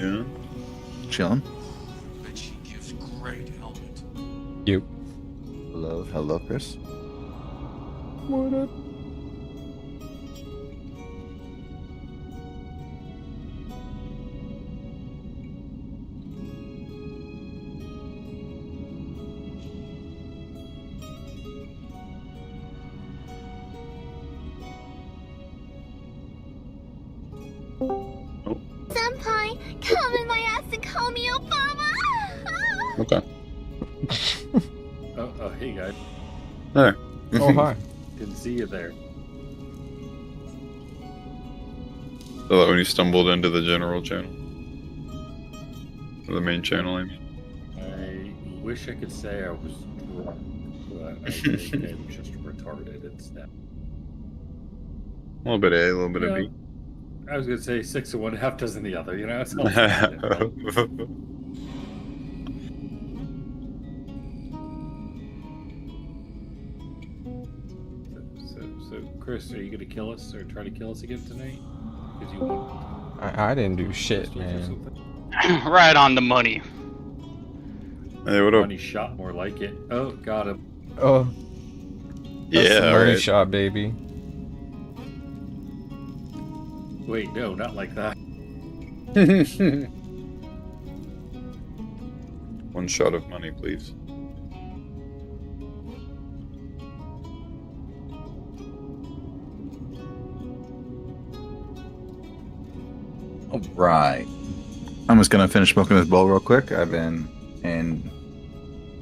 Yeah. Chilling. But she gives great helmet. You. Hello, Chris. What up? Senpai, come in my ass and call me Obama! Okay. Oh, hey guys. There. Oh, hi. Didn't see you there. So that when you stumbled into the general channel. Or the main channel, I mean. I wish I could say I was drunk, but I think I'm just retarded instead. A little bit A, a little bit of Yeah. B. I was gonna say 6 of one, half dozen the other. You know, it's all right? So, Chris, are you gonna kill us or try to kill us again tonight? Because you want I didn't do shit, pistols or man. something? Right on the money. Hey, what up? Money shot, more like it. Oh, got him. Oh, that's the Yeah, money right. shot, baby. Wait, no, not like that. One shot of money, please. All right. I'm just gonna finish smoking this bowl real quick. I've been in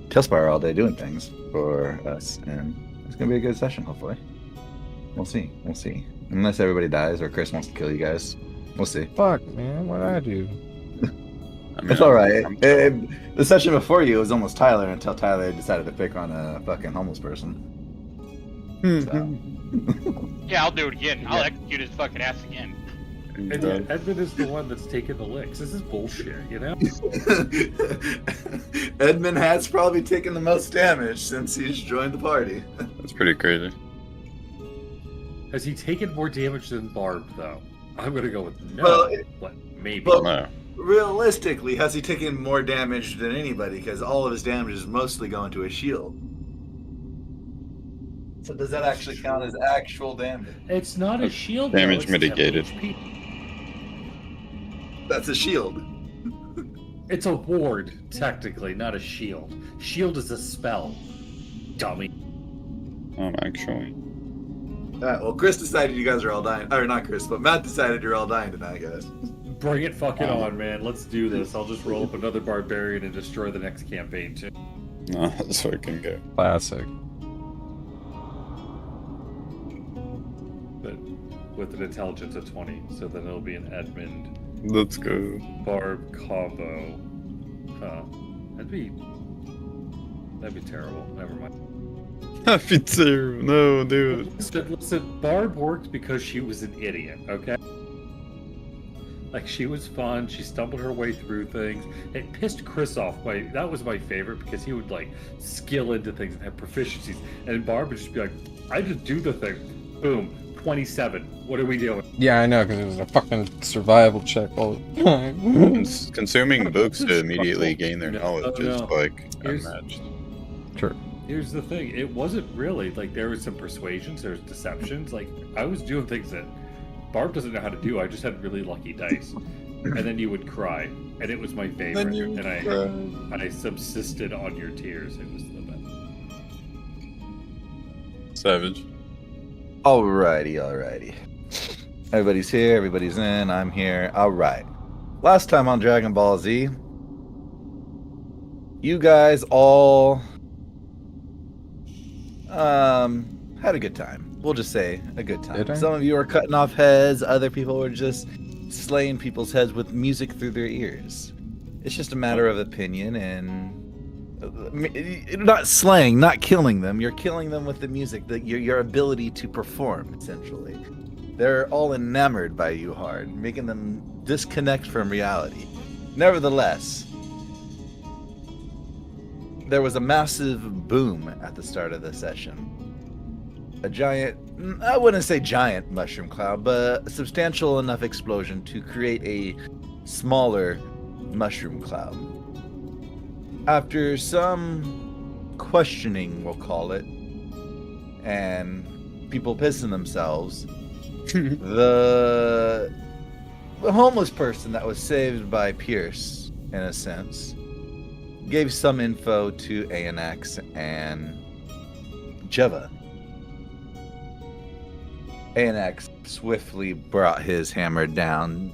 Tailspire all day doing things for us, and it's gonna be a good session. Hopefully, we'll see. We'll see. Unless everybody dies or Chris wants to kill you guys, we'll see. Fuck, man. What'd I do? I mean, It's all right. I'm- The session before you was almost Tyler until Tyler decided to pick on a fucking homeless person. So. Yeah, I'll do it again. I'll execute his fucking ass again. And Edmund is the one that's taking the licks. This is bullshit, you know? Edmund has probably taken the most damage since he's joined the party. That's pretty crazy. Has he taken more damage than Barb, though? I'm gonna go with no, Well, but maybe. well- No. Realistically, has he taken more damage than anybody? Because all of his damage is mostly going to his shield. So does that actually count as actual damage? It's not a shield. Damage though, it's 10 mitigated. HP. That's a shield. It's a ward, technically, not a shield. Shield is a spell. Dummy. Actually. Alright, well, Chris decided you guys are all dying. Or not Chris, but Matt decided you're all dying tonight, guys. Bring it fucking on, man. Let's do this. I'll just roll up another barbarian and destroy the next campaign, too. No, that's fucking good. Classic. But with an intelligence of 20, so then it'll be an Edmund Let's go. Barb combo. Huh. That'd be terrible. Never mind. Happy terrible. No, dude. Listen, Barb worked because she was an idiot, okay? Like, she was fun, she stumbled her way through things. It pissed Chris off. That was my favorite because he would, like, skill into things and have proficiencies. And Barb would just be like, I just do the thing. Boom. 27. What are we doing? Yeah, I know, because it was a fucking survival check all the time. Consuming books to immediately gain their No, knowledge is no. like Here's- unmatched. Sure. Here's the thing. It wasn't really, like, there was some persuasions, there was deceptions. Like, I was doing things that Barb doesn't know how to do. I just had really lucky dice. And then you would cry. And it was my favorite. And I subsisted on your tears. It was the best. Savage. Alrighty. Everybody's here, everybody's in, I'm here. Alright. Last time on Dragon Ball Z, you guys all had a good time. We'll just say a good Did I? time. Some of you are cutting off heads, other people were just slaying people's heads with music through their ears. It's just a matter of opinion, and not slaying, not killing them. You're killing them with the music, your ability to perform, essentially. They're all enamored by you hard, making them disconnect from reality. Nevertheless, there was a massive boom at the start of the session. A giant, I wouldn't say giant mushroom cloud, but a substantial enough explosion to create a smaller mushroom cloud. After some questioning, we'll call it, and people pissing themselves, the homeless person that was saved by Pierce, in a sense, gave some info to ANX and Jeva. ANX swiftly brought his hammer down,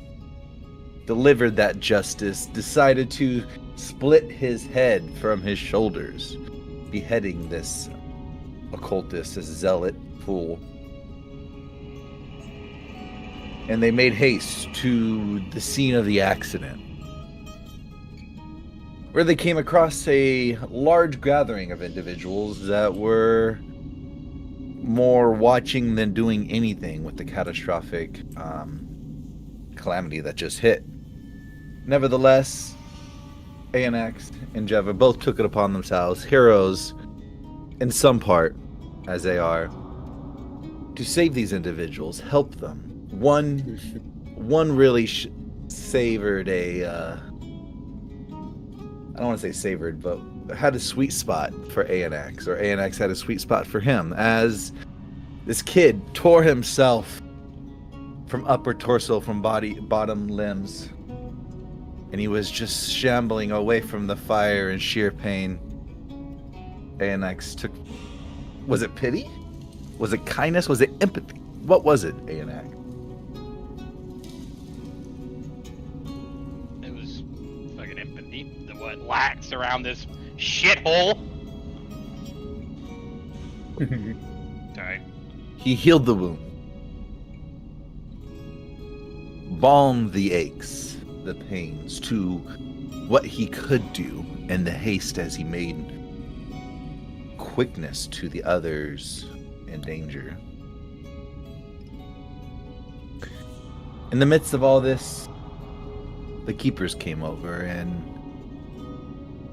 delivered that justice, decided to split his head from his shoulders, beheading this occultist, this zealot fool. And they made haste to the scene of the accident, where they came across a large gathering of individuals that were more watching than doing anything with the catastrophic calamity that just hit. Nevertheless, ANX and Jeva both took it upon themselves, heroes in some part, as they are, to save these individuals, help them. One really savored a, I don't want to say savored, but had a sweet spot for ANX, or ANX had a sweet spot for him, as this kid tore himself from upper torso, from bottom limbs, and he was just shambling away from the fire in sheer pain. ANX took, was it pity? Was it kindness? Was it empathy? What was it, ANX? It was fucking empathy. The what lacks around this shithole. Alright. He healed the wound, balmed the aches, the pains, to what he could do, and the haste as he made quickness to the others in danger. In the midst of all this, the keepers came over and,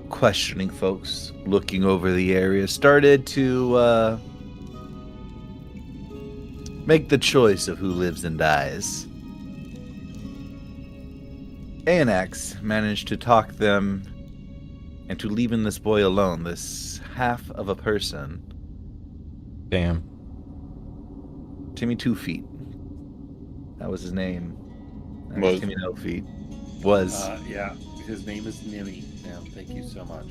questioning folks, looking over the area, started to make the choice of who lives and dies. ANX managed to talk them into leaving this boy alone, this half of a person. Damn. Timmy 2 Feet. That was his name. That Was. Timmy No Feet. Was. Yeah, his name is Nimmy. Yeah, thank you so much.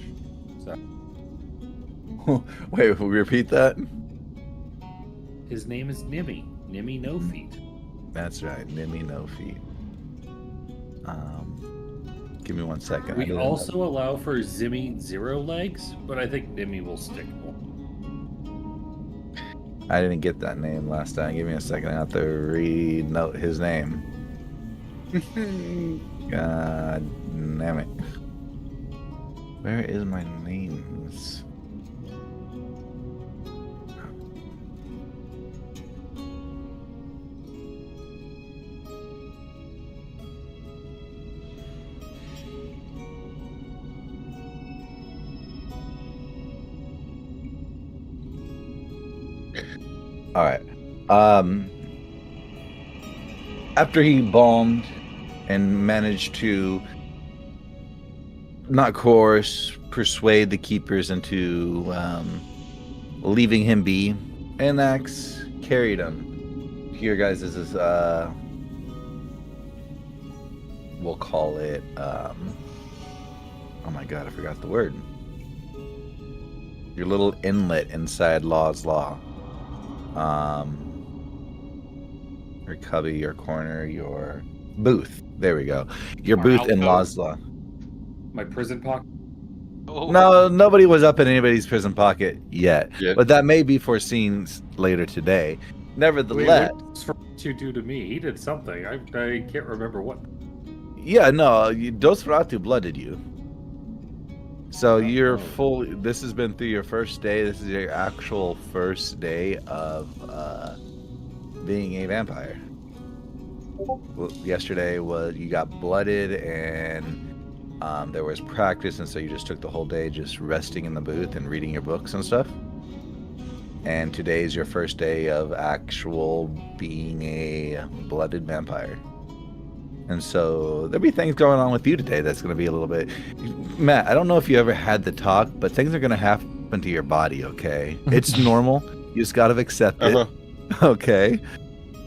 So, Wait, will we repeat that? his name is Nimmy. Nimmy No Feet. That's right, Nimmy No Feet. Give me 1 second. I We didn't- also allow for Zimmy Zero Legs, but I think Nimmy will stick more. I didn't get that name last time. Give me a second. I have to re-note his name. God damn it. Where is my names? All right. After he bombed and managed to not coerce, persuade the keepers into leaving him be, ANX carried him. Here, guys, is this, we'll call it, oh my god, I forgot the word. Your little inlet inside Law's Law. Your cubby, your corner, your booth. There we go. Your Or booth in alcove. Law's Law. My prison pocket. Oh. No, nobody was up in anybody's prison pocket yet. Yet. But that may be foreseen later today. Nevertheless, Wait, what's you do to me? He did something. I can't remember what. yeah, no, Dosferatu blooded you. So you're Oh. full. This has been through your first day. This is your actual first day of being a vampire. Well, yesterday was you got blooded and there was practice, and so you just took the whole day just resting in the booth and reading your books and stuff. And today is your first day of actual being a blooded vampire. And so there'll be things going on with you today that's going to be a little bit. Matt, I don't know if you ever had the talk, but things are going to happen to your body, okay? It's normal. You just got to accept it. Okay.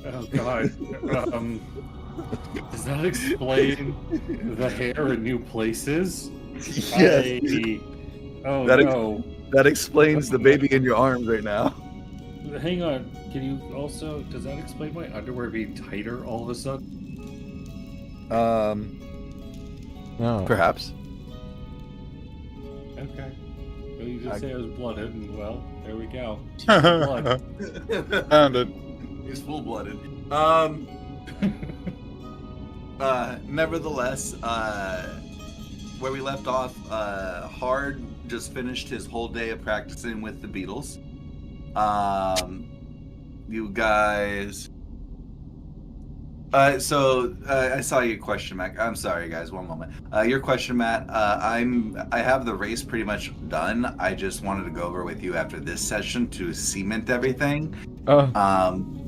Oh god. Does that explain the hair in new places? Yes. Oh That no. That explains the baby in your arms right now. Hang on. Can you also? Does that explain my underwear being tighter all of a sudden? No. Perhaps. Okay. Well, you just say I was blooded, and well, there we go. Found it. He's full-blooded. Nevertheless, where we left off, Hard just finished his whole day of practicing with the Beatles. You guys. I saw your question, Matt. I'm sorry, guys. One moment. Your question, Matt. I have the race pretty much done. I just wanted to go over with you after this session to cement everything. Oh.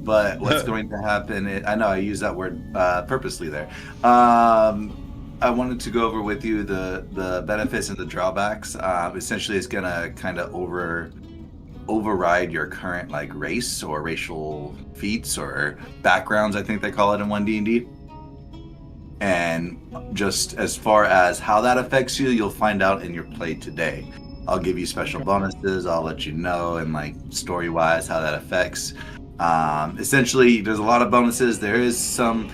But what's going to happen? I know I used that word purposely there. I wanted to go over with you the benefits and the drawbacks. Essentially, it's gonna kind of override your current like race or racial feats or backgrounds, I think they call it in 1D&D. And just as far as how that affects you, you'll find out in your play today. I'll give you special bonuses. I'll let you know, and like story-wise how that affects. Essentially, there's a lot of bonuses. There is some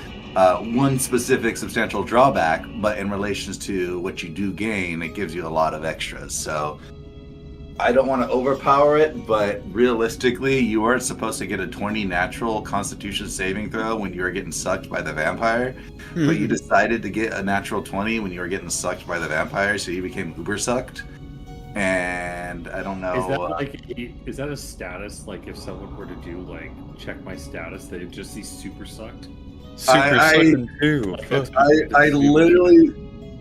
one specific substantial drawback, but in relations to what you do gain, it gives you a lot of extras. So I don't want to overpower it, but realistically, you weren't supposed to get a 20 natural Constitution saving throw when you were getting sucked by the vampire, but you decided to get a natural 20 when you were getting sucked by the vampire, so you became uber sucked. And I don't know. Is that a status? Like, if someone were to do like check my status, they'd just see super sucked. Super sucking too.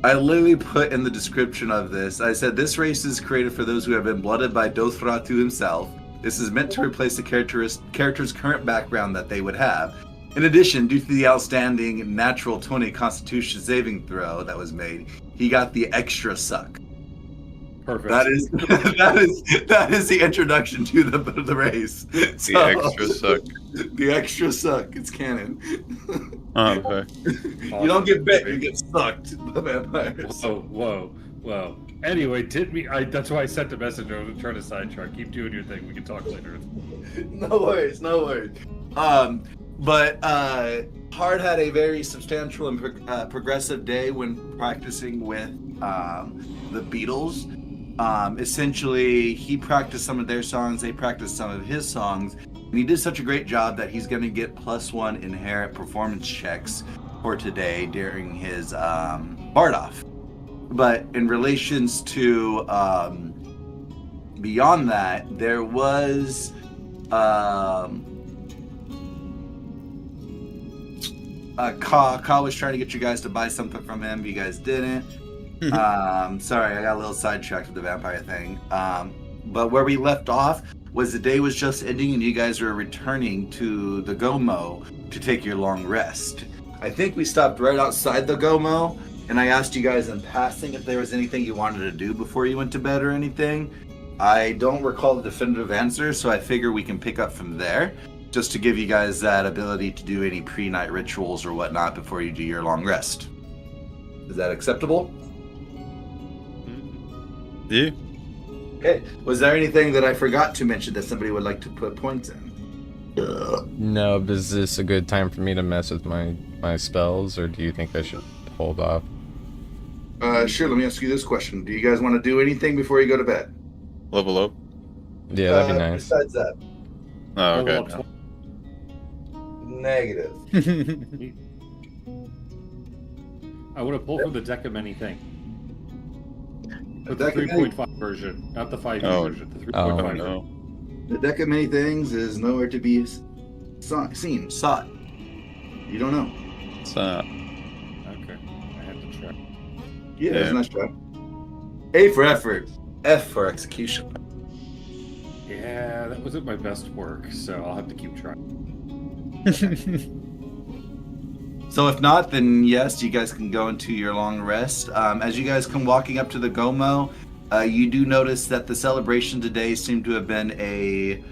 I literally put in the description of this, I said, this race is created for those who have been blooded by Dothratu himself. This is meant to replace the character's current background that they would have. In addition, due to the outstanding natural 20 Constitution saving throw that was made, he got the extra suck. Perfect. That is the introduction to the race. The extra suck. The extra suck. It's canon. Okay. You don't get bit, you get sucked by vampires. Whoa. Anyway, that's why I sent a message. I was trying to sidetrack. Keep doing your thing. We can talk later. No worries. But Hard had a very substantial and progressive day when practicing with the Beatles. Essentially, he practiced some of their songs, they practiced some of his songs, and he did such a great job that he's going to get +1 inherent performance checks for today during his Bard-off. But in relations to beyond that, there was Ka was trying to get you guys to buy something from him. You guys didn't. Sorry, I got a little sidetracked with the vampire thing. But where we left off was the day was just ending and you guys were returning to the Gomo to take your long rest. I think we stopped right outside the Gomo, and I asked you guys in passing if there was anything you wanted to do before you went to bed or anything. I don't recall the definitive answer, so I figure we can pick up from there, just to give you guys that ability to do any pre-night rituals or whatnot before you do your long rest. Is that acceptable? Yeah. Okay. Was there anything that I forgot to mention that somebody would like to put points in? No, but is this a good time for me to mess with my spells, or do you think I should hold off? Sure, let me ask you this question. Do you guys want to do anything before you go to bed? Level up. Yeah, that'd be nice. Besides that. Oh, okay. Negative. I would have pulled from the deck of many things. But the deck of many- 3.5 version, not the 5e Oh. version. The 3.5 Oh, version. no. The deck of many things is nowhere to be sought. You don't know. It's Okay, I have to try. Yeah, it's a nice try. A for effort. F for execution. Yeah, that wasn't my best work, so I'll have to keep trying. So if not, then yes, you guys can go into your long rest. As you guys come walking up to the Gomo, you do notice that the celebration today seemed to have been a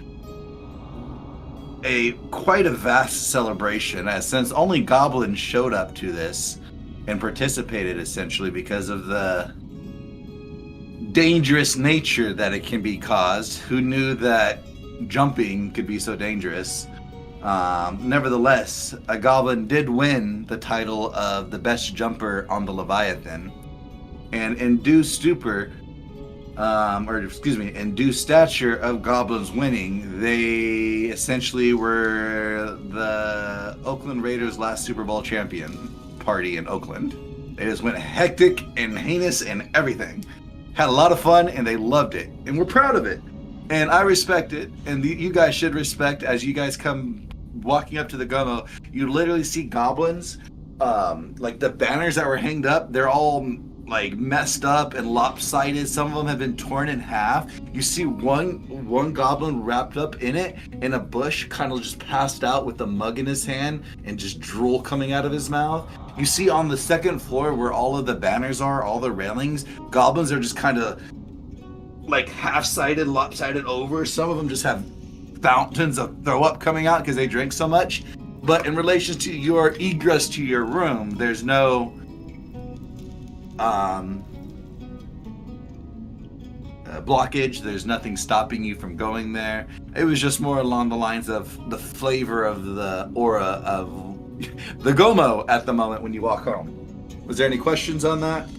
quite a vast celebration, since only goblins showed up to this and participated essentially because of the dangerous nature that it can be caused. Who knew that jumping could be so dangerous? Nevertheless, a goblin did win the title of the best jumper on the Leviathan, and in due stupor, in due stature of goblins winning, they essentially were the Oakland Raiders' last Super Bowl champion party in Oakland. They just went hectic and heinous and everything. Had a lot of fun and they loved it, and we're proud of it. And I respect it, and you guys should respect as you guys come walking up to the Gomo. You literally see goblins, like the banners that were hanged up, they're all like messed up and lopsided. Some of them have been torn in half. You see one goblin wrapped up in it in a bush, kind of just passed out with a mug in his hand and just drool coming out of his mouth. You see on the second floor where all of the banners are, all the railings, goblins are just kind of like half-sided, lopsided over. Some of them just have fountains of throw up coming out because they drink so much. But in relation to your egress to your room, there's no blockage. There's nothing stopping you from going there. It was just more along the lines of the flavor of the aura of the Gomo at the moment when you walk home. Was there any questions on that?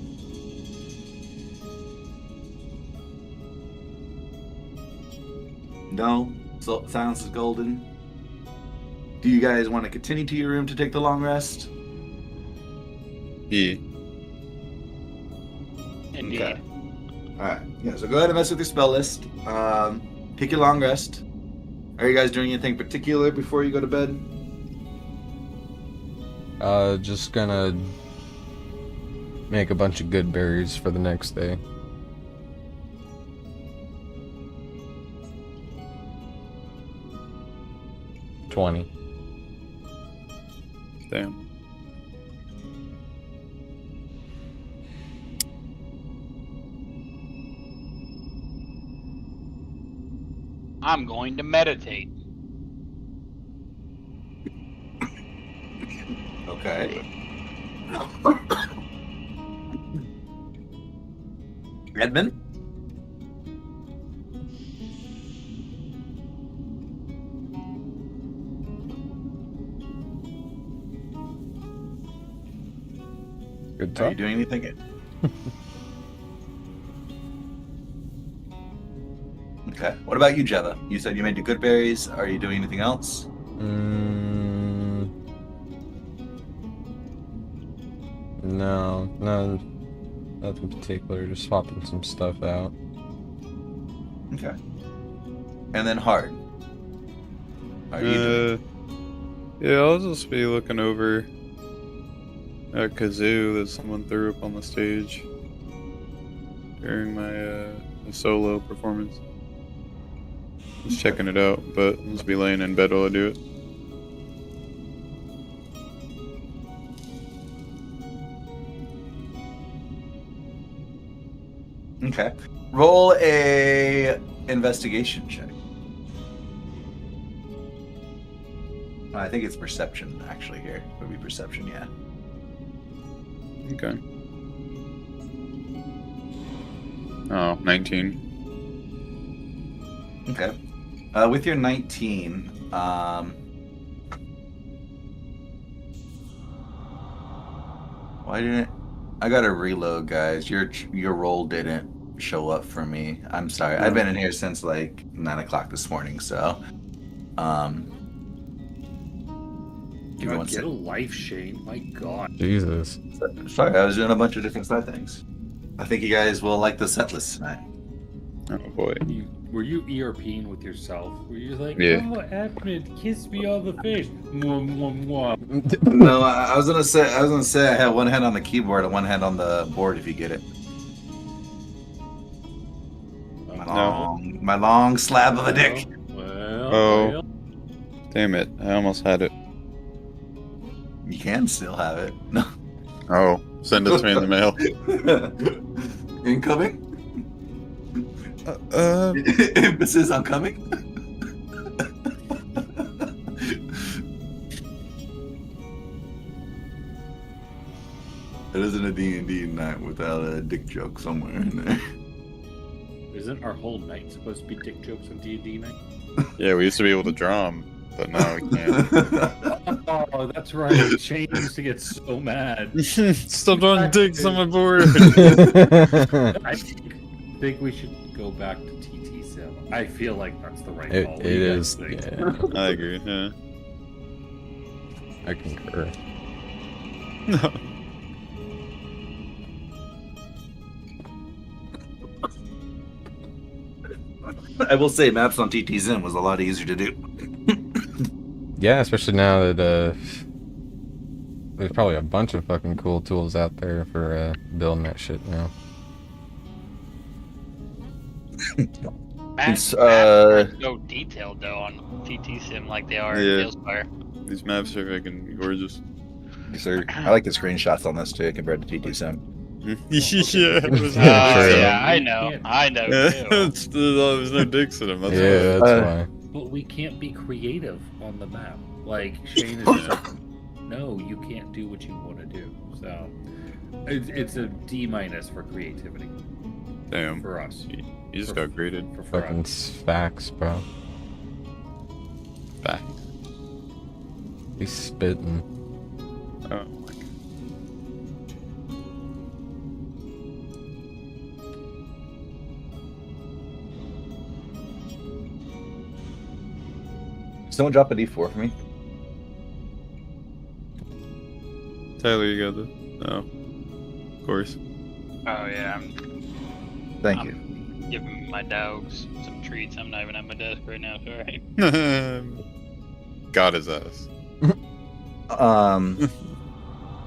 No? So silence is golden. Do you guys want to continue to your room to take the long rest? Yeah. Indeed. Okay. Alright. Yeah, so go ahead and mess with your spell list. Take your long rest. Are you guys doing anything particular before you go to bed? Just gonna make a bunch of good berries for the next day. $20. Damn. I'm going to meditate. Okay. Edmund? Good Are talk. you doing anything? Okay. What about you, Jeva? You said you made the good berries. Are you doing anything else? No, nothing particular. Just swapping some stuff out. Okay. And then hard. Are you doing? Yeah, I'll just be looking over a kazoo that someone threw up on the stage during my solo performance. Just checking it out, but I'll just be laying in bed while I do it. Okay. Roll a investigation check. I think it's perception, actually, here. It would be perception, yeah. Okay. Oh, 19. Okay. With your 19, why didn't I gotta reload, guys? Your roll didn't show up for me. I'm sorry. I've been in here since like 9 o'clock this morning, so give me one Get a second. life, Shane. My God. Jesus. Sorry, I was doing a bunch of different side things. I think you guys will like the set list tonight. Oh boy. Were you ERPing with yourself? Were you like, Yeah. oh, Edmund, kiss me on the face? Mwah, mwah, mwah. No, I was gonna say I had one hand on the keyboard and one hand on the board. If you get it, my long slab of a dick. Well, Oh. well. Damn it. I almost had it. You can still have it. No. Oh, send it to me in the mail. Incoming? Emphasis on coming? It isn't a D&D night without a dick joke somewhere in there. Isn't our whole night supposed to be dick jokes on D&D night? Yeah, we used to be able to draw them, but now we can't. Oh, that's right. Shane used to get so mad. Stop drawing dicks on my board. I think we should go back to TT Sim. I feel like that's the right It call. What do you guys is. think? Yeah, I agree. Yeah. I concur. No. I will say maps on TT Sim was a lot easier to do. Yeah, especially now that there's probably a bunch of fucking cool tools out there for building that shit now. It's, Maps are so detailed though on TT Sim like they are Yeah. in Tailspire. These maps are fucking gorgeous. Sir, I like the screenshots on this too compared to TT Sim. Yeah, it was Oh True. yeah, I know. I know Yeah, too. there's no dicks in them. That's Yeah, why. that's why. But we can't be creative on the map. Like, Shane is just like, no, you can't do what you want to do. So, it's a D- for creativity Damn. for us. You just got graded. For Fucking us. facts, bro. Back. He's spitting. Oh my god. Someone drop a D4 for me. Tyler, you got this? No. Of course. Oh yeah, Thank you. I'm giving my dogs some treats. I'm not even at my desk right now. Sorry. Got his ass.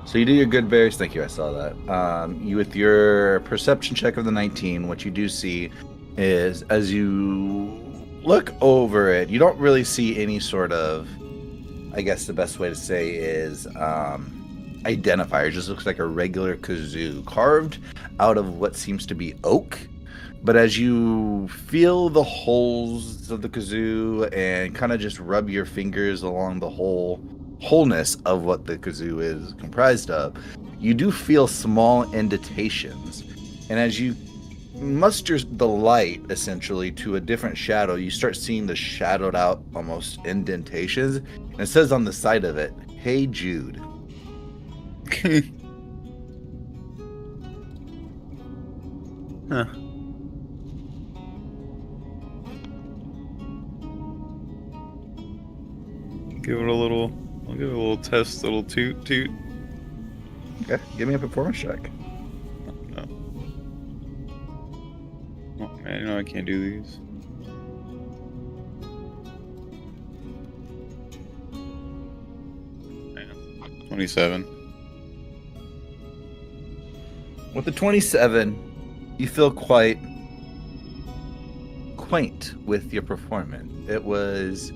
So you do your good berries. Thank you. I saw that. You with your perception check of the 19, what you do see is as you look over it, you don't really see any sort of, I guess the best way to say is identifier. It just looks like a regular kazoo carved out of what seems to be oak. But as you feel the holes of the kazoo and kind of just rub your fingers along the wholeness of what the kazoo is comprised of, you do feel small indentations. And as you muster the light essentially to a different shadow, you start seeing the shadowed out almost indentations. And it says on the side of it, "Hey Jude." Huh. Give it a little. I'll give it a little test, little toot toot. Okay, give me a performance check. No. Oh man, you know I can't do these. Man, 27. With the 27, you feel quite quaint with your performance. It was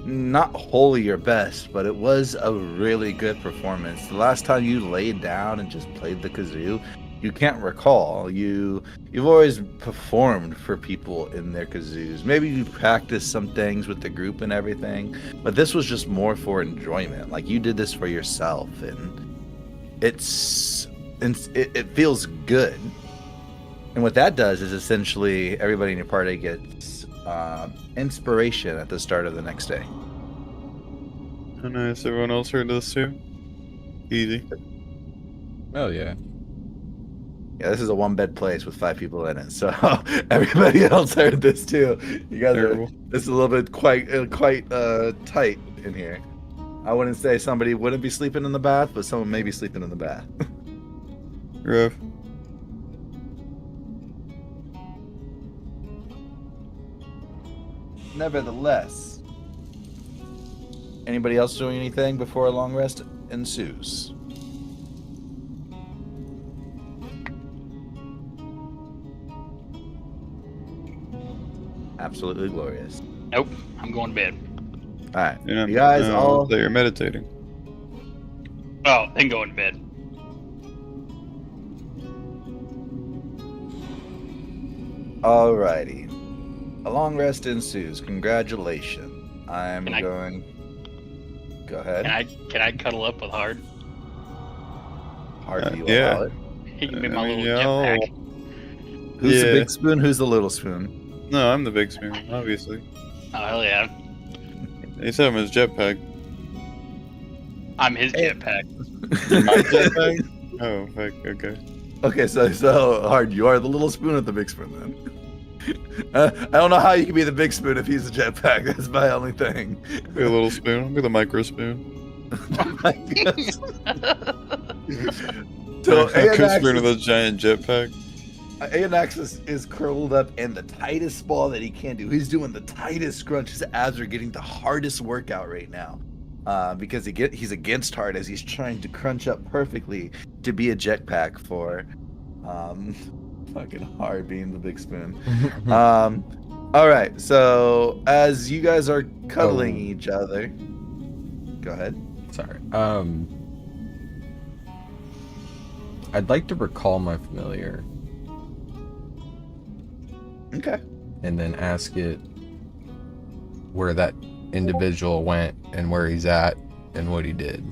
not wholly your best, but it was a really good performance. The last time you laid down and just played the kazoo, you can't recall. You've always performed for people in their kazoos. Maybe you practiced some things with the group and everything, but this was just more for enjoyment. Like you did this for yourself, and it feels good. And what that does is essentially everybody in your party gets inspiration at the start of the next day. Oh nice, everyone else heard this too? Easy. Oh yeah. Yeah, this is a one-bed place with 5 people in it, so everybody else heard this too. You guys are, Terrible. this is a little bit quite tight in here. I wouldn't say somebody wouldn't be sleeping in the bath, but someone may be sleeping in the bath. Rough. Nevertheless, anybody else doing anything before a long rest ensues? Absolutely glorious. Nope, I'm going to bed. All right, Yeah, you guys no, all that you're meditating. Oh, then go in bed. Alrighty. A long rest ensues. Congratulations. I'm Can I- going. Go ahead. Can I cuddle up with Hard? Hard, do you yeah. allow it? He can be I my mean, little yeah, jetpack. Who's the Yeah. big spoon? Who's the little spoon? No, I'm the big spoon, obviously. Oh hell yeah! He said I'm his jetpack. I'm his jetpack. My jetpack? Oh, fuck, okay. Okay, so Hard, you are the little spoon or the big spoon then? I don't know how you can be the big spoon if he's a jetpack. That's my only thing. Be a little spoon. I'll be the micro spoon. I guess. So Micro spoon with Anax a giant jetpack. is curled up in the tightest ball that he can do. He's doing the tightest scrunch. His abs are getting the hardest workout right now. Because he's against Hard as he's trying to crunch up perfectly to be a jetpack for fucking Hard being the big spoon. All right, so as you guys are cuddling each other, go ahead. Sorry. I'd like to recall my familiar Okay. and then ask it where that individual went and where he's at and what he did.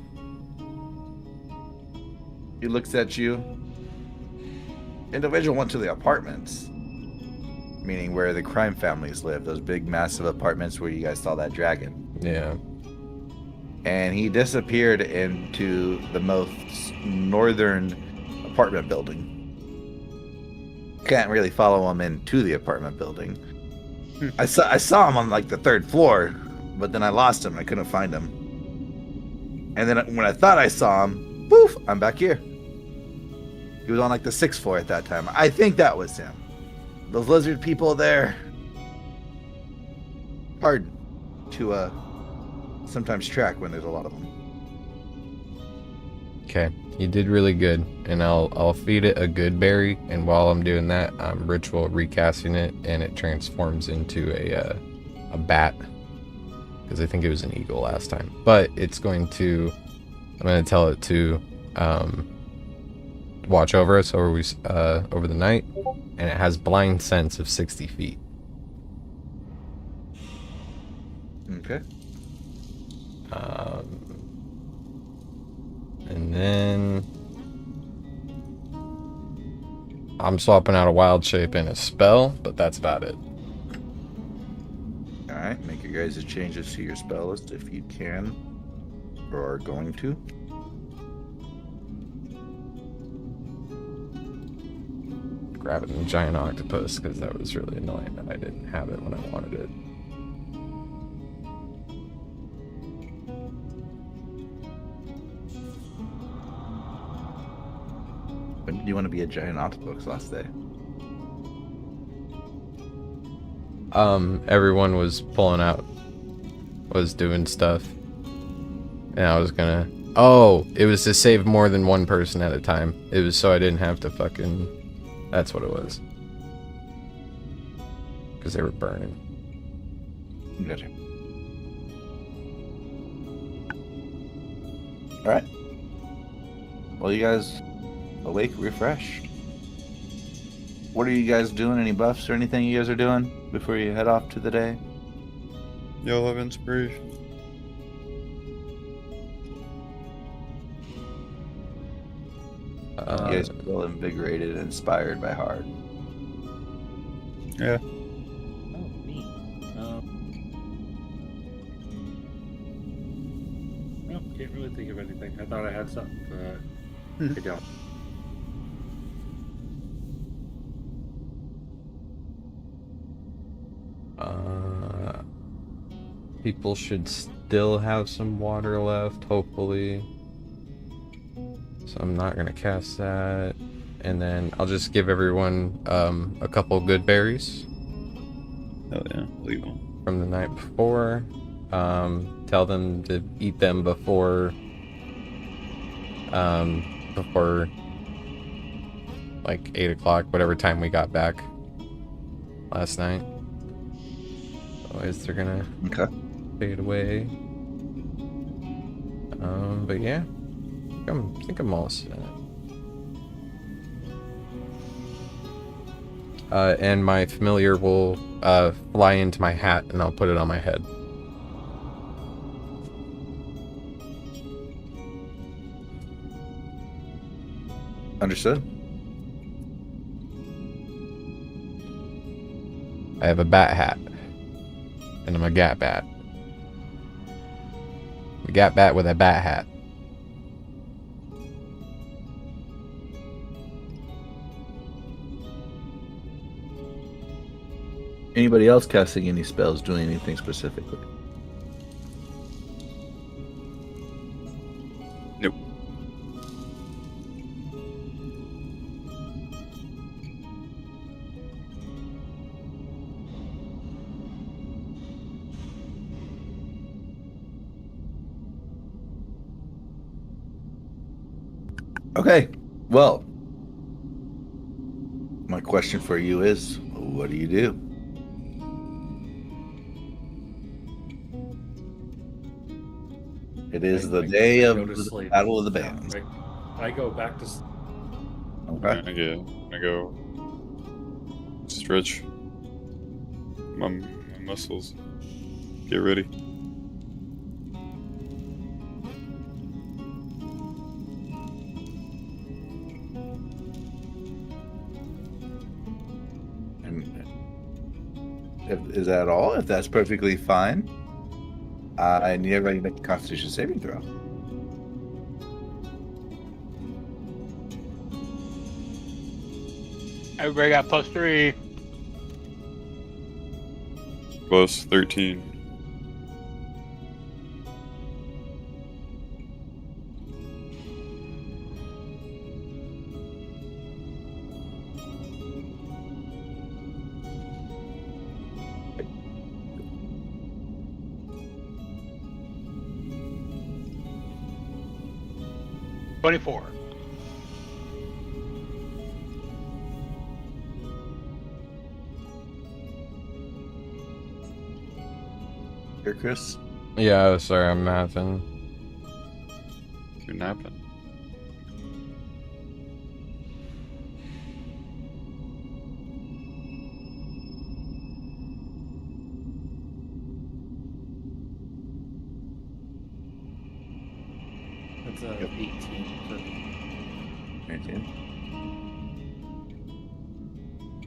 He looks at you. Individual went to the apartments, meaning where the crime families live, those big massive apartments where you guys saw that dragon. Yeah. And he disappeared into the most northern apartment building. Can't really follow him into the apartment building. I saw him on like the 3rd floor, but then I lost him. I couldn't find him. And then when I thought I saw him, poof, I'm back here. He was on like the 6th floor at that time. I think that was him. Those lizard people there, hard to sometimes track when there's a lot of them. Okay. You did really good, and I'll feed it a good berry, and while I'm doing that, I'm ritual recasting it, and it transforms into a bat, because I think it was an eagle last time. But it's going to, I'm going to tell it to watch over us over the night, and it has blind sense of 60 feet. Okay. And then I'm swapping out a wild shape and a spell, but that's about it. All right. Make your guys' changes to your spell list if you can, or are going to. Grabbing the giant octopus because that was really annoying that I didn't have it when I wanted it. When did you want to be a giant octopus last day? Everyone was pulling out, was doing stuff, and I was gonna. Oh, it was to save more than one person at a time. It was so I didn't have to fucking. That's what it was. Because they were burning. Gotcha. All right. Well, you guys awake, refreshed. What are you guys doing? Any buffs or anything you guys are doing before you head off to the day? Y'all have inspiration. You guys feel invigorated and inspired by Hard. Yeah. Oh, neat. No, can't really think of anything. I thought I had something, but I don't. People should still have some water left, hopefully. So I'm not gonna cast that. And then I'll just give everyone a couple good berries Oh yeah, leave one. from the night before. Tell them to eat them before like 8 o'clock, whatever time we got back last night. Otherwise they're gonna Okay. fade away. But yeah. think I'm all set. And my familiar will fly into my hat, and I'll put it on my head. Understood. I have a bat hat, and I'm a gat bat. A gat bat with a bat hat. Anybody else casting any spells, doing anything specifically? Nope. Okay, well, my question for you is, what do you do? It is the day I of go to the sleep. Battle of the Bands. I go back to sleep. Okay. I go stretch my muscles. Get ready. Is that all? If that's perfectly fine, I need everybody to make a Constitution saving throw. Everybody got +3. Plus 13. +24. Here, Chris. Yeah, sorry, I'm mathing. You're napping. That's 18. 19.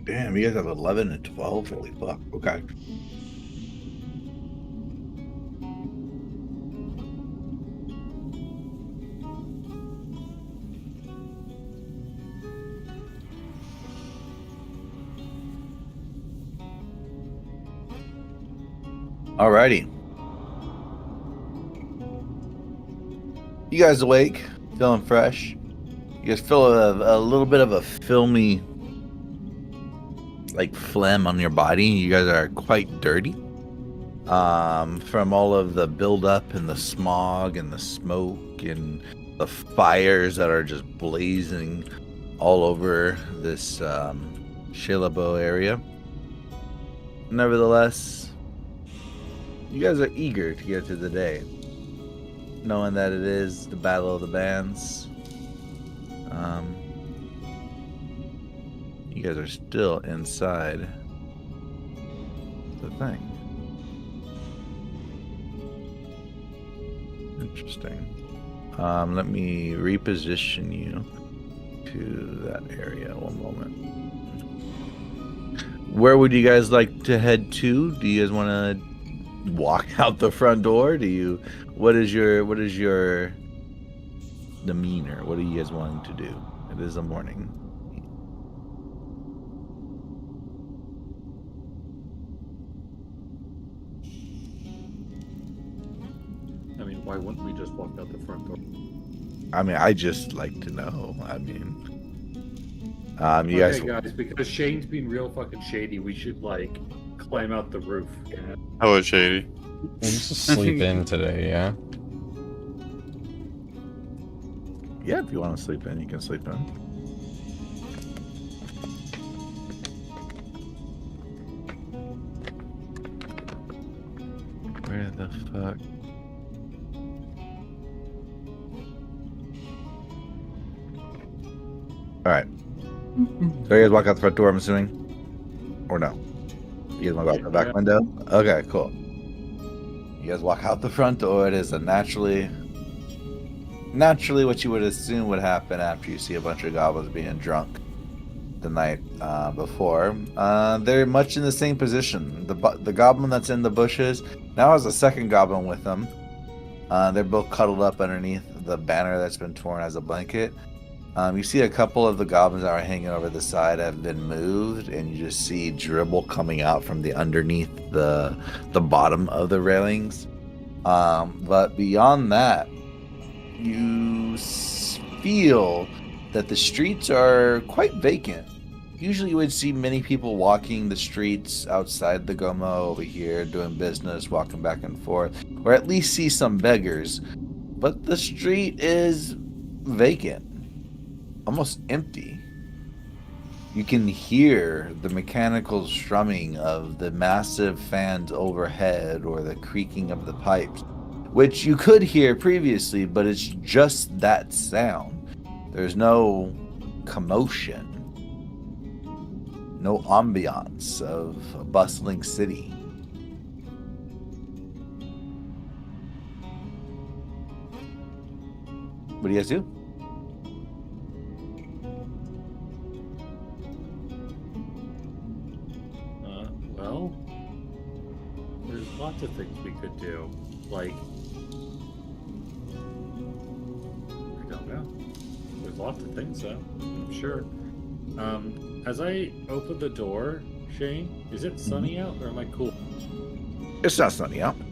Damn, you guys have 11 and 12. Holy fuck. Okay. Alrighty. You guys awake? Feeling fresh? You guys feel a little bit of a filmy, like, phlegm on your body. You guys are quite dirty. From all of the buildup and the smog and the smoke and the fires that are just blazing all over this Shalabo area. Nevertheless, you guys are eager to get to the day, knowing that it is the Battle of the Bands. You guys are still inside the thing. Interesting. Let me reposition you to that area. One moment. Where would you guys like to head to? Do you guys want to walk out the front door? What is your demeanor? What are you guys wanting to do? It is the morning. I mean, why wouldn't we just walk out the front door? I mean, I just like to know. I mean, you Okay, guys. guys, because Shane's being real fucking shady, we should, like, climb out the roof. Hello, Shady. We'll just sleep in today, yeah? Yeah, if you want to sleep in, you can sleep in. Where the fuck? All right. So you guys walk out the front door, I'm assuming? Or no? You guys want to go out the back window? Okay, cool. You guys walk out the front door. It is a naturally what you would assume would happen after you see a bunch of goblins being drunk the night before. They're much in the same position. The goblin that's in the bushes now has a second goblin with them. They're both cuddled up underneath the banner that's been torn as a blanket. You see a couple of the goblins that are hanging over the side have been moved, and you just see dribble coming out from the underneath the bottom of the railings. But beyond that, you feel that the streets are quite vacant. Usually you would see many people walking the streets outside the Gomo over here, doing business, walking back and forth, or at least see some beggars. But the street is vacant, almost empty. You can hear the mechanical strumming of the massive fans overhead or the creaking of the pipes, which you could hear previously, but it's just that sound. There's no commotion, no ambiance of a bustling city. What do you guys do? Well, there's lots of things we could do. Like, I don't know. There's lots of things, though. I'm sure. As I open the door, Shane, is it sunny out or am I cool? It's not sunny out. Okay,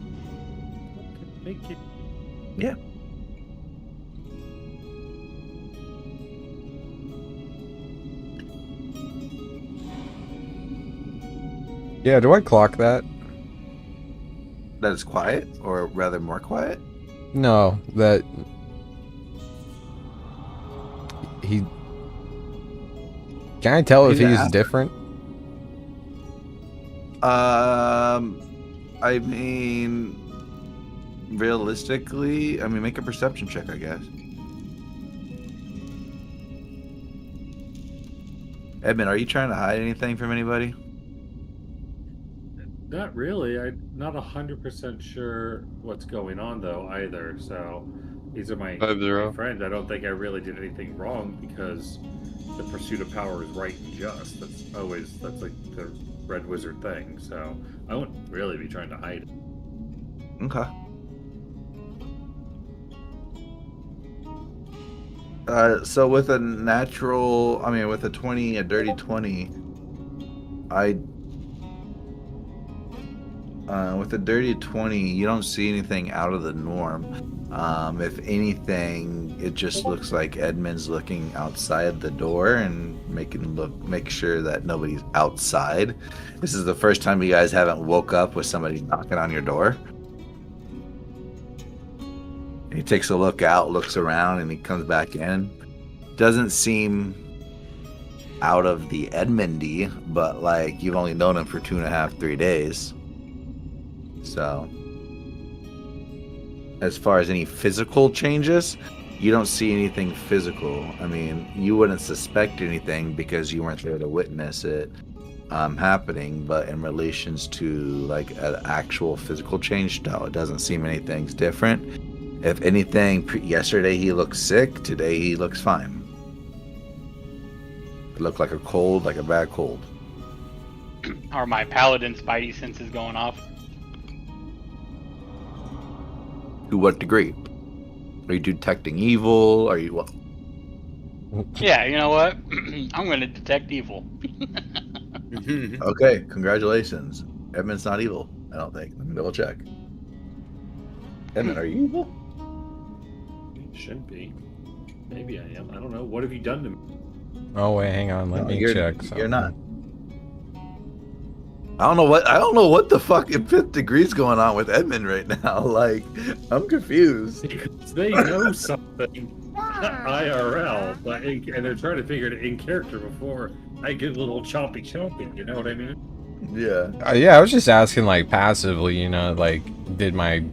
thank you. Yeah. Yeah, do I clock that? That is quiet, or rather more quiet? No, that he. Can I tell if he's different? I mean, realistically, make a perception check, I guess. Edmund, are you trying to hide anything from anybody? Not really. I'm not 100% sure what's going on, though, either. So these are my 5-0. friends. I don't think I really did anything wrong because the pursuit of power is right and just. That's like the Red Wizard thing. So I wouldn't really be trying to hide it. Okay. So with a with a 20, a dirty 20, with a dirty 20, you don't see anything out of the norm. If anything, it just looks like Edmund's looking outside the door and make sure that nobody's outside. This is the first time you guys haven't woke up with somebody knocking on your door. He takes a look out, looks around, and he comes back in. Doesn't seem out of the Edmundy, but like you've only known him for 2.5, 3 days. So, as far as any physical changes, you don't see anything physical. You wouldn't suspect anything because you weren't there to witness it happening, but in relations to like an actual physical change, no, it doesn't seem anything's different. If anything, yesterday he looked sick, today he looks fine. It looked like a cold, like a bad cold. Are my paladin spidey senses going off? To what degree? Are you detecting evil? Are you what? Yeah, you know what? I'm going to detect evil. Okay, congratulations. Edmund's not evil, I don't think. Let me double check. Edmund, are you evil? Shouldn't be. Maybe I am. I don't know. What have you done to me? Oh wait, hang on. Let me check. You're not. I don't know what the fuck in 5th degree's going on with Edmund right now. Like, I'm confused. Because they know something IRL, and they're trying to figure it in character before I get a little choppy, you know what I mean? Yeah. Yeah, I was just asking like passively, like, did my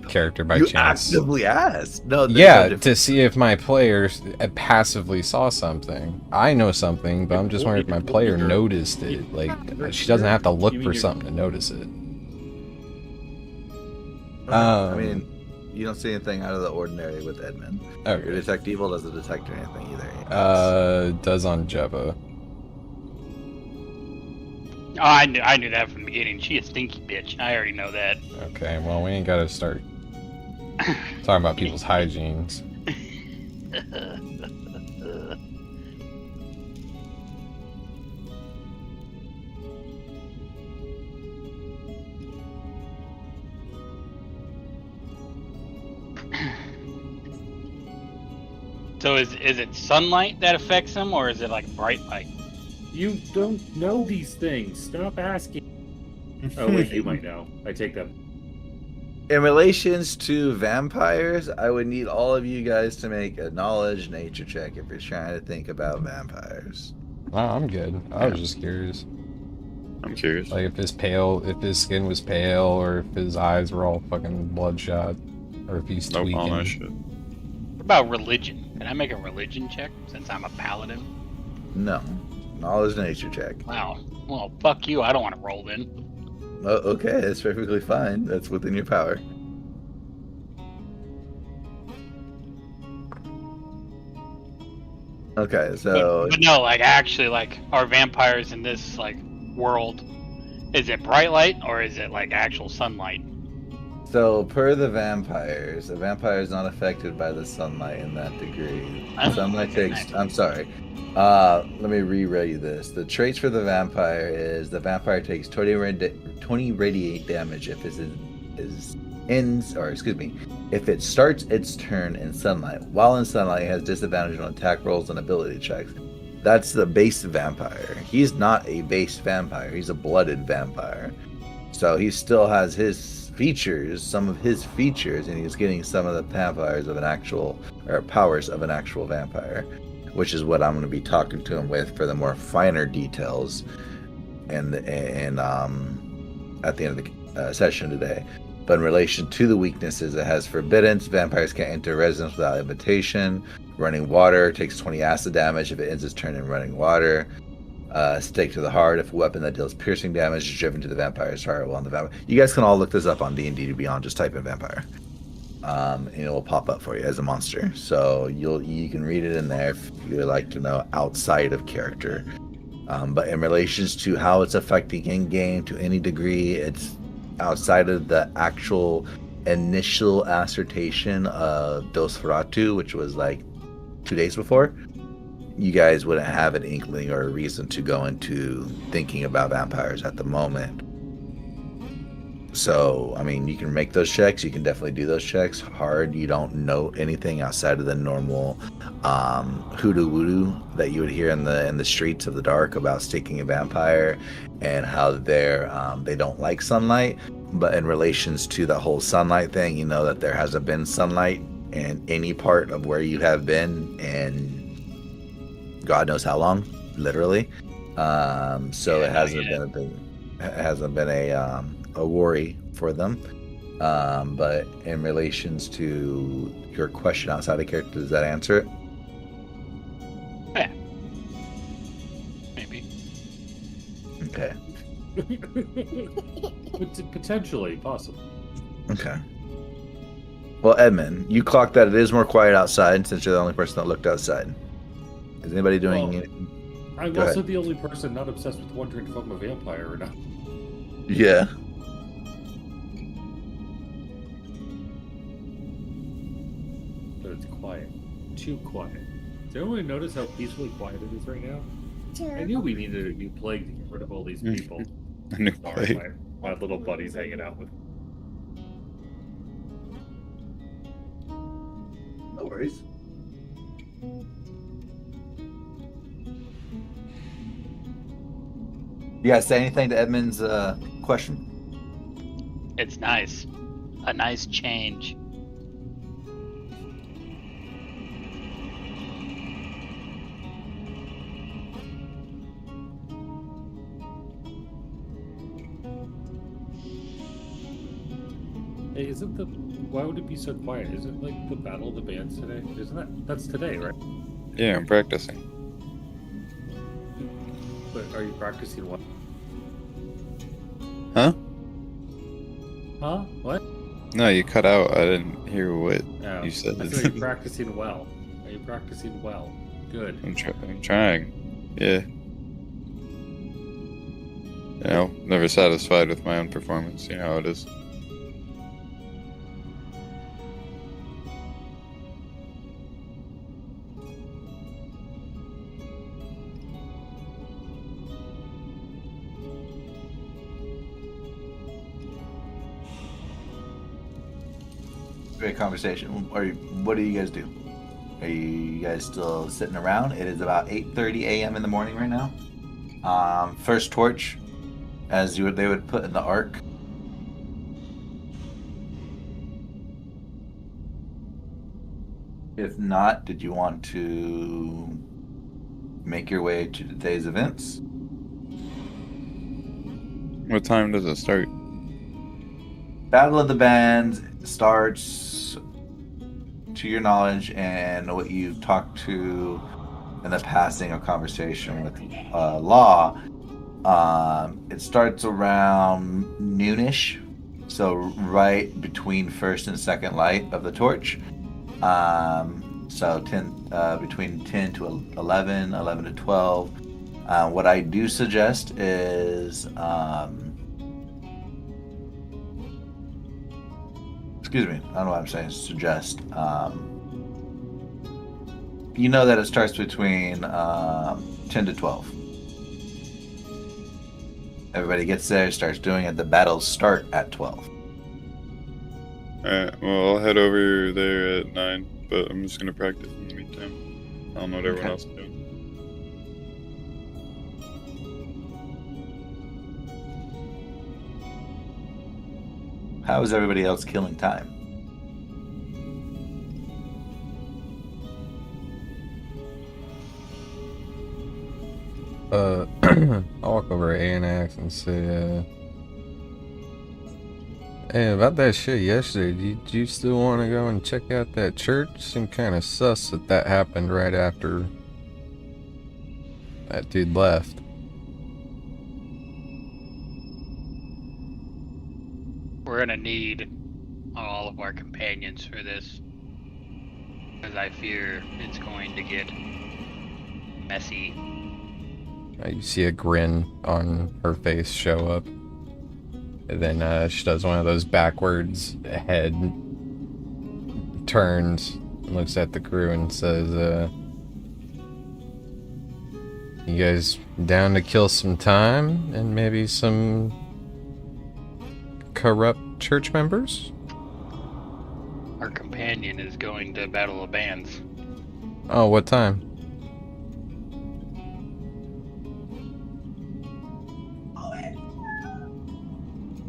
character by You chance. actively asked. No, there's no Yeah, difference. to see if my player passively saw something. I know something, but I'm just wondering if my player noticed it. Like, she doesn't have to look for something to notice it. I mean, you don't see anything out of the ordinary with Edmund. Okay. Your detect evil doesn't detect anything either. Does on Jeva. Oh, I knew that from the beginning. She a stinky bitch. I already know that. Okay, well, we ain't gotta start talking about people's hygienes. So is it sunlight that affects him, or is it like bright light? You don't know these things. Stop asking. Oh wait, you might know. I take that. In relations to vampires, I would need all of you guys to make a knowledge nature check if you're trying to think about vampires. Oh, I'm good. I was just curious. I'm curious. Like, if his skin was pale, or if his eyes were all fucking bloodshot, or if he's Nope, all that tweaking. shit. What about religion? Can I make a religion check since I'm a paladin? No. Knowledge nature check. Wow. Well, fuck you. I don't want to roll then. Oh, okay, that's perfectly fine. That's within your power. Okay, so But no, like actually, like are vampires in this like world? Is it bright light or is it like actual sunlight? per the vampires, a vampire is not affected by the sunlight in that degree. Oh, Sunlight okay, takes. nice. I'm sorry. Let me re-read you this. The traits for the vampire is the vampire takes 20 radiant damage if if it starts its turn in sunlight. While in sunlight, it has disadvantage on attack rolls and ability checks. That's the base vampire. He's not a base vampire. He's a blooded vampire. So he still has his features, some of his features, and he's getting some of the powers of an actual vampire, which is what I'm going to be talking to him with for the more finer details and at the end of the session today. But in relation to the weaknesses, it has forbiddance. Vampires can't enter residence without invitation. Running water takes 20 acid damage if it ends its turn in running water. Stake to the heart. If a weapon that deals piercing damage is driven to the vampire's heart while on the vampire. You guys can all look this up on D&D Beyond. Just type in vampire, and it will pop up for you as a monster. So you can read it in there if you would like to know outside of character. But in relations to how it's affecting in game to any degree, it's outside of the actual initial assertion of Dosferatu, which was like 2 days before. You guys wouldn't have an inkling or a reason to go into thinking about vampires at the moment. So, I mean, you can make those checks. You can definitely do those checks. Hard, you don't know anything outside of the normal hoodoo voodoo that you would hear in the streets of the dark about staking a vampire and how they don't like sunlight. But in relations to the whole sunlight thing, you know that there hasn't been sunlight in any part of where you have been in God knows how long, literally. So it hasn't been a worry for them. But in relations to your question outside of character, does that answer it? Yeah. Maybe. Okay. Potentially possible. Okay. Well, Edmund, you clocked that it is more quiet outside since you're the only person that looked outside. Is anybody doing anything? I'm Go also ahead. the only person not obsessed with wondering if I'm a vampire or not. Yeah. But it's quiet. Too quiet. Does anyone notice how peacefully quiet it is right now? I knew we needed a new plague to get rid of all these people. A new Sorry, plague. my little buddy's hanging out with. No worries. You guys say anything to Edmund's question? It's nice. A nice change. Hey, isn't the Why would it be so quiet? Is it like the Battle of the Bands today? Isn't that's today, right? Yeah, I'm practicing. But are you practicing what? Huh? Huh? What? No, you cut out. I didn't hear what Oh, you said. I said you're practicing well. Are you practicing well? Good. I'm trying. Yeah. You know, never satisfied with my own performance. You know how it is. Great conversation. What do you guys do? Are you guys still sitting around? It is about 8:30 a.m. in the morning right now. First torch, as they would put in the Ark. If not, did you want to make your way to today's events? What time does it start? Battle of the Bands starts, to your knowledge and what you've talked to in the passing of conversation with Law, it starts around noonish, so right between first and second light of the torch. So between 10 to 11, 11 to 12. What I do suggest is, excuse me, I don't know what I'm saying, suggest. You know that it starts between 10 to 12. Everybody gets there, starts doing it. The battles start at 12. Alright, well, I'll head over there at 9, but I'm just gonna practice in the meantime. I don't know what everyone else is doing. How is everybody else killing time? I'll walk over to Anax and say, hey, about that shit yesterday, do you still want to go and check out that church? Seemed kind of sus that happened right after that dude left. We're gonna need all of our companions for this, because I fear it's going to get messy. You see a grin on her face show up. And then she does one of those backwards head turns, looks at the crew and says, you guys down to kill some time and maybe some corrupt church members? Our companion is going to Battle of Bands. Oh, what time?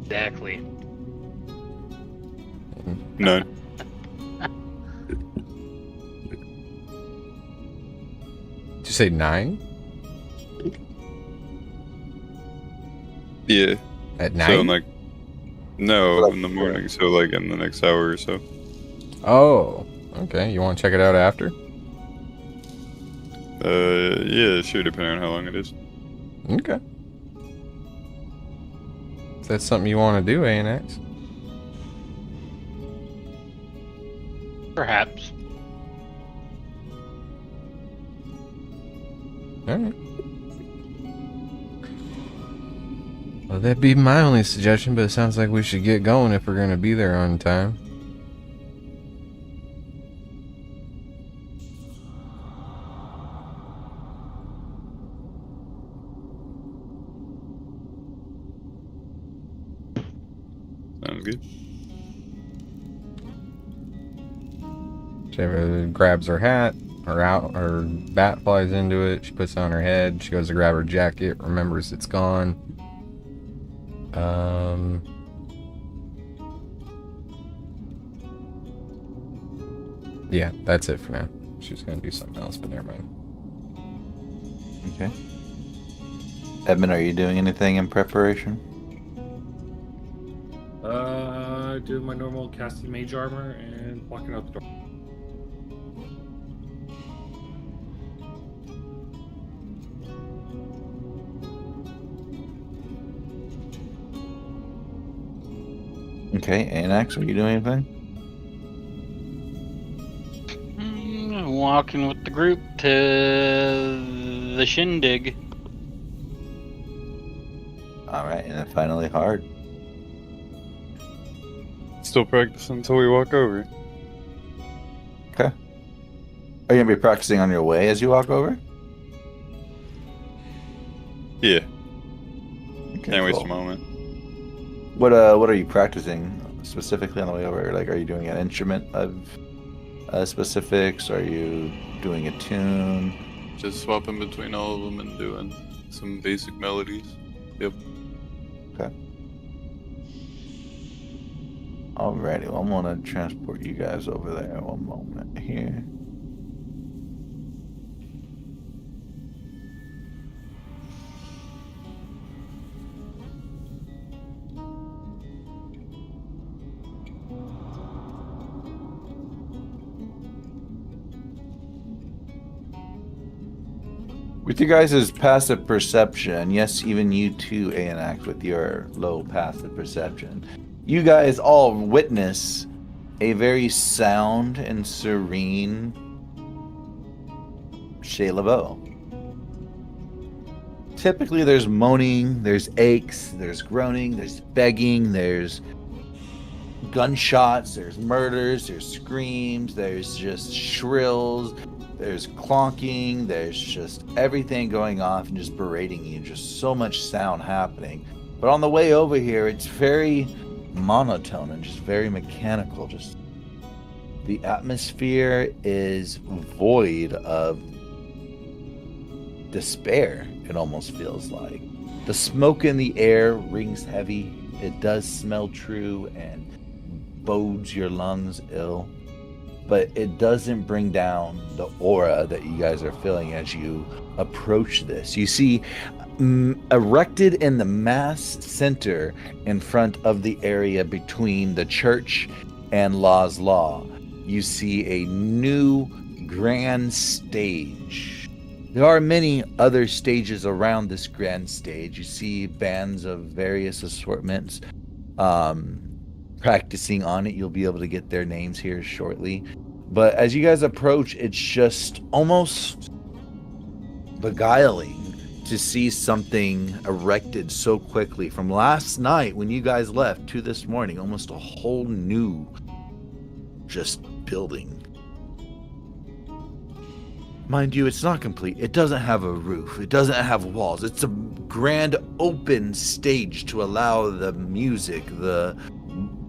Exactly. 9. Did you say 9? Yeah. At night? So in like, no, in the morning. So like in the next hour or so. Oh, okay. You want to check it out after? Yeah, sure, depending on how long it is. Okay. If that's something you want to do, ANX. Perhaps. Alright. Well, that'd be my only suggestion, but it sounds like we should get going if we're going to be there on time. Sounds good. She grabs her hat, her bat flies into it, she puts it on her head, she goes to grab her jacket, remembers it's gone. Yeah, that's it for now. She's gonna do something else, but never mind. Okay. Edmund, are you doing anything in preparation? doing my normal casting mage armor and walking out the door. Okay, Anax, are you doing anything? Walking with the group to the shindig. All right, and then finally hard. Still practicing until we walk over. Okay. Are you gonna be practicing on your way as you walk over? Yeah, Okay, can't waste cool. a moment. What are you practicing specifically on the way over? Like, are you doing an instrument of specifics? Are you doing a tune? Just swapping between all of them and doing some basic melodies. Yep. Okay. Alrighty, well, I'm gonna transport you guys over there. One moment here. With you guys' passive perception, yes, even you too, Anax, with your low passive perception, you guys all witness a very sound and serene Shayla Bow. Typically, there's moaning, there's aches, there's groaning, there's begging, there's gunshots, there's murders, there's screams, there's just shrills, there's clonking, there's just everything going off and just berating you, just so much sound happening. But on the way over here, it's very monotone and just very mechanical. Just the atmosphere is void of despair, it almost feels like. The smoke in the air rings heavy. It does smell true and bodes your lungs ill, but it doesn't bring down the aura that you guys are feeling as you approach this. You see, erected in the mass center in front of the area between the church and Law's Law, you see a new grand stage. There are many other stages around this grand stage. You see bands of various assortments practicing on it. You'll be able to get their names here shortly. But as you guys approach, it's just almost beguiling to see something erected so quickly. From last night when you guys left to this morning, almost a whole new just building. Mind you, it's not complete. It doesn't have a roof. It doesn't have walls. It's a grand open stage to allow the music, the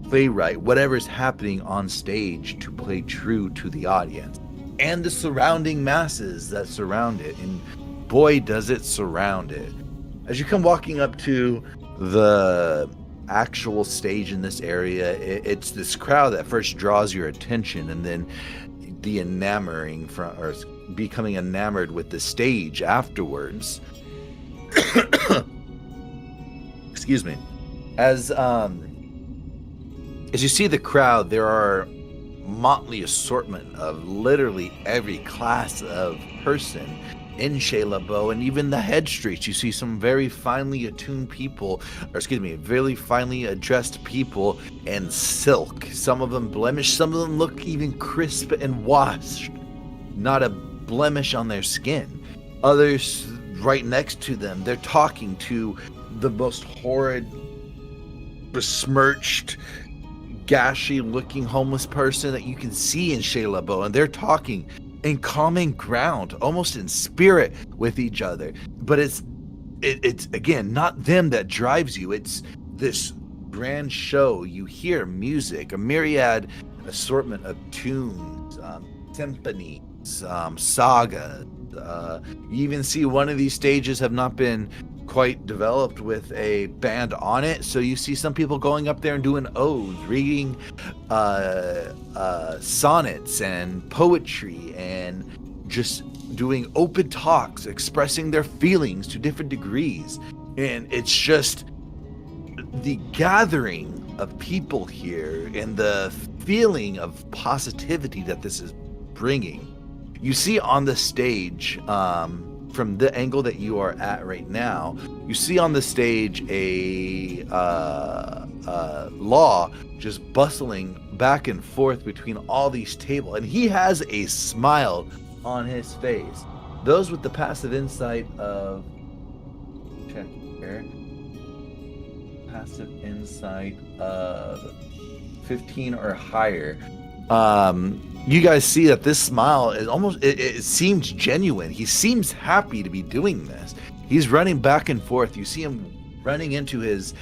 playwright, whatever's happening on stage to play true to the audience and the surrounding masses that surround it. And boy, does it surround it. As you come walking up to the actual stage in this area, it's this crowd that first draws your attention, and then the enamoring from, or becoming enamored with the stage afterwards. Excuse me. As you see the crowd, there are motley assortment of literally every class of person in Shayla Bow, and even the head streets. You see some very finely attuned people, or excuse me, very finely dressed people in silk. Some of them blemished, some of them look even crisp and washed. Not a blemish on their skin. Others right next to them, they're talking to the most horrid, besmirched, gashy looking homeless person that you can see in Shayla Bow, and they're talking in common ground, almost in spirit with each other. But it's again not them that drives you. It's this grand show. You hear music, a myriad assortment of tunes, symphonies, saga. You even see one of these stages have not been quite developed with a band on it, so you see some people going up there and doing odes, reading sonnets and poetry, and just doing open talks, expressing their feelings to different degrees. And it's just the gathering of people here and the feeling of positivity that this is bringing. You see on the stage, from the angle that you are at right now, you see on the stage a Law just bustling back and forth between all these tables, and he has a smile on his face. Those with the passive insight of check here, passive insight of 15 or higher, you guys see that this smile is almost, it seems genuine. He seems happy to be doing this. He's running back and forth. You see him running into his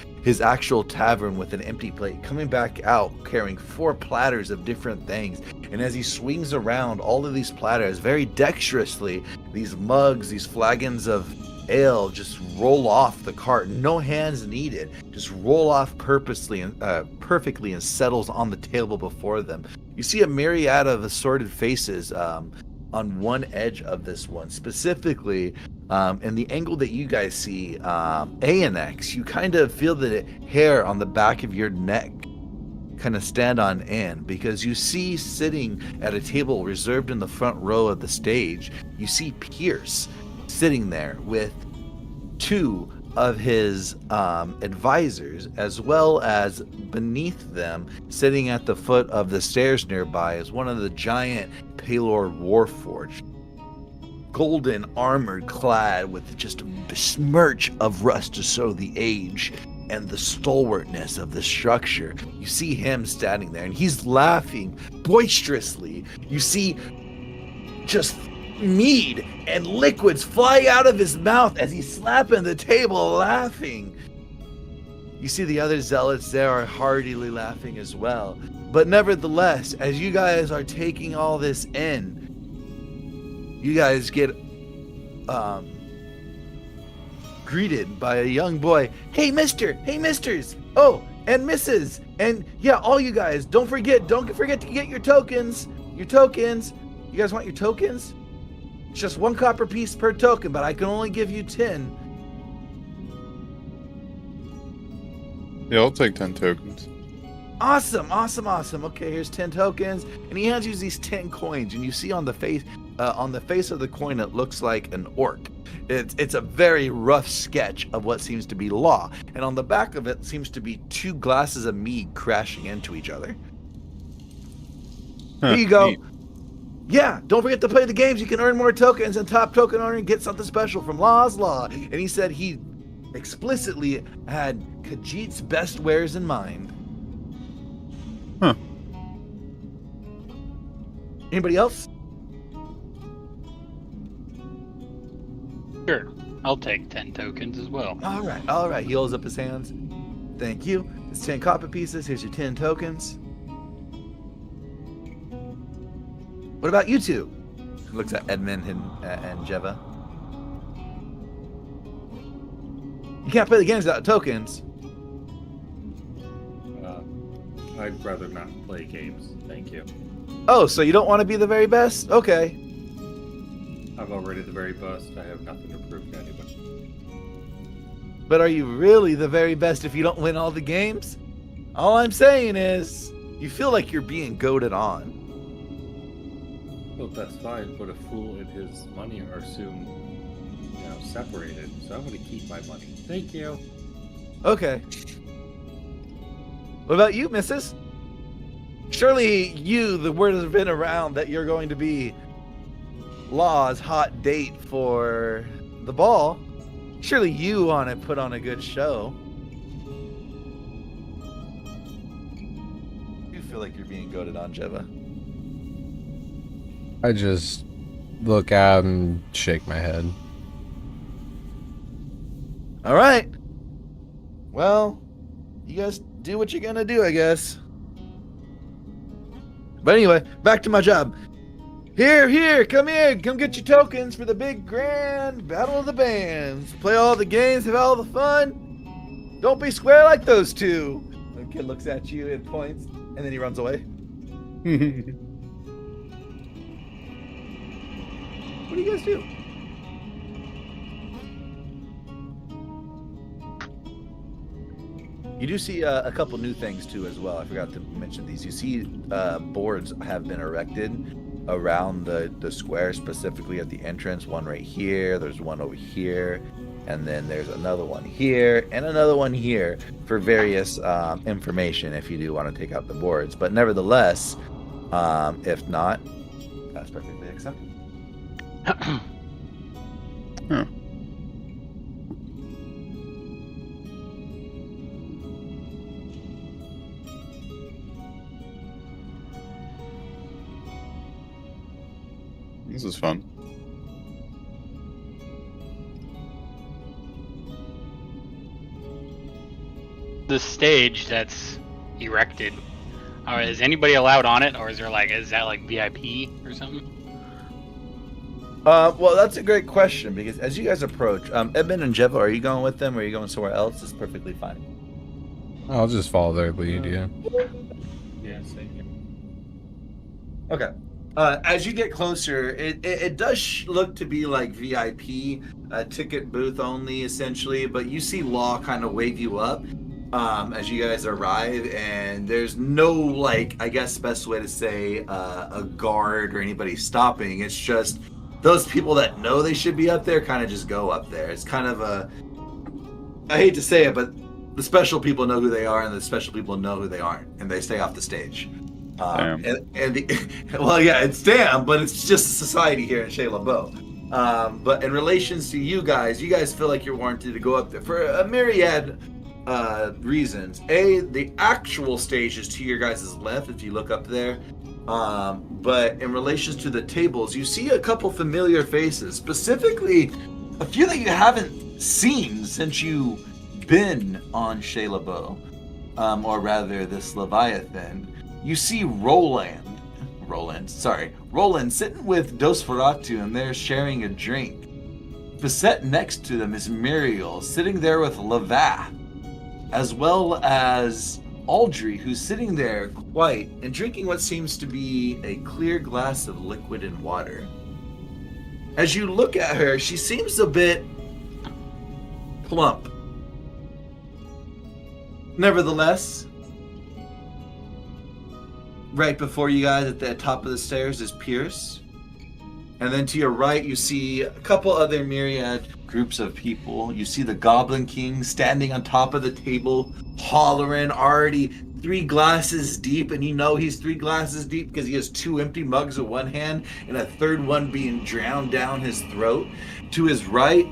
actual tavern with an empty plate, coming back out carrying 4 platters of different things. And as he swings around all of these platters very dexterously, these mugs, these flagons of ale just roll off the cart, no hands needed, just roll off purposely and perfectly, and settles on the table before them. You see a myriad of assorted faces on one edge of this one, specifically in the angle that you guys see A and X. You kind of feel the hair on the back of your neck kind of stand on end, because you see sitting at a table reserved in the front row of the stage, you see Pierce sitting there with 2 of his advisors, as well as beneath them, sitting at the foot of the stairs nearby, is one of the giant Palor Warforged, golden armored clad with just a besmirch of rust to show the age and the stalwartness of the structure. You see him standing there, and he's laughing boisterously. You see just mead and liquids fly out of his mouth as he's slapping the table laughing. You see the other zealots there are heartily laughing as well. But nevertheless, as you guys are taking all this in, you guys get greeted by a young boy. Hey mister, hey misters, oh, and misses, and yeah, all you guys, don't forget to get your tokens. You guys want your tokens? It's just 1 copper piece per token, but I can only give you 10. Yeah, I'll take 10 tokens. Awesome. Okay, here's 10 tokens, and he hands you these 10 coins, and you see on the face of the coin, it looks like an orc. It's a very rough sketch of what seems to be Law, and on the back of it seems to be 2 glasses of mead crashing into each other. Here you go. Neat. Yeah, don't forget to play the games. You can earn more tokens, and top token owner and get something special from Law's Law. And he said he explicitly had Khajiit's best wares in mind. Huh. Anybody else? Sure, I'll take 10 tokens as well. All right. He holds up his hands. Thank you. It's 10 copper pieces. Here's your 10 tokens. What about you two? He looks at Edmund and Jeva. You can't play the games without tokens. I'd rather not play games. Thank you. Oh, so you don't want to be the very best? Okay. I'm already the very best. I have nothing to prove to anybody. But are you really the very best if you don't win all the games? All I'm saying is, you feel like you're being goaded on. Well, that's fine, but a fool and his money are soon, separated. So I'm going to keep my money. Thank you. Okay. What about you, missus? Surely the word has been around that you're going to be Law's hot date for the ball. Surely you want to put on a good show. You feel like you're being goaded on, Jeva. I just look out and shake my head. All right. Well, you guys do what you're gonna do, I guess. But anyway, back to my job. Here, come get your tokens for the big grand battle of the bands. Play all the games, have all the fun. Don't be square like those two. The kid looks at you and points, and then he runs away. What do you guys do? You do see a couple new things too as well. I forgot to mention these. You see boards have been erected around the square, specifically at the entrance. One right here. There's one over here. And then there's another one here and another one here for various information if you do want to take out the boards. But nevertheless, if not, that's perfectly acceptable. Huh. This is fun. The stage that's erected, is anybody allowed on it, or is that like VIP or something? Well, that's a great question, because as you guys approach, Edmund and Jeva, are you going with them or are you going somewhere else? It's perfectly fine. I'll just follow their lead, yeah. Yeah, same here. Okay. As you get closer, it does look to be like VIP, ticket booth only, essentially, but you see Law kind of wave you up as you guys arrive, and there's no, like, I guess best way to say, a guard or anybody stopping. It's just those people that know they should be up there kind of just go up there. It's kind of I hate to say it, but the special people know who they are, and the special people know who they aren't, and they stay off the stage. Well, yeah, it's damn, but it's just society here in Chez Lambeau. But in relations to you guys feel like you're warranted to go up there for a myriad reasons. The actual stage is to your guys' left if you look up there. But in relations to the tables, you see a couple familiar faces, specifically a few that you haven't seen since you've been on Chez Lambeau, or rather this Leviathan. You see Roland sitting with Dosferatu, and they're sharing a drink. Beset next to them is Muriel, sitting there with Lavath, as well as Aldry, who's sitting there quiet and drinking what seems to be a clear glass of liquid and water. As you look at her, she seems a bit plump. Nevertheless, right before you guys at the top of the stairs is Pierce. And then to your right, you see a couple other myriad groups of people. You see the Goblin King standing on top of the table, hollering, already 3 glasses deep. And you know he's 3 glasses deep because he has 2 empty mugs in one hand and a third one being drowned down his throat. To his right,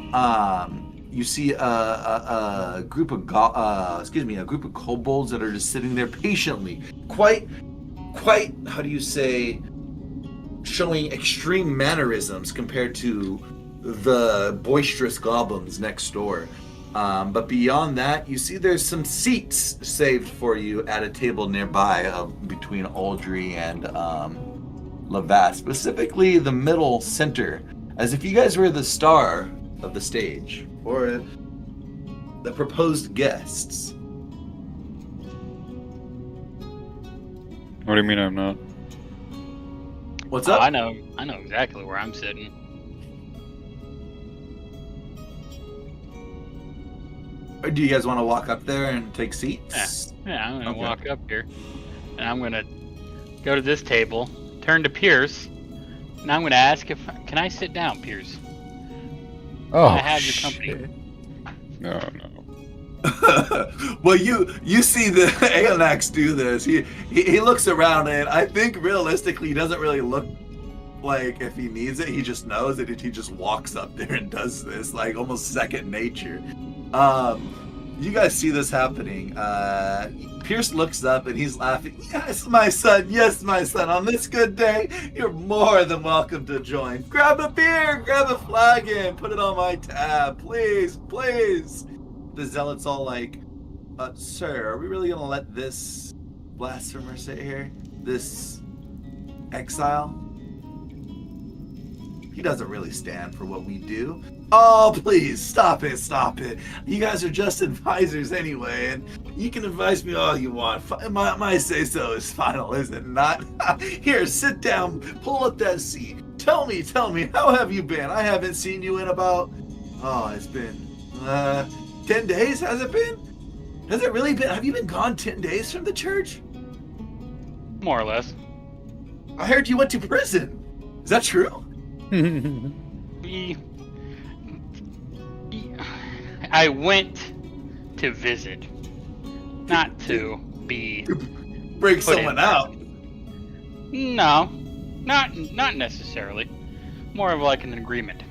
you see a group of kobolds that are just sitting there patiently, quite, how do you say, showing extreme mannerisms compared to the boisterous goblins next door. But beyond that, you see there's some seats saved for you at a table nearby between Aldry and Lavath, specifically the middle center, as if you guys were the star of the stage, or the proposed guests. What do you mean I'm not? What's up? I know exactly where I'm sitting. Or do you guys want to walk up there and take seats? Yeah, I'm gonna Okay. walk up here, and I'm gonna go to this table, turn to Pierce, and I'm gonna ask can I sit down, Pierce? Oh, I have your company. No. Well, you see the Aonax do this. He looks around, and I think realistically he doesn't really look like if he needs it. He just knows it. He just walks up there and does this, like almost second nature. You guys see this happening. Pierce looks up and he's laughing. Yes, my son. Yes, my son. On this good day, you're more than welcome to join. Grab a beer, grab a flagon, put it on my tab, please, please. The zealot's all like, sir, are we really gonna let this blasphemer sit here? This exile? He doesn't really stand for what we do. Oh, please, stop it. You guys are just advisors anyway, and you can advise me all you want. My say-so is final, is it not? Here, sit down, pull up that seat. Tell me, how have you been? I haven't seen you in about, it's been, 10 days, has it been? Has it really been? Have you been gone 10 days from the church? More or less. I heard you went to prison. Is that true? We- I went to visit, not to be. Break Put someone in. out. No, not necessarily. More of like an agreement.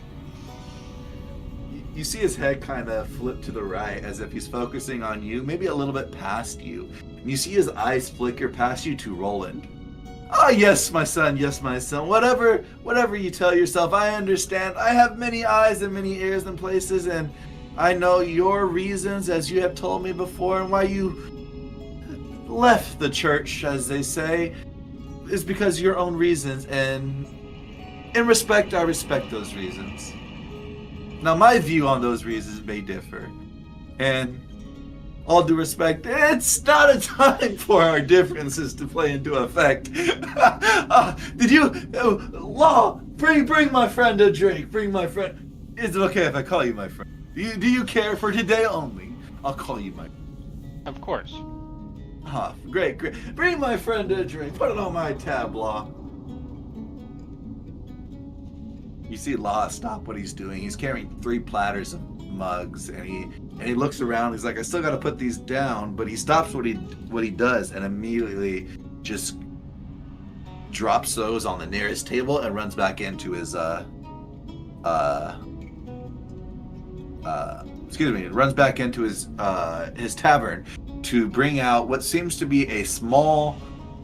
You see his head kind of flip to the right as if he's focusing on you, maybe a little bit past you. And you see his eyes flicker past you to Roland. Ah, yes, my son, yes, my son. Whatever you tell yourself, I understand. I have many eyes and many ears and places, and I know your reasons, as you have told me before, and why you left the church, as they say, is because of your own reasons, and in respect, I respect those reasons. Now, my view on those reasons may differ, and all due respect, it's not a time for our differences to play into effect. Did you, Law? Bring my friend a drink. Bring my friend. Is it okay if I call you my friend? Do you care for today only? I'll call you my. Of course. Ah, great. Bring my friend a drink. Put it on my tab, Law. You see Law stop what he's doing. He's carrying 3 platters of mugs, and he looks around. He's like, I still got to put these down, but he stops what he does and immediately just drops those on the nearest table and runs back into his runs back into his tavern to bring out what seems to be a small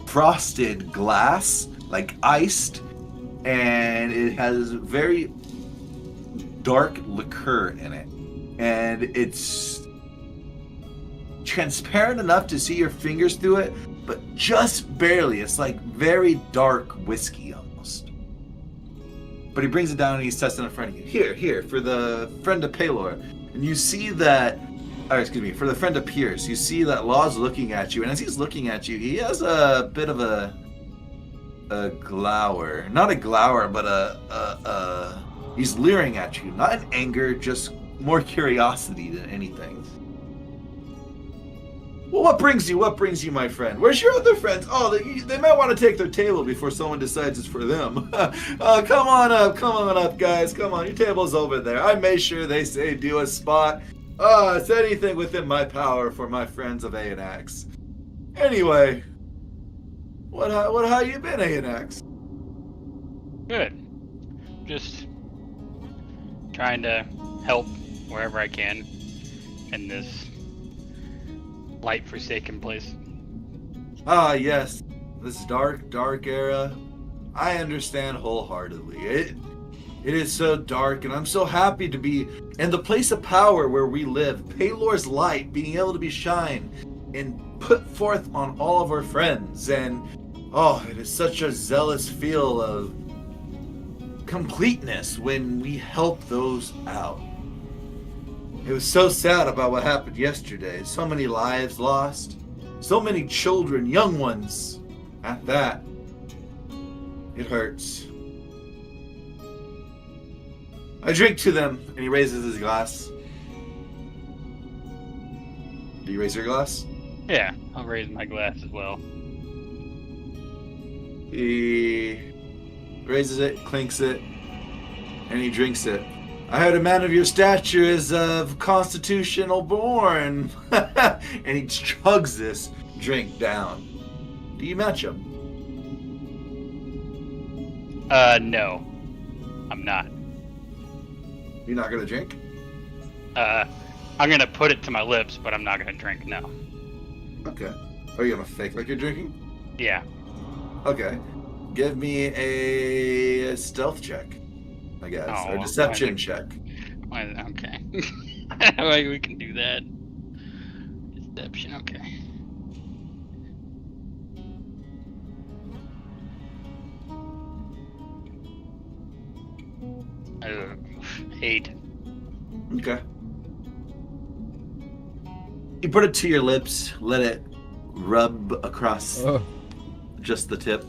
frosted glass, like iced, and it has very dark liqueur in it, and it's transparent enough to see your fingers through it, but just barely. It's like very dark whiskey almost. But he brings it down and he sets it in front of you. Here, for the friend of Palor. And you see that, for the friend of Pierce, you see that Law's looking at you, and as he's looking at you, he has a bit of a glower. Not a glower, but he's leering at you. Not in anger, just more curiosity than anything. Well, what brings you, my friend? Where's your other friends? Oh, they might want to take their table before someone decides it's for them. Come on up, guys. Come on, your table's over there. I made sure they say do a spot. It's anything within my power for my friends of Anax. Anyway, how you been, Anax? Good. Just trying to help wherever I can in this light forsaken place. Ah, yes. This dark era. I understand wholeheartedly. It is so dark, and I'm so happy to be in the place of power where we live. Palor's light being able to be shined and put forth on all of our friends. And, it is such a zealous feel of completeness when we help those out. It was so sad about what happened yesterday. So many lives lost. So many children, young ones, at that. It hurts. I drink to them, and he raises his glass. Do you raise your glass? Yeah, I'll raise my glass as well. He raises it, clinks it, and he drinks it. I heard a man of your stature is of constitutional born. And he chugs this drink down. Do you match him? No. I'm not. You're not gonna drink? I'm gonna put it to my lips, but I'm not gonna drink, no. Okay. Are you gonna fake like you're drinking? Yeah. Okay. Give me a stealth check, I guess. Or deception check. Okay. Well, we can do that. Deception, okay. Uh, 8. Okay. You put it to your lips, let it rub across just the tip.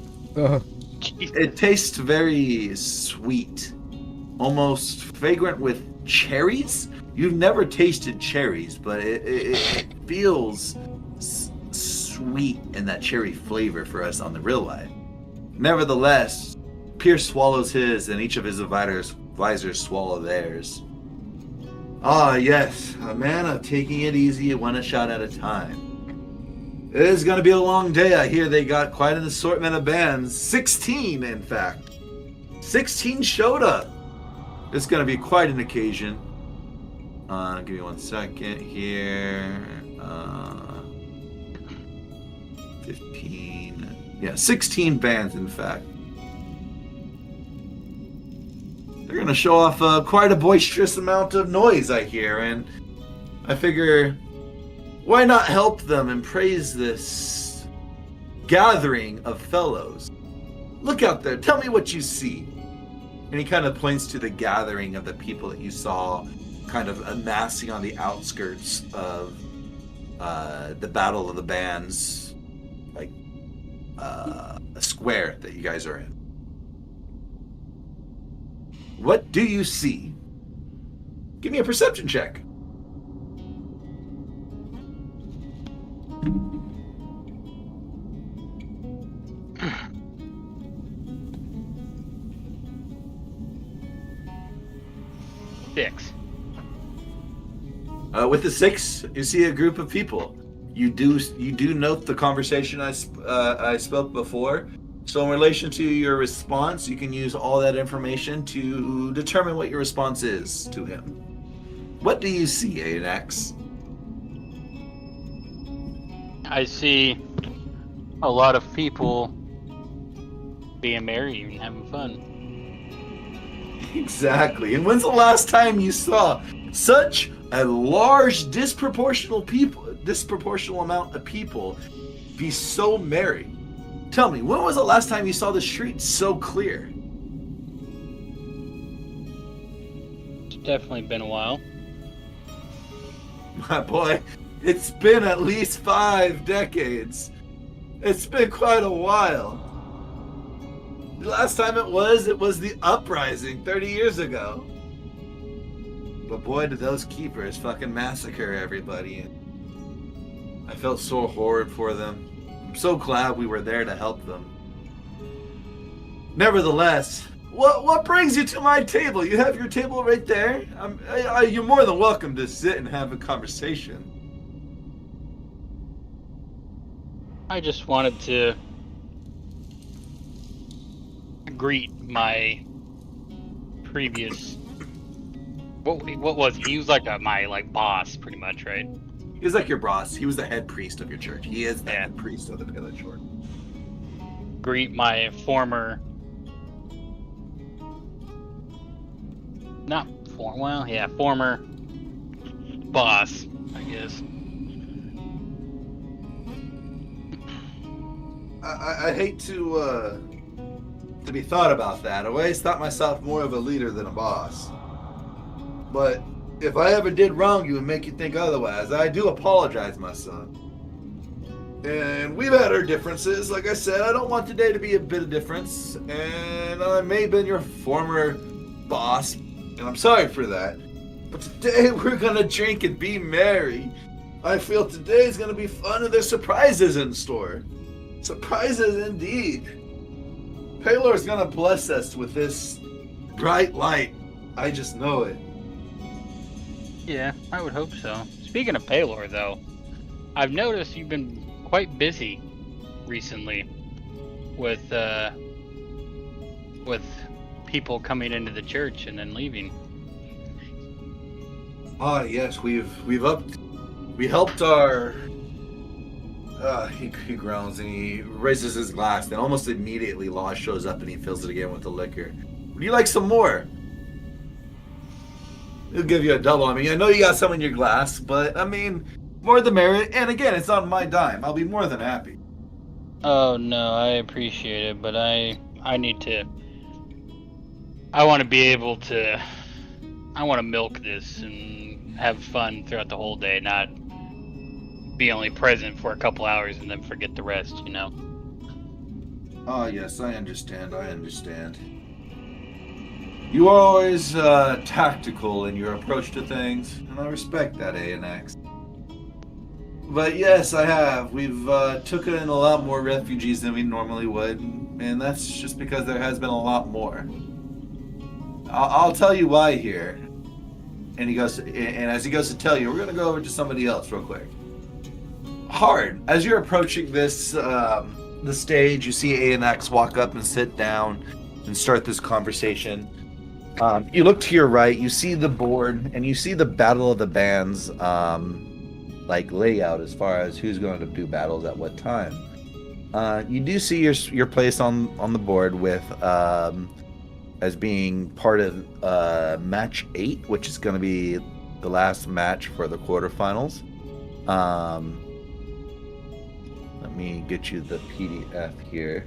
It tastes very sweet, almost fragrant with cherries, You've never tasted cherries, but it feels sweet in that cherry flavor for us on the real life. Nevertheless, Pierce swallows his, and each of his advisors swallow theirs. Ah, yes, a man of taking it easy one shot at a time. It is going to be a long day. I hear they got quite an assortment of bands. 16, in fact. 16 showed up. It's going to be quite an occasion. Give me 1 second here. 15. Yeah, 16 bands, in fact. They're going to show off quite a boisterous amount of noise, I hear, and I figure, why not help them and praise this gathering of fellows? Look out there, tell me what you see. And he kind of points to the gathering of the people that you saw kind of amassing on the outskirts of the Battle of the Bands, like a square that you guys are in. What do you see? Give me a perception check. Six. With the 6, you see a group of people. You do note the conversation I spoke before. So in relation to your response, you can use all that information to determine what your response is to him. What do you see, Anax? I see a lot of people being merry and having fun. Exactly. And when's the last time you saw such a large disproportional amount of people be so merry? Tell me, when was the last time you saw the streets so clear? It's definitely been a while. My boy, it's been at least 5 decades. It's been quite a while. The last time it was the uprising 30 years ago. But boy, did those keepers fucking massacre everybody. I felt so horrid for them. I'm so glad we were there to help them. Nevertheless, what brings you to my table? You have your table right there. You're more than welcome to sit and have a conversation. I just wanted to greet my previous. What was he? He was like my boss, pretty much, right? He was like your boss. He was the head priest of your church. He is the head priest of the village. Greet my former. Former boss, I guess. I hate to be thought about that. I always thought myself more of a leader than a boss. But if I ever did wrong you and make you think otherwise, I do apologize, my son. And we've had our differences. Like I said, I don't want today to be a bit of difference. And I may have been your former boss, and I'm sorry for that. But today we're going to drink and be merry. I feel today is going to be fun and there's surprises in store. Surprises indeed. Paylor's going to bless us with this bright light. I just know it. Yeah, I would hope so. Speaking of Paylor, though, I've noticed you've been quite busy recently with people coming into the church and then leaving. Ah, yes, we helped our. He groans and he raises his glass. Then almost immediately, Law shows up and he fills it again with the liquor. Would you like some more? He'll give you a double. I mean, I know you got some in your glass, but I mean, more the merit. And again, it's on my dime. I'll be more than happy. Oh no, I appreciate it, but I need to. I want to be able to. I want to milk this and have fun throughout the whole day, not be only present for a couple hours and then forget the rest, you know? Oh, yes, I understand. You are always tactical in your approach to things, and I respect that, ANX. But yes, I have. We've took in a lot more refugees than we normally would, and that's just because there has been a lot more. I'll tell you why here. And he goes, and as he goes to tell you, we're gonna go over to somebody else real quick. Hard. As you're approaching this, the stage, you see ANX walk up and sit down and start this conversation. You look to your right, you see the board, and you see the Battle of the Bands, like layout as far as who's going to do battles at what time. You do see your place on the board with as being part of match 8, which is going to be the last match for the quarterfinals. Let me get you the PDF here.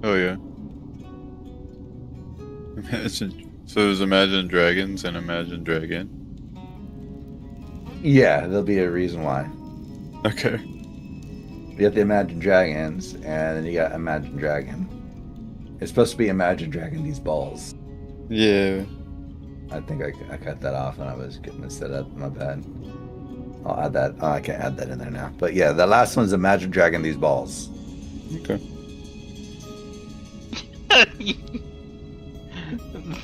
Oh yeah. Imagine. So there's Imagine Dragons and Imagine Dragon. Yeah, there'll be a reason why. Okay. You have the Imagine Dragons, and then you got Imagine Dragon. It's supposed to be Imagine Dragon these balls. Yeah. I think I cut that off when I was getting it set up. My bad. I'll add that. Oh, I can't add that in there now. But yeah, the last one's Imagine Dragon these balls. Okay.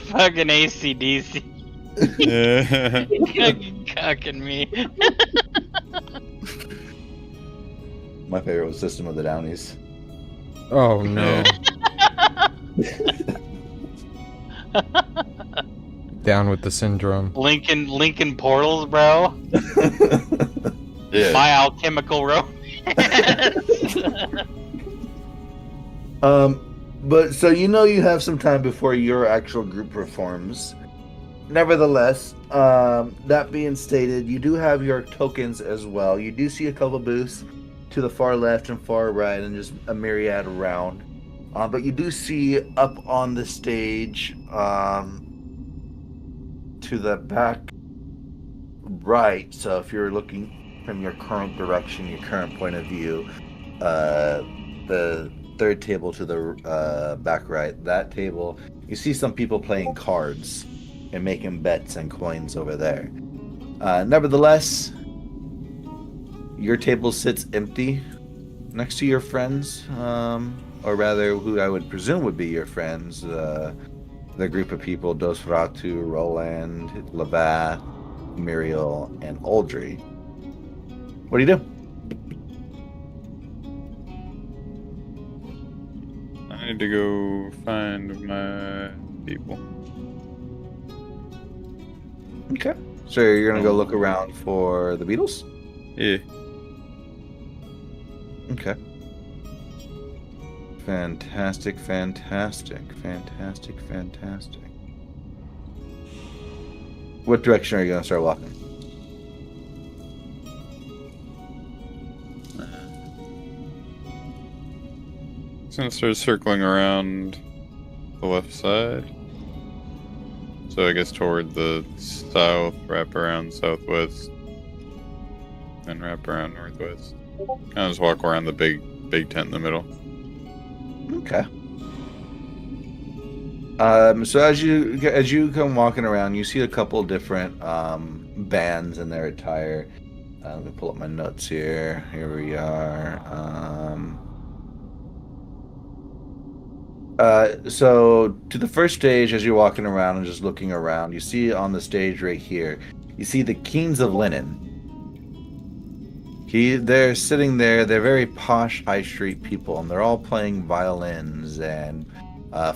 Fucking ACDC. Yeah. Fucking cucking me. My favorite was System of the Downies. Oh no. Down with the syndrome. Lincoln Portals, bro. Yeah. My alchemical romance. But so you have some time before your actual group performs. Nevertheless, that being stated, you do have your tokens as well. You do see a couple booths to the far left and far right, and just a myriad around. But you do see up on the stage, to the back right. So if you're looking from your current direction, your current point of view, the third table to the back right, that table, you see some people playing cards and making bets and coins over there. Nevertheless, your table sits empty next to your friends, or rather who I would presume would be your friends, the group of people: Dosferatu, Roland, Lavath, Muriel, and Aldry. What do you do? I need to go find my people. Okay. So you're gonna go look around for the Beatles? Yeah. Okay. Fantastic, fantastic, fantastic, fantastic. What direction are you gonna start walking? Just gonna start circling around the left side. So I guess toward the south, wrap around southwest, then wrap around northwest. Kind of just walk around the big tent in the middle. Okay. So as you come walking around, you see a couple different bands in their attire. Let me pull up my notes here. Here we are. So to the first stage, as you're walking around and just looking around, you see on the stage right here, you see the Kings of Linen. They're sitting there. They're very posh high street people, and they're all playing violins and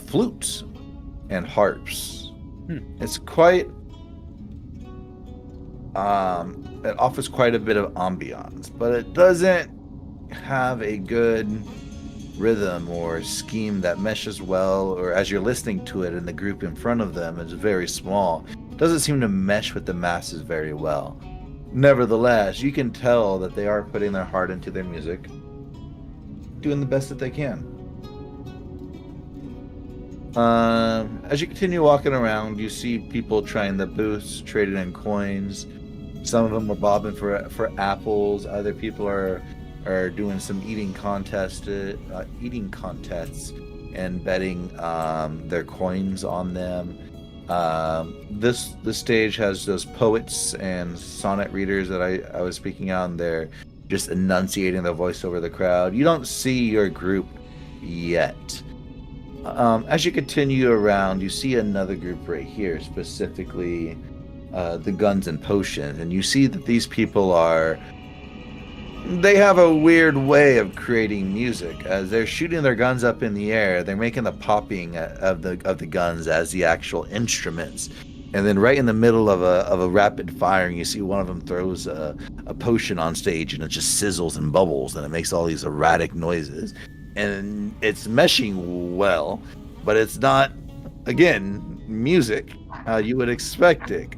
flutes and harps. It's quite It offers quite a bit of ambiance, but it doesn't have a good rhythm or scheme that meshes well, or as you're listening to it and the group in front of them is very small, it doesn't seem to mesh with the masses very well. Nevertheless, you can tell that they are putting their heart into their music, doing the best that they can. As you continue walking around, you see people trying the booths, trading in coins. Some of them are bobbing for apples. Other people are doing some eating contests and betting their coins on them. This stage has those poets and sonnet readers that I was speaking on. They're just enunciating their voice over the crowd. You don't see your group yet. As you continue around, you see another group right here, specifically the Guns and Potions, and you see that these people they have a weird way of creating music. As they're shooting their guns up in the air, they're making the popping of the guns as the actual instruments. And then right in the middle of a rapid firing, you see one of them throws a potion on stage, and it just sizzles and bubbles, and it makes all these erratic noises. And it's meshing well, but it's not, again, music how you would expect it.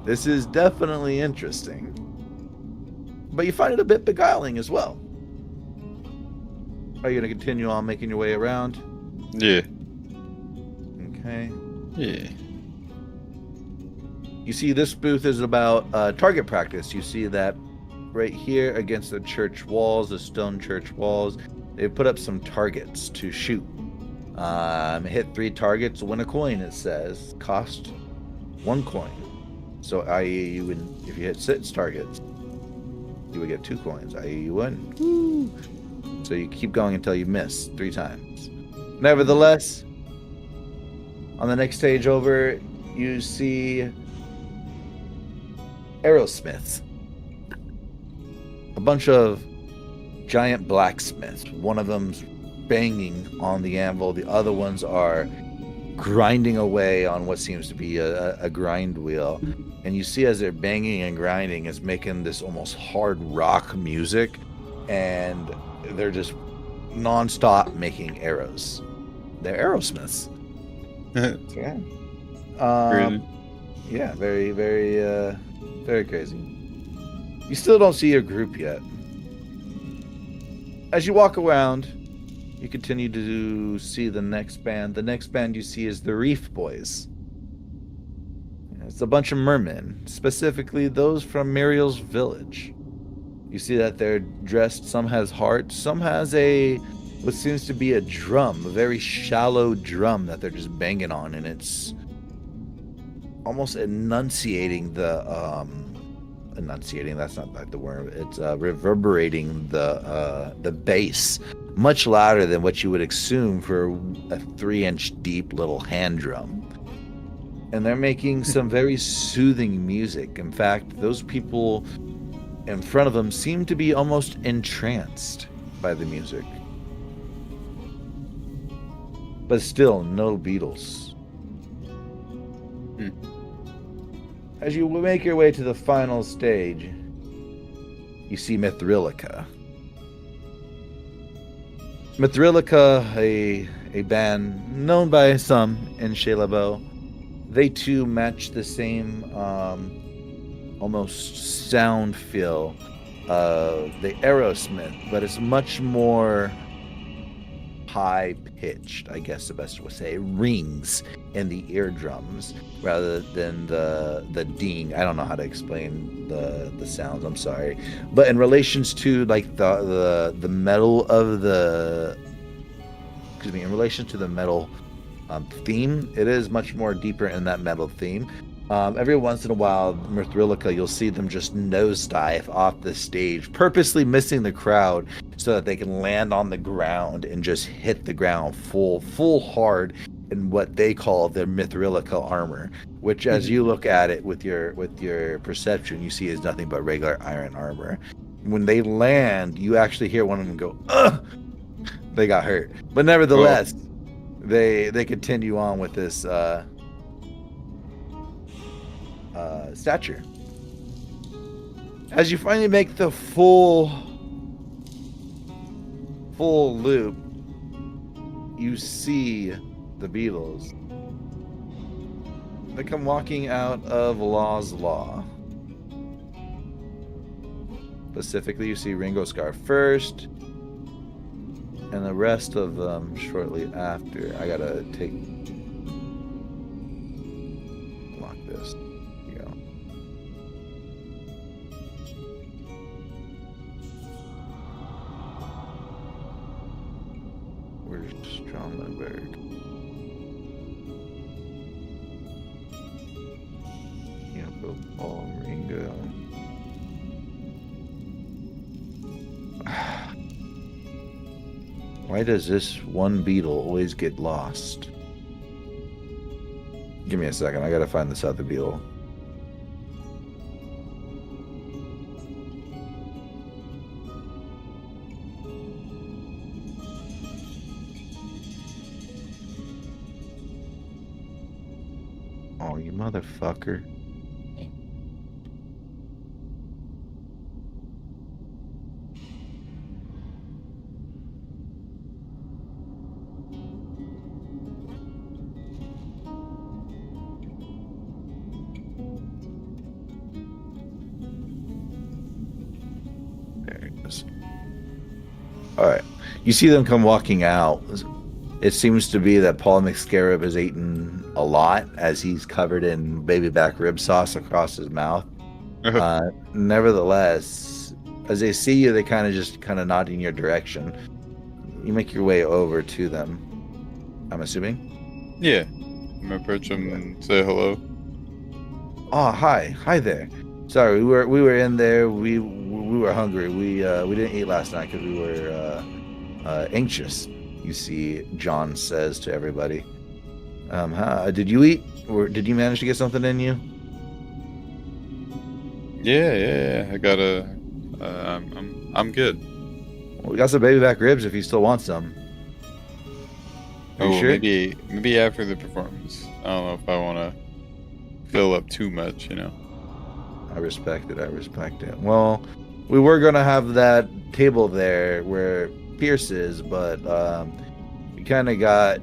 This is definitely interesting, but you find it a bit beguiling as well. Are you going to continue on making your way around? Yeah. Okay. Yeah. You see this booth is about target practice. You see that right here against the church walls, the stone church walls. They put up some targets to shoot. Hit 3 targets, win a coin, it says. Cost 1 coin. So, i.e., if you hit 6 targets, you would get 2 coins, i.e., you win. Woo. So you keep going until you miss 3 times. Nevertheless, on the next stage over, you see arrowsmiths. A bunch of giant blacksmiths. One of them's banging on the anvil. The other ones are grinding away on what seems to be a grind wheel. And you see as they're banging and grinding, it's making this almost hard rock music. And they're just non-stop making arrows. They're arrowsmiths. Yeah. Crazy. Yeah, very, very, very crazy. You still don't see your group yet. As you walk around, you continue to see the next band. The next band you see is the Reef Boys. It's a bunch of mermen, specifically those from Muriel's village. You see that they're dressed, some has hearts, some has what seems to be a drum, a very shallow drum that they're just banging on, and it's almost enunciating that's not like the word, it's reverberating the bass much louder than what you would assume for a 3-inch deep little hand drum. And they're making some very soothing music. In fact, those people in front of them seem to be almost entranced by the music. But still, no Beatles. As you make your way to the final stage, you see Mithrilica. Mithrilica, a band known by some in Shalabo. They too match the same almost sound feel of the Aerosmith, but it's much more high-pitched, I guess the best way to say, rings in the eardrums rather than the ding. I don't know how to explain the sounds, I'm sorry. But in relations to like the metal of in relation to the metal theme, it is much more deeper in that metal theme. Every once in a while, Mithrilica, you'll see them just nosedive off the stage, purposely missing the crowd so that they can land on the ground and just hit the ground full hard in what they call their Mithrilica armor, which as you look at it with your perception, you see is nothing but regular iron armor. When they land, you actually hear one of them go, "Ugh!" They got hurt. But nevertheless, they continue on with this stature. As you finally make the full loop, you see the Beatles. They come walking out of Law's Law. Specifically, you see Ringo Starr first, and the rest of them shortly after. I gotta lock this. Here you go. Where's Stromberg? Yeah, but Paul Ringo. Why does this one beetle always get lost? Give me a second. I gotta find this other beetle. Oh, you motherfucker. All right, you see them come walking out. It seems to be that Paul McScarab has eaten a lot, as he's covered in baby back rib sauce across his mouth. Nevertheless, as they see you, they kind of nod in your direction. You make your way over to them, I'm assuming. Yeah. I'm gonna approach him and say hello. Oh, hi there. Sorry, we were in there. We were hungry. We didn't eat last night because we were anxious. You see, John says to everybody, "Did you eat, or did you manage to get something in you?" Yeah. I got I'm good. Well, we got some baby back ribs if you still want some. Are you sure? maybe after the performance. I don't know if I want to fill up too much, you know. I respect it. Well, we were gonna have that table there where Pierce is, but we kind of got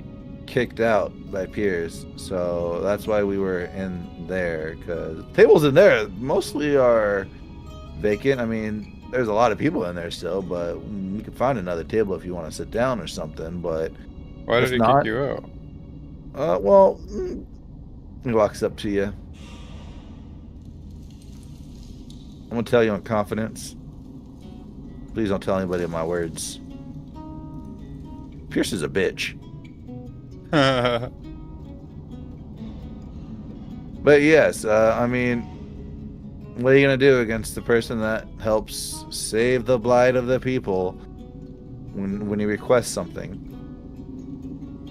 kicked out by Pierce, so that's why we were in there. Because tables in there mostly are vacant. I mean, there's a lot of people in there still, but we could find another table if you want to sit down or something. But Why did he kick you out? Well, he walks up to you. I'm gonna tell you in confidence. Please don't tell anybody my words. Pierce is a bitch. But yes, I mean, what are you gonna do against the person that helps save the blight of the people when he requests something?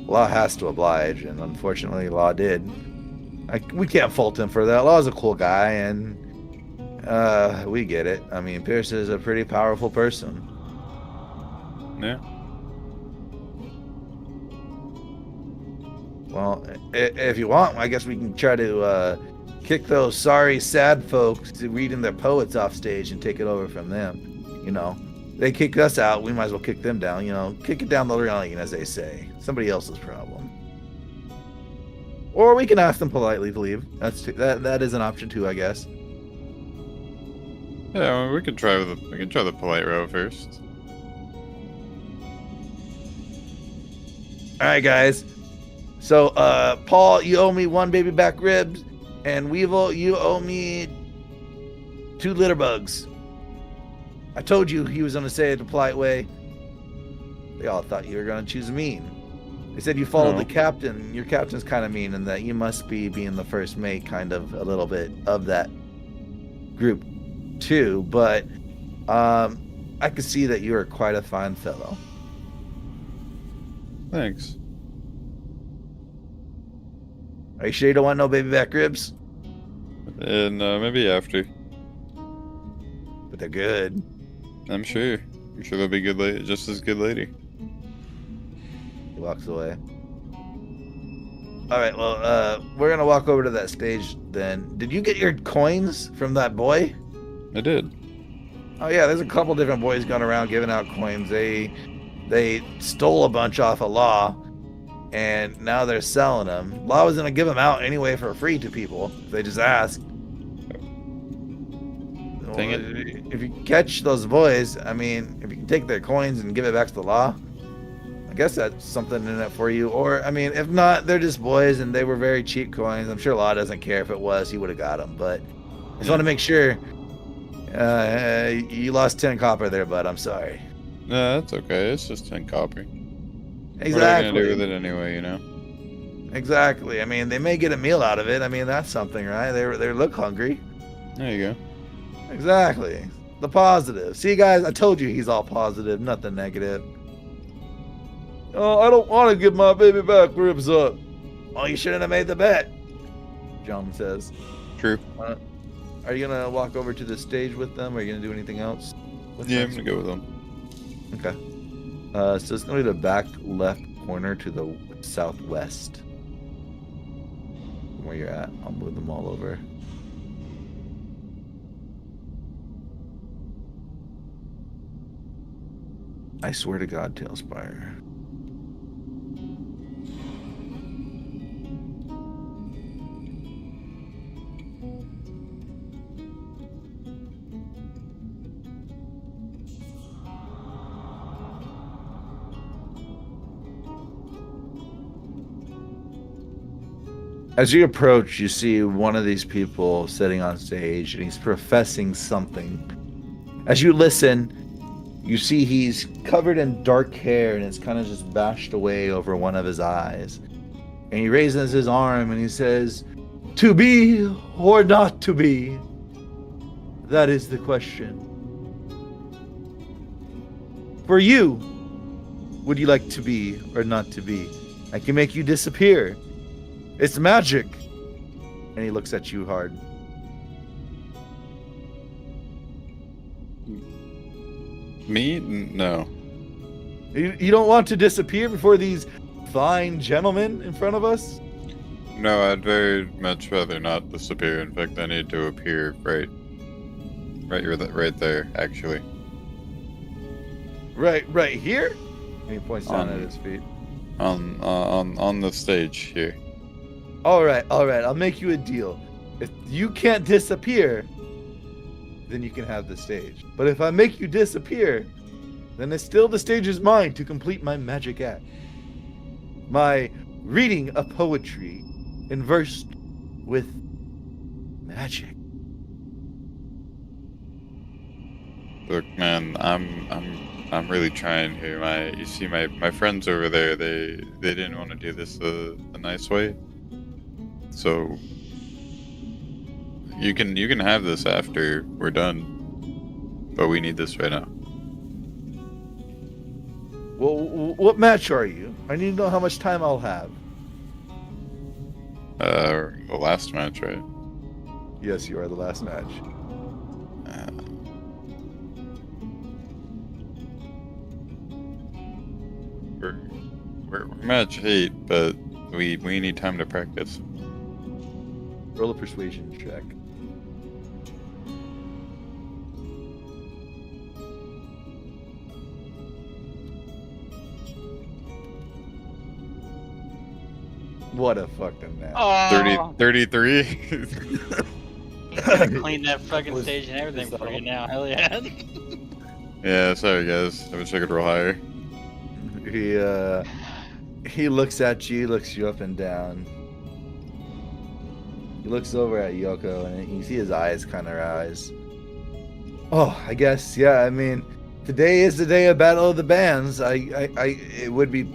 Law has to oblige, and unfortunately, Law did. We can't fault him for that. Law's a cool guy, and we get it. I mean, Pierce is a pretty powerful person. Yeah. Well, if you want, I guess we can try to kick those sorry, sad folks to reading their poets off stage and take it over from them. You know, they kick us out, we might as well kick them down. You know, kick it down the lane, as they say. Somebody else's problem. Or we can ask them politely to leave. That is an option too, I guess. Yeah, well, we can try the polite route first. All right, guys. So, Paul, you owe me 1 baby back ribs, and Weevil, you owe me 2 litter bugs. I told you he was gonna say it the polite way. They all thought you were gonna choose mean. They said you followed the captain. Your captain's kind of mean, and that you must be being the first mate, kind of a little bit of that group too. But I could see that you are quite a fine fellow. Thanks. Are you sure you don't want no baby back ribs? And maybe after. But they're good. I'm sure they'll be good just as good later. He walks away. All right, well, we're gonna walk over to that stage then. Did you get your coins from that boy? I did. Oh yeah, there's a couple different boys going around giving out coins. They stole a bunch off of Law, and now they're selling them. Law was gonna give them out anyway for free to people if they just ask. Dang it. If you catch those boys, I mean, if you can take their coins and give it back to the Law, I guess that's something in it for you. Or, I mean, if not, they're just boys and they were very cheap coins. I'm sure Law doesn't care if it was. He would have got them. But I just want to make sure you lost 10 copper there, bud. I'm sorry. No, that's okay. It's just 10 copper. Exactly. What are they gonna do with it anyway, you know? Exactly. I mean, they may get a meal out of it. I mean, that's something, right? They look hungry. There you go. Exactly. The positive. See, guys, I told you he's all positive, nothing negative. Oh, I don't want to give my baby back ribs up. Well, you shouldn't have made the bet, John says. True. Are you going to walk over to the stage with them? Or are you going to do anything else? Yeah, I'm gonna go with them. Okay. So it's going to be the back left corner to the southwest. From where you're at. I'll move them all over. I swear to God, Tailspire. As you approach, you see one of these people sitting on stage, and he's professing something. As you listen, you see he's covered in dark hair, and it's kind of just bashed away over one of his eyes. And he raises his arm, and he says, "To be or not to be? That is the question. For you, would you like to be or not to be? I can make you disappear. It's magic." And he looks at you hard. Me? No. You don't want to disappear before these fine gentlemen in front of us? No, I'd very much rather not disappear. In fact, I need to appear right there, actually. Right here? And he points down at his feet. On the stage here. All right. I'll make you a deal. If you can't disappear, then you can have the stage. But if I make you disappear, then it's still the stage is mine to complete my magic act. My reading of poetry inversed with magic. Look, man, I'm really trying here. My friends over there, they didn't want to do this the nice way. So you can have this after we're done, but we need this right now. Well, what match are you? I need to know how much time I'll have. The last match, right? Yes, you are the last match. We're match 8, but we need time to practice. Roll a persuasion check. What a fucking man. Oh, 33. he's gonna clean that fucking stage and everything for you now. Hell yeah. Yeah, sorry guys. I wish I could roll higher. He looks at you, looks you up and down. He looks over at Yoko, and you see his eyes kind of rise. Oh, I guess, yeah. I mean, today is the day of Battle of the Bands. It would be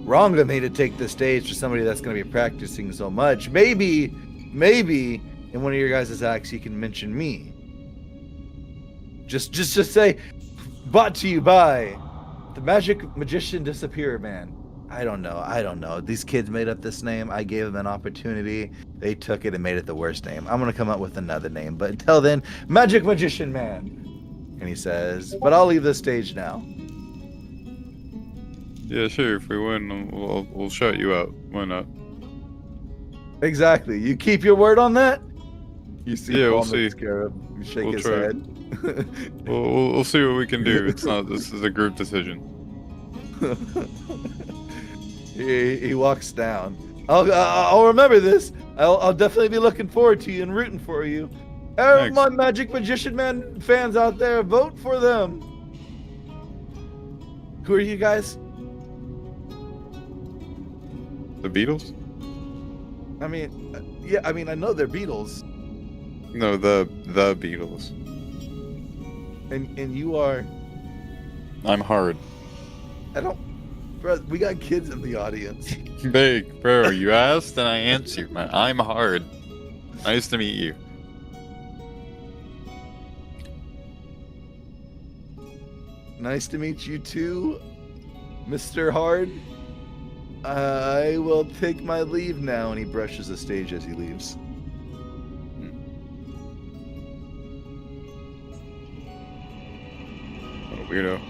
wrong of me to take the stage for somebody that's going to be practicing so much. Maybe in one of your guys' acts you can mention me. Just say, brought to you by the Magic Magician Disappear Man. I don't know. These kids made up this name. I gave them an opportunity. They took it and made it the worst name. I'm going to come up with another name. But until then, Magic Magician Man. And he says, but I'll leave the stage now. Yeah, sure. If we win, we'll shout you out. Why not? Exactly. You keep your word on that? You see Yeah, Paul we'll see. Scarab shake We'll his try. head. We'll see what we can do. It's not. This is a group decision. he walks down. I'll remember this. I'll definitely be looking forward to you and rooting for you. Thanks. My Magic Magician Man fans out there, vote for them. Who are you guys? The Beatles? I mean, yeah, I know they're Beatles. No, the Beatles. And you are... I'm hard. Bro, we got kids in the audience. Big, bro. You asked and I answered, man. I'm hard. Nice to meet you. Nice to meet you too, Mr. Hard. I will take my leave now, and he brushes the stage as he leaves. What a weirdo.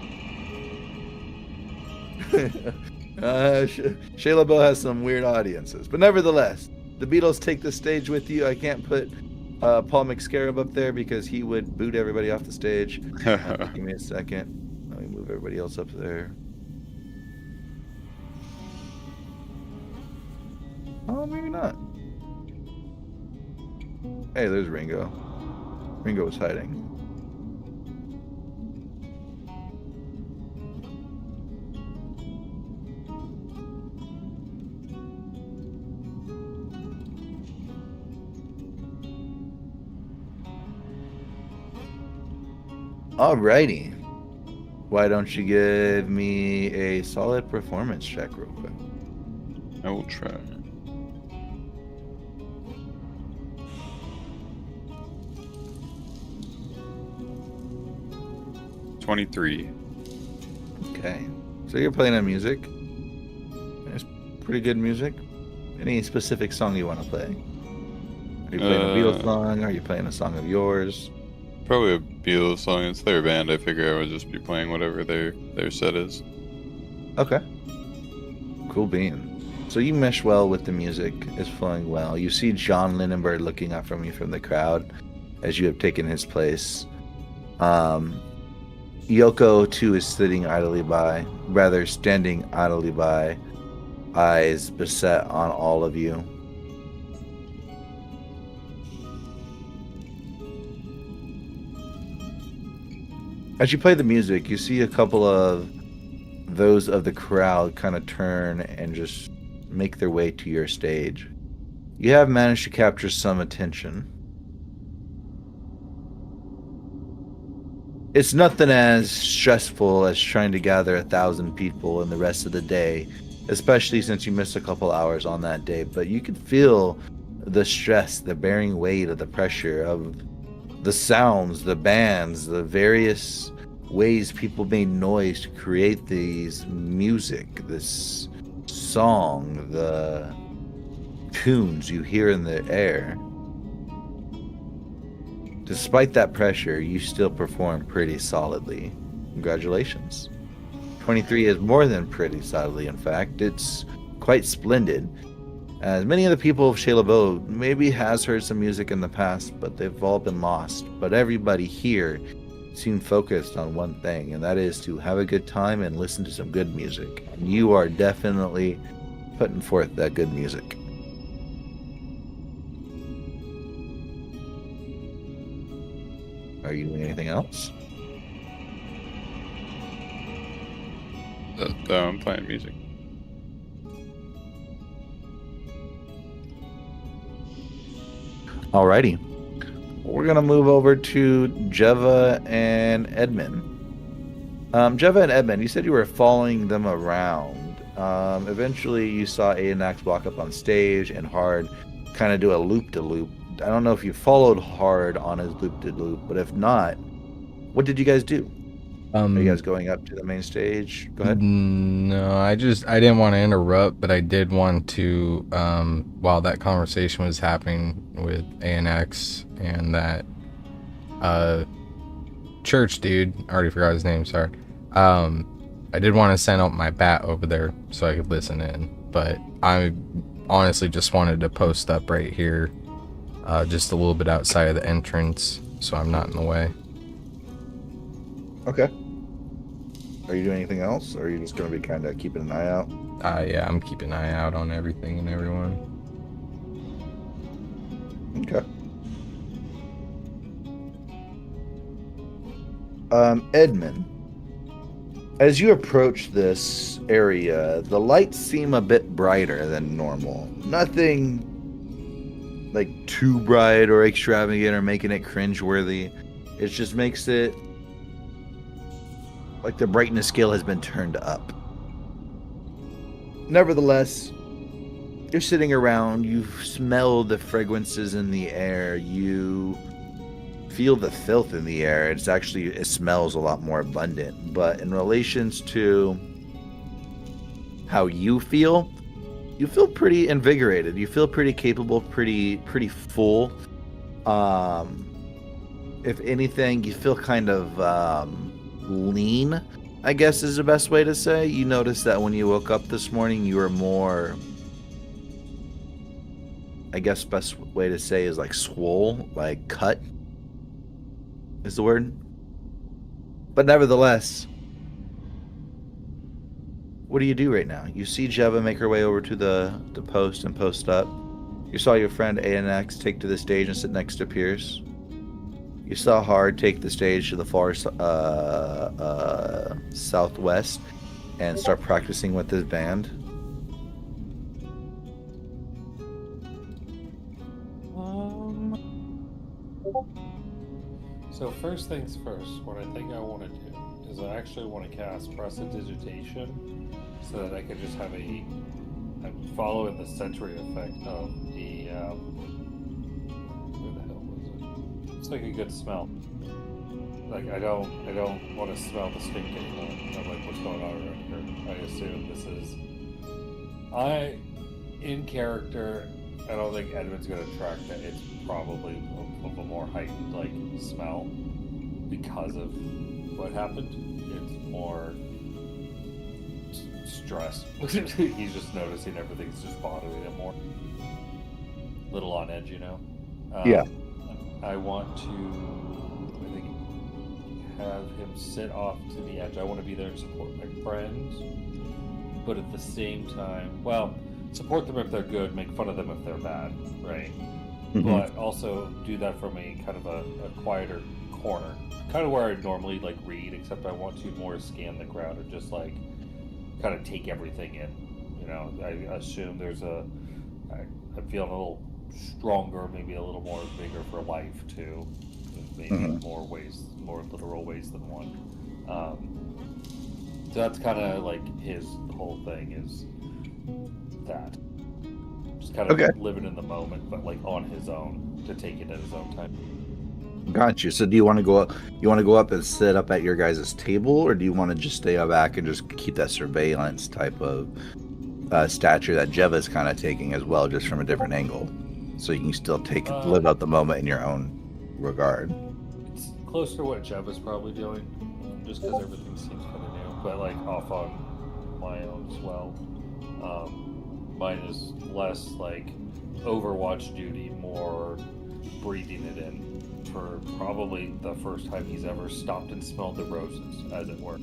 Shayla Bo has some weird audiences, but nevertheless, the Beatles take the stage with you. I can't put Paul McScarab up there because he would boot everybody off the stage. Give me a second. Let me move everybody else up there. Oh, maybe not. Hey, there's Ringo. Ringo was hiding. Alrighty. Why don't you give me a solid performance check real quick? I will try. $23. Okay. So you're playing on music. It's pretty good music. Any specific song you want to play? Are you playing a Beatles song? Are you playing a song of yours? Probably a Beatles song. It's their band. I figure I would just be playing whatever their set is. Okay. Cool bean. So you mesh well with the music. It's flowing well. You see John Lindenberg looking up from you from the crowd as you have taken his place. Yoko, too, is sitting idly by, rather standing idly by, eyes beset on all of you. As you play the music, you see a couple of those of the crowd kind of turn and just make their way to your stage. You have managed to capture some attention. It's nothing as stressful as trying to gather 1,000 people in the rest of the day, especially since you missed a couple hours on that day, but you could feel the stress, the bearing weight of the pressure of the sounds, the bands, the various ways people made noise to create these music, this song, the tunes you hear in the air. Despite that pressure, you still perform pretty solidly. Congratulations. 23 is more than pretty solidly, in fact. It's quite splendid. As many of the people of Shayla Bo maybe has heard some music in the past, but they've all been lost. But everybody here seemed focused on one thing, and that is to have a good time and listen to some good music. And you are definitely putting forth that good music. Are you doing anything else? I'm playing music. Alrighty. We're going to move over to Jeva and Edmund. Jeva and Edmund, you said you were following them around. Eventually, you saw Aeonax walk up on stage and Hard kind of do a loop-de-loop. I don't know if you followed Hard on his loop-de-loop, but if not, what did you guys do? Are you guys going up to the main stage? Go ahead. No, I didn't want to interrupt, but I did want to, while that conversation was happening with ANX and that church dude, I already forgot his name, sorry. I did want to send out my bat over there so I could listen in, but I honestly just wanted to post up right here, just a little bit outside of the entrance, so I'm not in the way. Okay. Are you doing anything else, or are you just going to be kind of keeping an eye out? Yeah, I'm keeping an eye out on everything and everyone. Okay. Edmund, as you approach this area, the lights seem a bit brighter than normal. Nothing like too bright or extravagant or making it cringeworthy. It just makes it like the brightness scale has been turned up. Nevertheless, you're sitting around, you smell the fragrances in the air, you feel the filth in the air. It smells a lot more abundant. But in relations to how you feel pretty invigorated. You feel pretty capable, pretty full. If anything, you feel kind of lean, I guess is the best way to say. You notice that when you woke up this morning, you were more, I guess best way to say is like swole, like cut is the word. But nevertheless, what do you do right now? You see Jeva make her way over to the post and post up. You saw your friend ANX take to the stage and sit next to Pierce. You saw Hard take the stage to the far southwest and start practicing with his band. So first things first, what I think I want to do is I actually want to cast Prestidigitation so that I could just have I'm following the sensory effect of the, where the hell was it? It's like a good smell. Like I don't want to smell the stink anymore. I'm like, what's going on around here? I assume this is, in character, I don't think Edmund's going to track that. It's probably of a more heightened like smell because of what happened. It's more stress. He's just noticing everything's just bothering him more. Little on edge, you know. Yeah. I want to, I think, have him sit off to the edge. I want to be there and support my friends, but at the same time, well, support them if they're good, make fun of them if they're bad, right? Mm-hmm. But also do that from a kind of a quieter corner, kind of where I normally like read, except I want to more scan the crowd and just like kind of take everything in. You know, I assume I'm feeling a little stronger, maybe a little more vigor for life too, maybe more literal ways than one. So that's kind of like the whole thing is that. Just kind of living in the moment, but like on his own, to take it at his own time. Got you. So do you want to go up? You want to go up and sit up at your guys' table, or do you want to just stay back and just keep that surveillance type of stature that Jeva's kind of taking as well, just from a different angle, so you can still live out the moment in your own regard? It's close to what Jeva's probably doing, just because everything seems kind of new, but like off on my own as well. Mine is less like Overwatch duty, more breathing it in for probably the first time he's ever stopped and smelled the roses, as it were.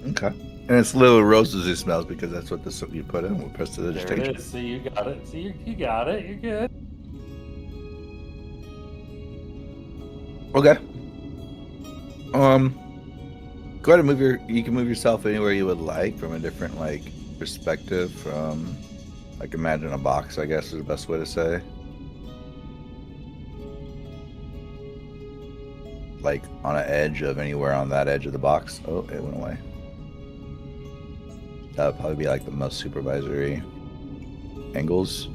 Okay. And it's little roses he smells because that's what you put in with Prestidigitation. There it is. See, you got it. See, you got it. You're good. Okay. Go ahead and you can move yourself anywhere you would like from a different perspective from imagine a box, I guess is the best way to say. Like on an edge of anywhere on that edge of the box. Oh, it went away. That would probably be like the most supervisory angles.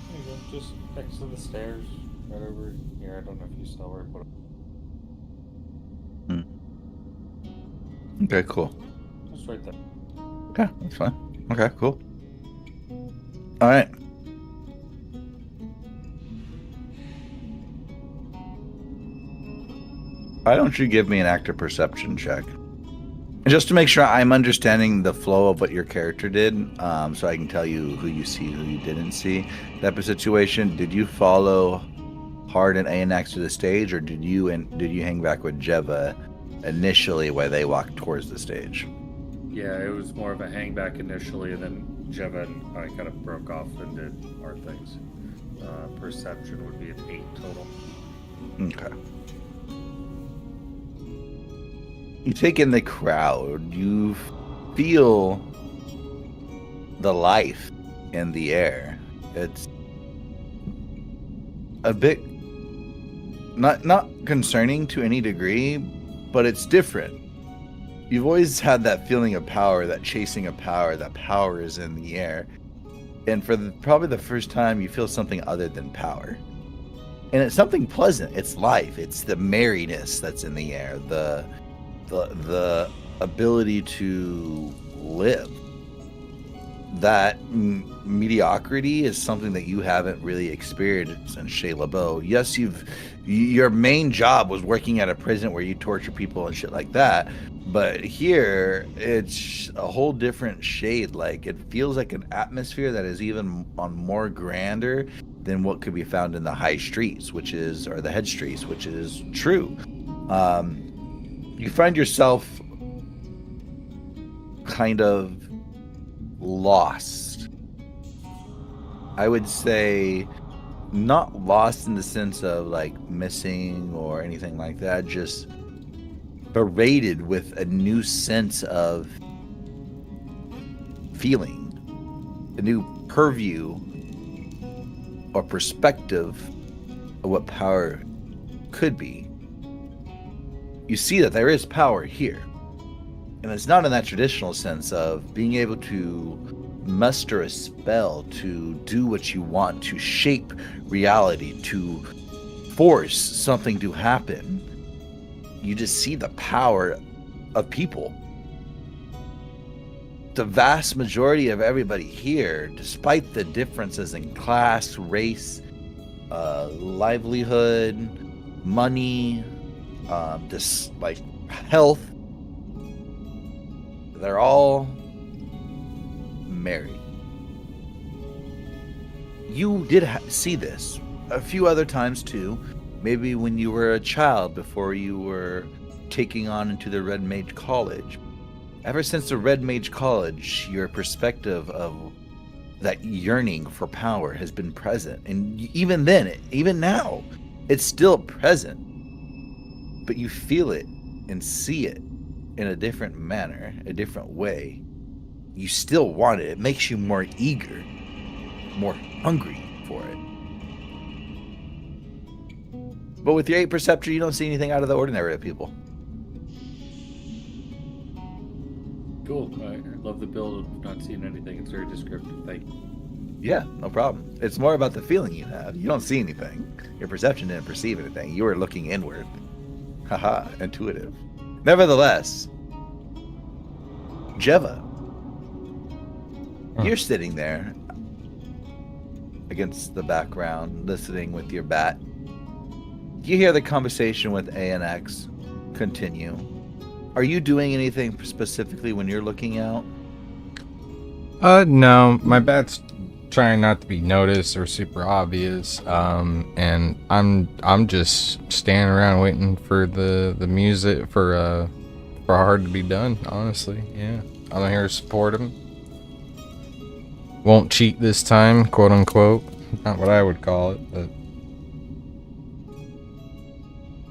There you go. Just next to the stairs, right over here. I don't know if you saw where I put it. Okay, cool. Just right there. Okay, that's fine. Okay, cool. All right. Why don't you give me an active perception check? And just to make sure I'm understanding the flow of what your character did, so I can tell you who you see, who you didn't see, type of situation. Did you follow Hard and Anax to the stage, or did you hang back with Jeva initially while they walked towards the stage? Yeah, it was more of a hang back initially, and then Jeva and I kind of broke off and did our things. Perception would be an 8 total. Okay. You take in the crowd. You feel the life in the air. It's a bit not concerning to any degree, but it's different. You've always had that feeling of power, that chasing of power, that power is in the air. And for probably the first time, you feel something other than power. And it's something pleasant. It's life. It's the merriness that's in the air. The ability to live. That mediocrity is something that you haven't really experienced in Chez LeBeau. Yes, your main job was working at a prison where you torture people and shit like that, but here it's a whole different shade. Like, it feels like an atmosphere that is even on more grander than what could be found in the high streets, or the head streets, which is true. You find yourself kind of lost. I would say not lost in the sense of like missing or anything like that, just berated with a new sense of feeling, a new purview or perspective of what power could be. You see that there is power here. And it's not in that traditional sense of being able to muster a spell to do what you want, to shape reality, to force something to happen. You just see the power of people. The vast majority of everybody here, despite the differences in class, race, livelihood, money, like health, they're all married. You did see this a few other times too, maybe when you were a child before you were taking on into the Red Mage College. Ever since the Red Mage College, your perspective of that yearning for power has been present. And even then, even now, it's still present. But you feel it and see it in a different manner, a different way. You still want it. It makes you more eager, more hungry for it. But with your 8 perception, you don't see anything out of the ordinary of people. Cool. I love the build of not seeing anything. It's very descriptive. Thank you. Yeah, no problem. It's more about the feeling you have. You don't see anything. Your perception didn't perceive anything. You were looking inward. Haha, intuitive. Nevertheless, Jeva, you're sitting there against the background, listening with your bat. You hear the conversation with ANX continue. Are you doing anything specifically when you're looking out? No, my bat's trying not to be noticed or super obvious. And I'm just standing around waiting for the music for Hard to be done, honestly. Yeah. I'm here to support him. Won't cheat this time, quote unquote. Not what I would call it, but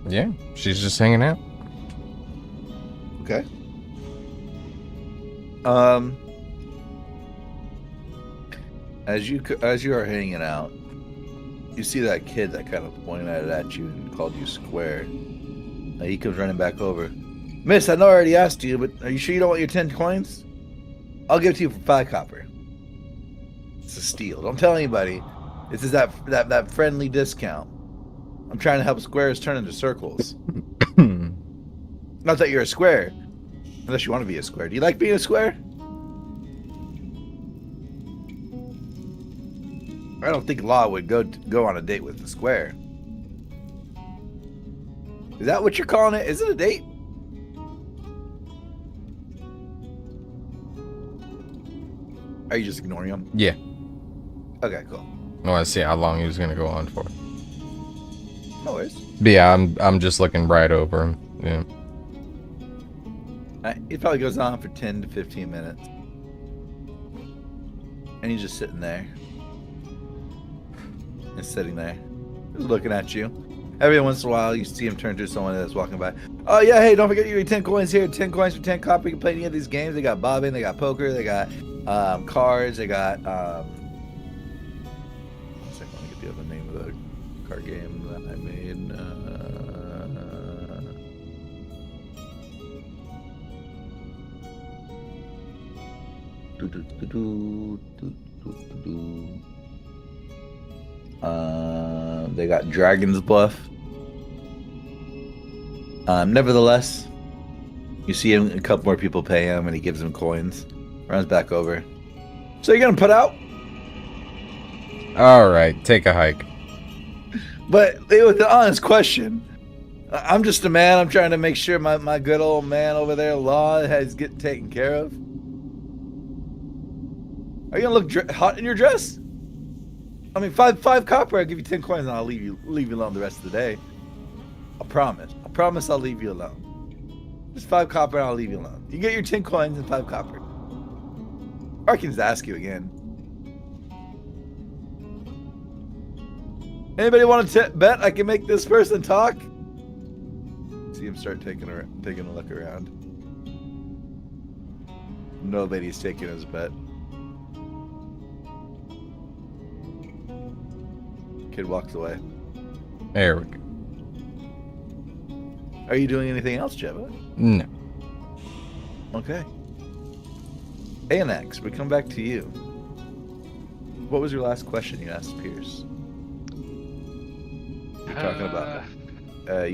yeah, she's just hanging out. Okay. As you are hanging out, you see that kid that kind of pointed at you and called you square. Now he comes running back over. Miss, I know I already asked you, but are you sure you don't want your 10 coins? I'll give it to you for 5 copper. It's a steal. Don't tell anybody. This is that friendly discount. I'm trying to help squares turn into circles. Not that you're a square. Unless you want to be a square. Do you like being a square? I don't think Law would go on a date with a square. Is that what you're calling it? Is it a date? Are you just ignoring him? Yeah. Okay, cool. I want to see how long he was gonna go on for. No worries. But yeah, I'm just looking right over him. Yeah. It probably goes on for 10 to 15 minutes. And he's just sitting there. And sitting there. Just looking at you. Every once in a while, you see him turn to someone that's walking by. Oh, yeah, hey, don't forget your 10 coins here. 10 coins for 10 copper. You can play any of these games. They got bobbing, they got poker, they got cards, they got... one second, let me get the other name of the card game that I made. They got Dragon's Bluff. Nevertheless, you see him, a couple more people pay him, and he gives them coins. Runs back over. So you're gonna put out? All right, take a hike. But with the honest question, I'm just a man. I'm trying to make sure my good old man over there, Law, has get taken care of. Are you gonna look hot in your dress? I mean, five copper. I'll give you 10 coins, and I'll leave you alone the rest of the day. I promise. I promise I'll leave you alone. Just 5 copper, and I'll leave you alone. You get your 10 coins and 5 copper. Or I can just ask you again. Anybody want to bet I can make this person talk? See him start taking a look around. Nobody's taking his bet. Kid walks away. There we go. Are you doing anything else, Jeva? No. Okay. Anax, we come back to you. What was your last question you asked Pierce? You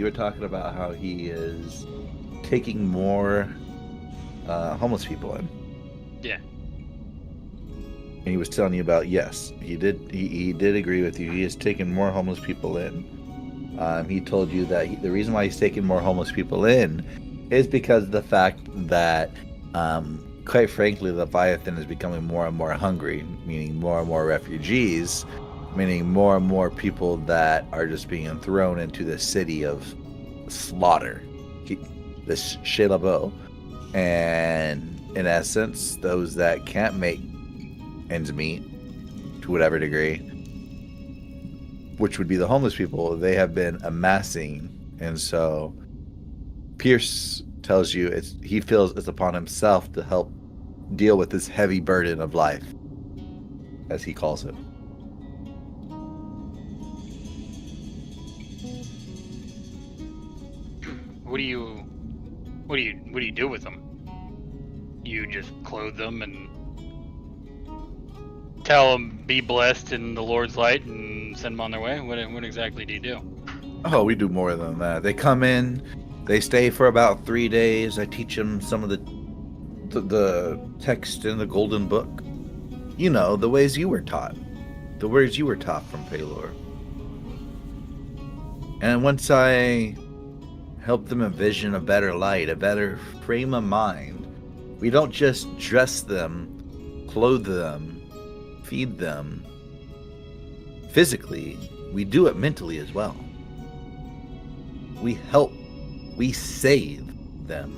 were talking about how he is taking more homeless people in. Yeah. And he was telling you about, yes, he did agree with you. He has taken more homeless people in. He told you that the reason why he's taking more homeless people in is because of the fact that, quite frankly, Leviathan is becoming more and more hungry, meaning more and more refugees, meaning more and more people that are just being thrown into the city of slaughter, this Shelabo. And in essence, those that can't make ends meet to whatever degree, which would be the homeless people, they have been amassing. And so Pierce tells you he feels it's upon himself to help deal with this heavy burden of life, as he calls it. What do you do with them? You just clothe them and tell them be blessed in the Lord's light and send them on their way? What exactly do you do? Oh, we do more than that. They come in, they stay for about 3 days. I teach them some of the text in the Golden Book. You know, the ways you were taught, the words you were taught from Pelor. And once I help them envision a better light, a better frame of mind, we don't just dress them, clothe them, feed them physically, we do it mentally as well. We help, we save them.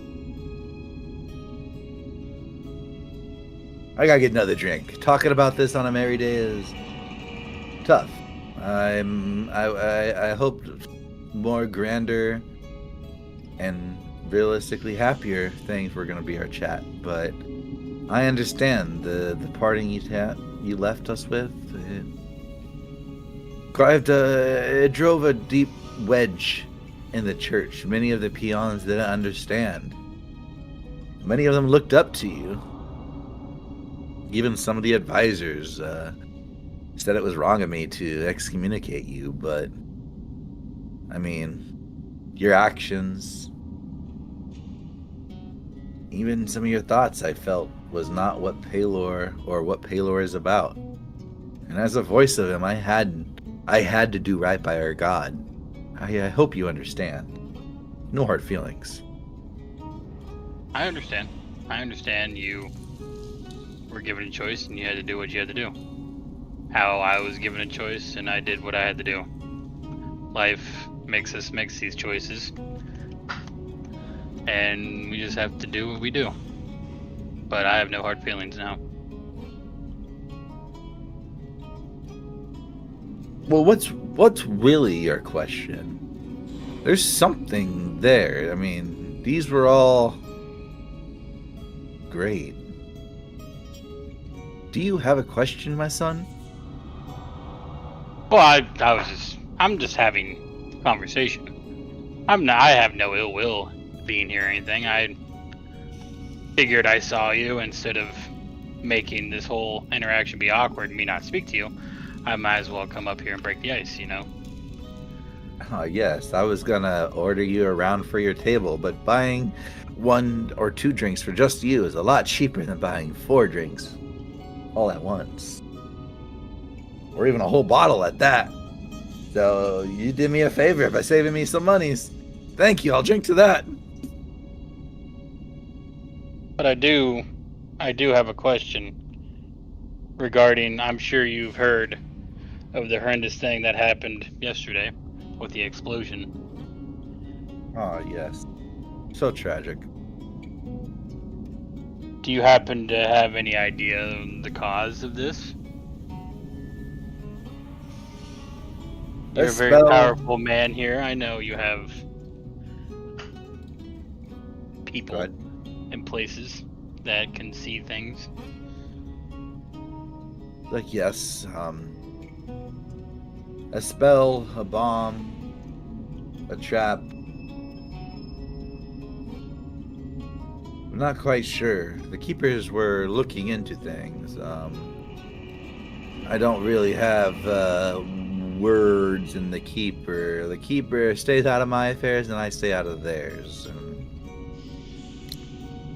I gotta get another drink. Talking about this on a merry day is tough. I hoped more grander and realistically happier things were gonna be our chat, but I understand the parting you left us with. It drove a deep wedge in the church. Many of the peons didn't understand. Many of them looked up to you. Even some of the advisors said it was wrong of me to excommunicate you, but I mean, your actions, even some of your thoughts, I felt was not what Pelor or what Pelor is about. And as a voice of him, I had to do right by our God. I hope you understand. No hard feelings. I understand. You were given a choice and you had to do what you had to do. How I was given a choice and I did what I had to do. Life makes us make these choices. And we just have to do what we do. But I have no hard feelings now. Well, what's really your question? There's something there. I mean, these were all great. Do you have a question, my son? Well, I'm just having conversation. I have no ill will being here or anything. I figured I saw you instead of making this whole interaction be awkward and me not speak to you. I might as well come up here and break the ice, you know? Yes, I was gonna order you around for your table, but buying 1 or 2 drinks for just you is a lot cheaper than buying 4 drinks all at once. Or even a whole bottle at that. So you did me a favor by saving me some monies. Thank you, I'll drink to that. But I do have a question regarding, I'm sure you've heard of the horrendous thing that happened yesterday with the explosion. Oh, yes. So tragic. Do you happen to have any idea of the cause of this? You're a very powerful man here. I know you have people and places that can see things. Like, yes, a spell, a bomb, a trap. I'm not quite sure. The keepers were looking into things. I don't really have words in the keeper. The keeper stays out of my affairs and I stay out of theirs.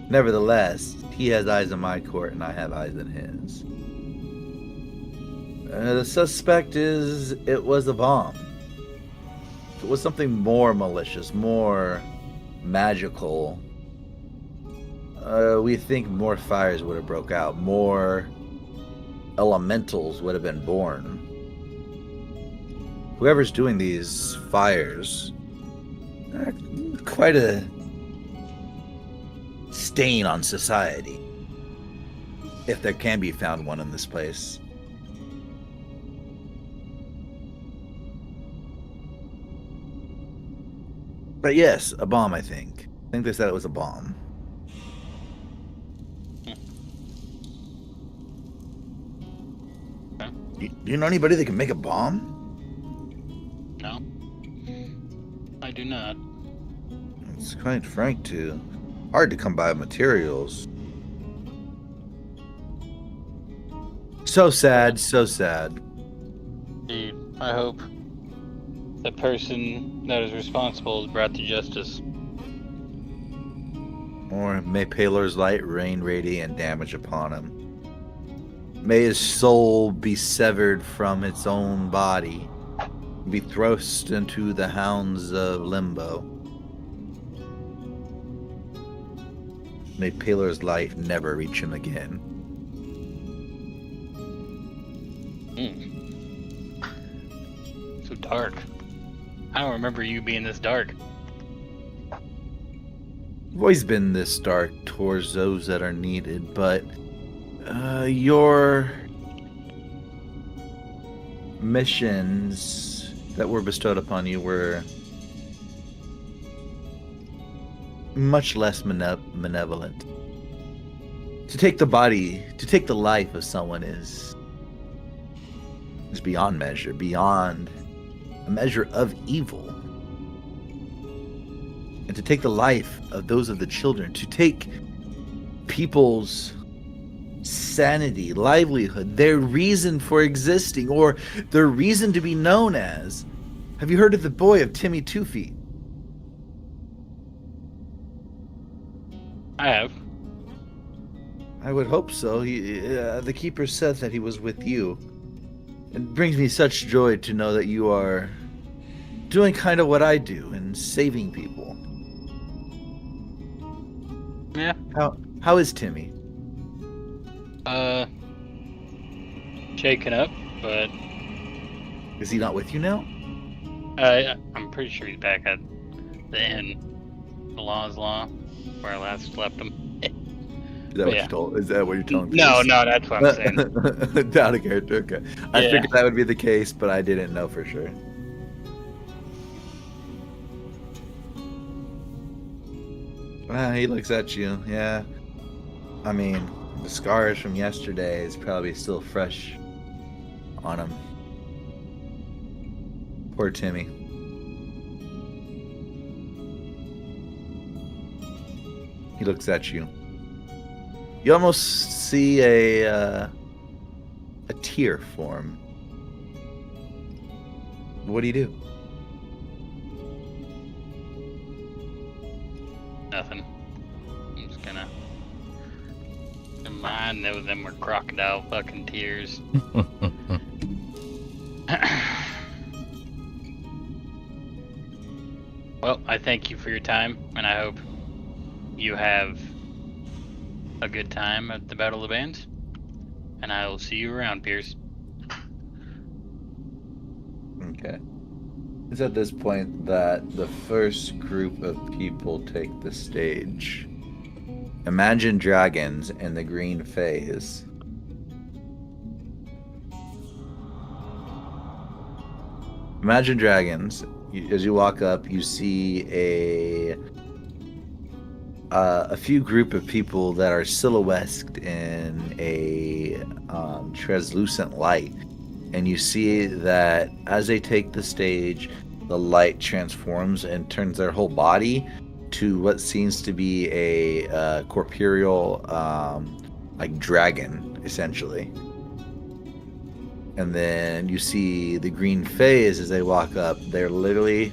Nevertheless, he has eyes in my court and I have eyes in his. The suspect is it was a bomb. If it was something more malicious, more magical, we think more fires would have broke out, more elementals would have been born. Whoever's doing these fires, quite a stain on society, if there can be found one in this place. But yes, a bomb, I think. I think they said it was a bomb. Do you know anybody that can make a bomb? No. I do not. It's quite frank too. Hard to come by materials. So sad, so sad. Indeed. I hope the person that is responsible is brought to justice. Or may Palor's light rain radiant damage upon him. May his soul be severed from its own body, be thrust into the hounds of limbo. May Palor's light never reach him again. So dark. I don't remember you being this dark. You've always been this dark towards those that are needed, but your missions that were bestowed upon you were much less malevolent. To take the life of someone is beyond measure, beyond a measure of evil. And to take the life of those of the children, to take people's sanity, livelihood, their reason for existing, or their reason to be known as. Have you heard of the boy of Timmy 2 Feet? I have. I would hope so. The keeper said that he was with you. It brings me such joy to know that you are doing kind of what I do and saving people. Yeah. How is Timmy? Shaken up, but Is he not with you now? I'm pretty sure he's back at the inn. The law's law, where I last left him. Is that what Yeah. you told? Is that what you're telling me? No, that's what I'm saying. Down a character. Okay. I Yeah. figured that would be the case, but I didn't know for sure. He looks at you. Yeah. I mean, the scars from yesterday is probably still fresh on him. Poor Timmy. He looks at you. You almost see a tear form. What do you do? Nothing. I'm just gonna. I know them were crocodile fucking tears. Well, I thank you for your time, and I hope you have a good time at the Battle of the Bands. And I will see you around, Pierce. Okay. It's at this point that the first group of people take the stage. Imagine Dragons and the Green Phase. Imagine Dragons. As you walk up, you see a few group of people that are silhouetted in a translucent light, and you see that as they take the stage, the light transforms and turns their whole body to what seems to be a corporeal, like dragon, essentially. And then you see the Green Phase as they walk up. They're literally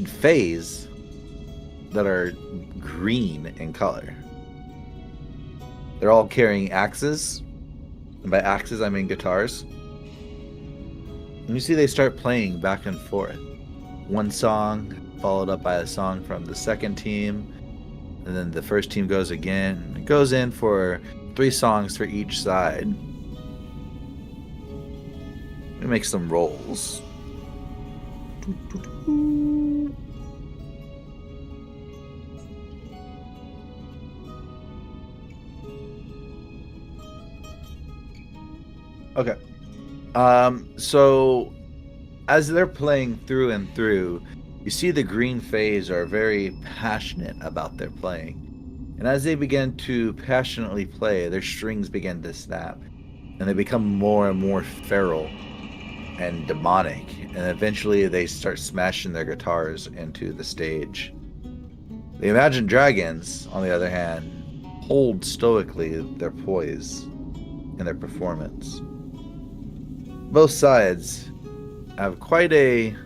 phase that are green in color. They're all carrying axes. And by axes, I mean guitars. And you see they start playing back and forth. One song followed up by a song from the second team. And then the first team goes again. It goes in for 3 songs for each side. Let me make some rolls. Okay. So as they're playing through and through, you see the Green Phase are very passionate about their playing. And as they begin to passionately play, their strings begin to snap. And they become more and more feral and demonic. And eventually they start smashing their guitars into the stage. The Imagine Dragons, on the other hand, hold stoically their poise in their performance. Both sides have quite a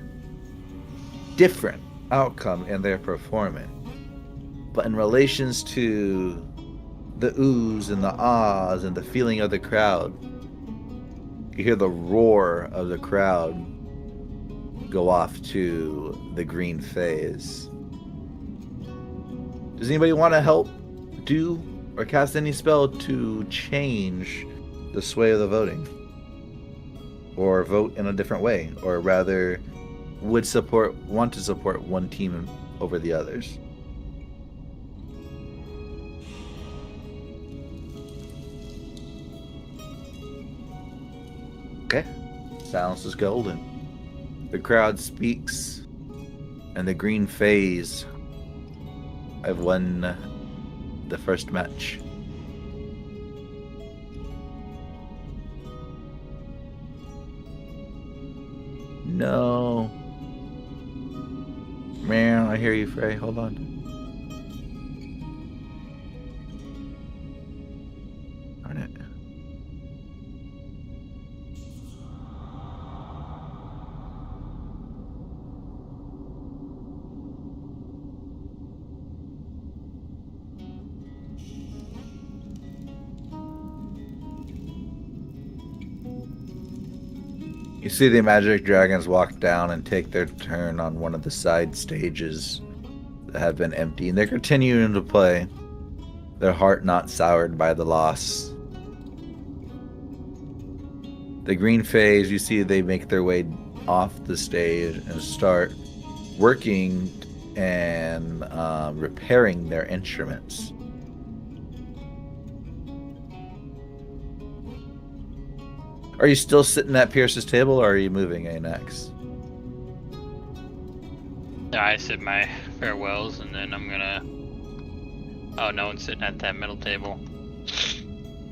different outcome in their performance. But in relations to the oohs and the ahs and the feeling of the crowd, you hear the roar of the crowd go off to the Green Phase. Does anybody want to help do or cast any spell to change the sway of the voting? Or vote in a different way? Or rather, want to support one team over the others? Okay. Silence is golden. The crowd speaks, and the Green Phase have won the first match. No. Man, I hear you, Frey. Hold on. Darn it. You see the magic dragons walk down and take their turn on one of the side stages that have been empty, and they're continuing to play, their heart not soured by the loss. The green phase, you see they make their way off the stage and start working and repairing their instruments. Are you still sitting at Pierce's table, or are you moving ANX? I said my farewells, and then I'm gonna. Oh, no one's sitting at that middle table.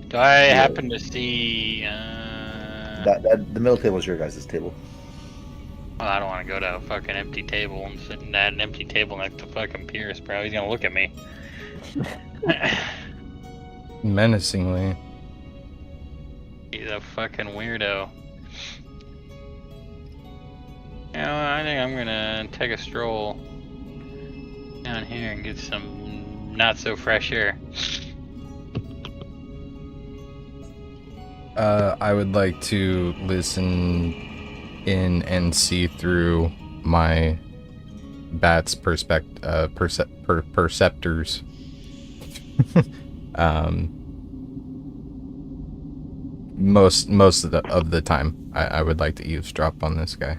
Do I happen to see? The middle table is your guys' table. Well, I don't want to go to a fucking empty table and sit at an empty table next to fucking Pierce, bro. He's gonna look at me. Menacingly. He's a fucking weirdo. You know, I think I'm gonna take a stroll down here and get some not so fresh air. I would like to listen in and see through my bat's perceptors. Most of the time, I would like to eavesdrop on this guy.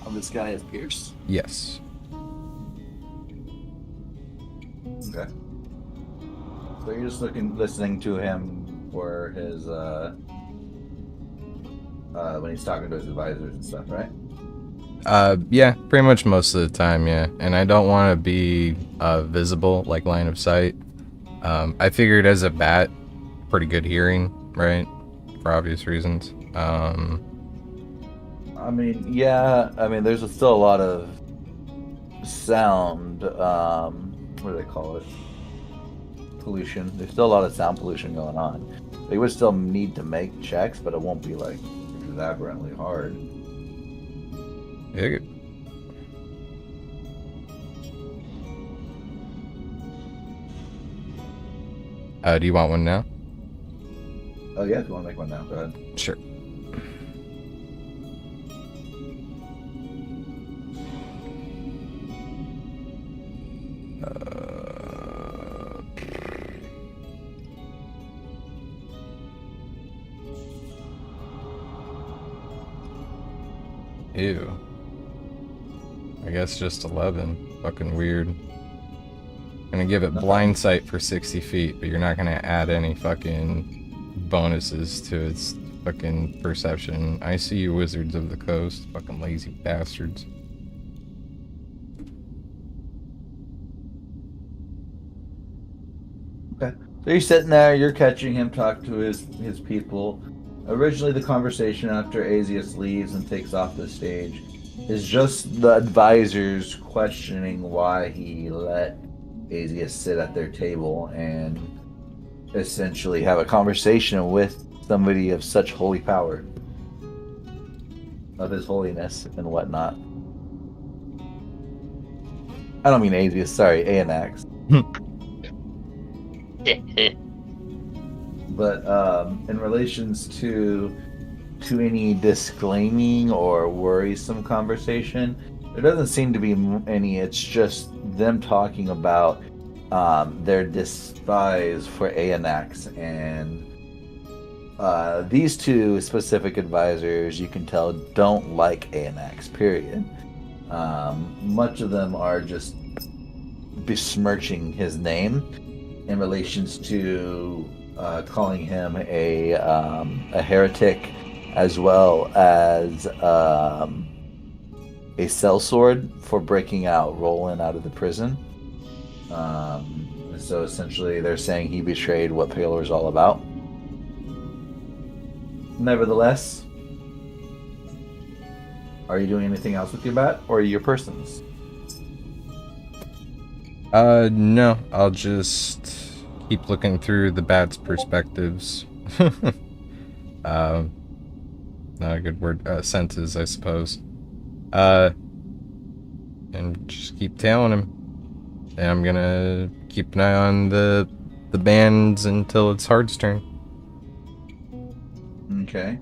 On this guy is Pierce? Yes. Okay. So you're just listening to him for his, when he's talking to his advisors and stuff, right? Yeah, pretty much most of the time, yeah. And I don't want to be visible, like line of sight. I figured as a bat, pretty good hearing, right? For obvious reasons. I mean, yeah. I mean, there's still a lot of sound. What do they call it? Pollution. There's still a lot of sound pollution going on. They would still need to make checks, but it won't be like exaggeratingly hard. Yeah, good. Do you want one now? Oh yeah, if you want to make one now, go ahead. Sure. Ew. I guess just 11. Fucking weird. Gonna give it blind sight for 60 feet, but you're not gonna add any fucking bonuses to its fucking perception. I see you, Wizards of the Coast. Fucking lazy bastards. Okay. So you're sitting there, you're catching him talk to his people. Originally, the conversation after Azius leaves and takes off the stage is just the advisors questioning why he let Azius sit at their table and essentially have a conversation with somebody of such holy power, of his holiness and whatnot. I don't mean Azius, sorry, Anax. But in relations to any disclaiming or worrisome conversation, there doesn't seem to be any. It's just them talking about their despise for Anax, and these two specific advisors, you can tell, don't like Anax, period. Much of them are just besmirching his name in relations to calling him a heretic, as well as a sellsword for breaking out Roland out of the prison. So essentially they're saying he betrayed what Palor's all about. Nevertheless, are you doing anything else with your bat or your persons? No, I'll just keep looking through the bat's perspectives. Not a good word. Senses, I suppose. And just keep tailing him. And I'm gonna keep an eye on the bands until it's Hard's turn. Okay.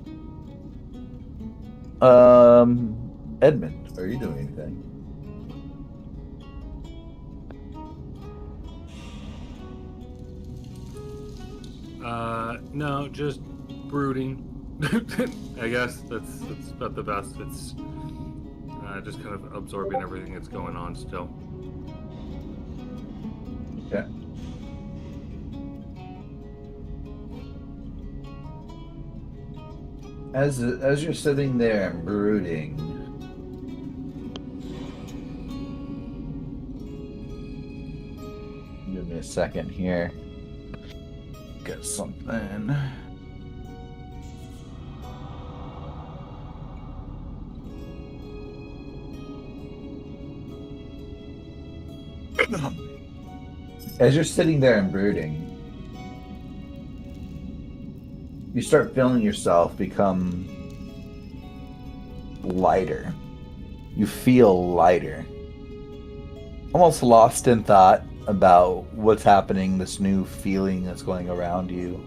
Edmund, are you doing anything? No, just brooding. I guess that's about the best. It's just kind of absorbing everything that's going on still. Yeah. As you're sitting there and brooding, give me a second here. Get something. As you're sitting there and brooding, you start feeling yourself become lighter. You feel lighter. Almost lost in thought about what's happening, this new feeling that's going around you.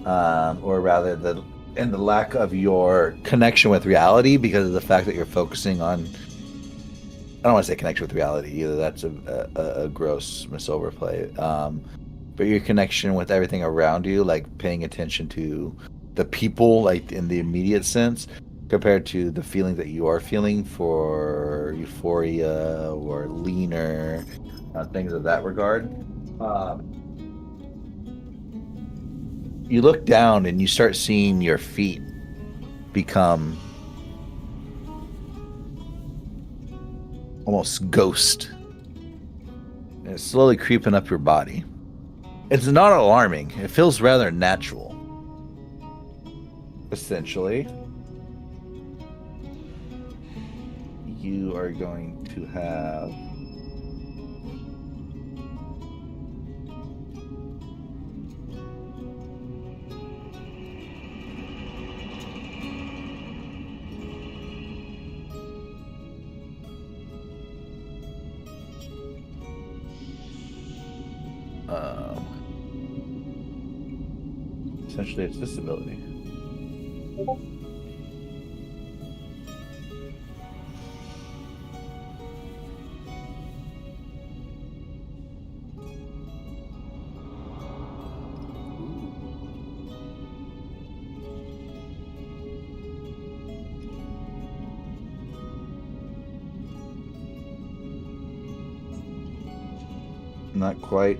Or rather, the lack of your connection with reality because of the fact that you're focusing on... I don't want to say connection with reality either. That's a gross misoverplay. But your connection with everything around you, like paying attention to the people, like in the immediate sense, compared to the feeling that you are feeling for euphoria or leaner, things of that regard. You look down and you start seeing your feet become almost ghost. And it's slowly creeping up your body. It's not alarming. It feels rather natural. Essentially, you are going to have essentially it's disability. Not quite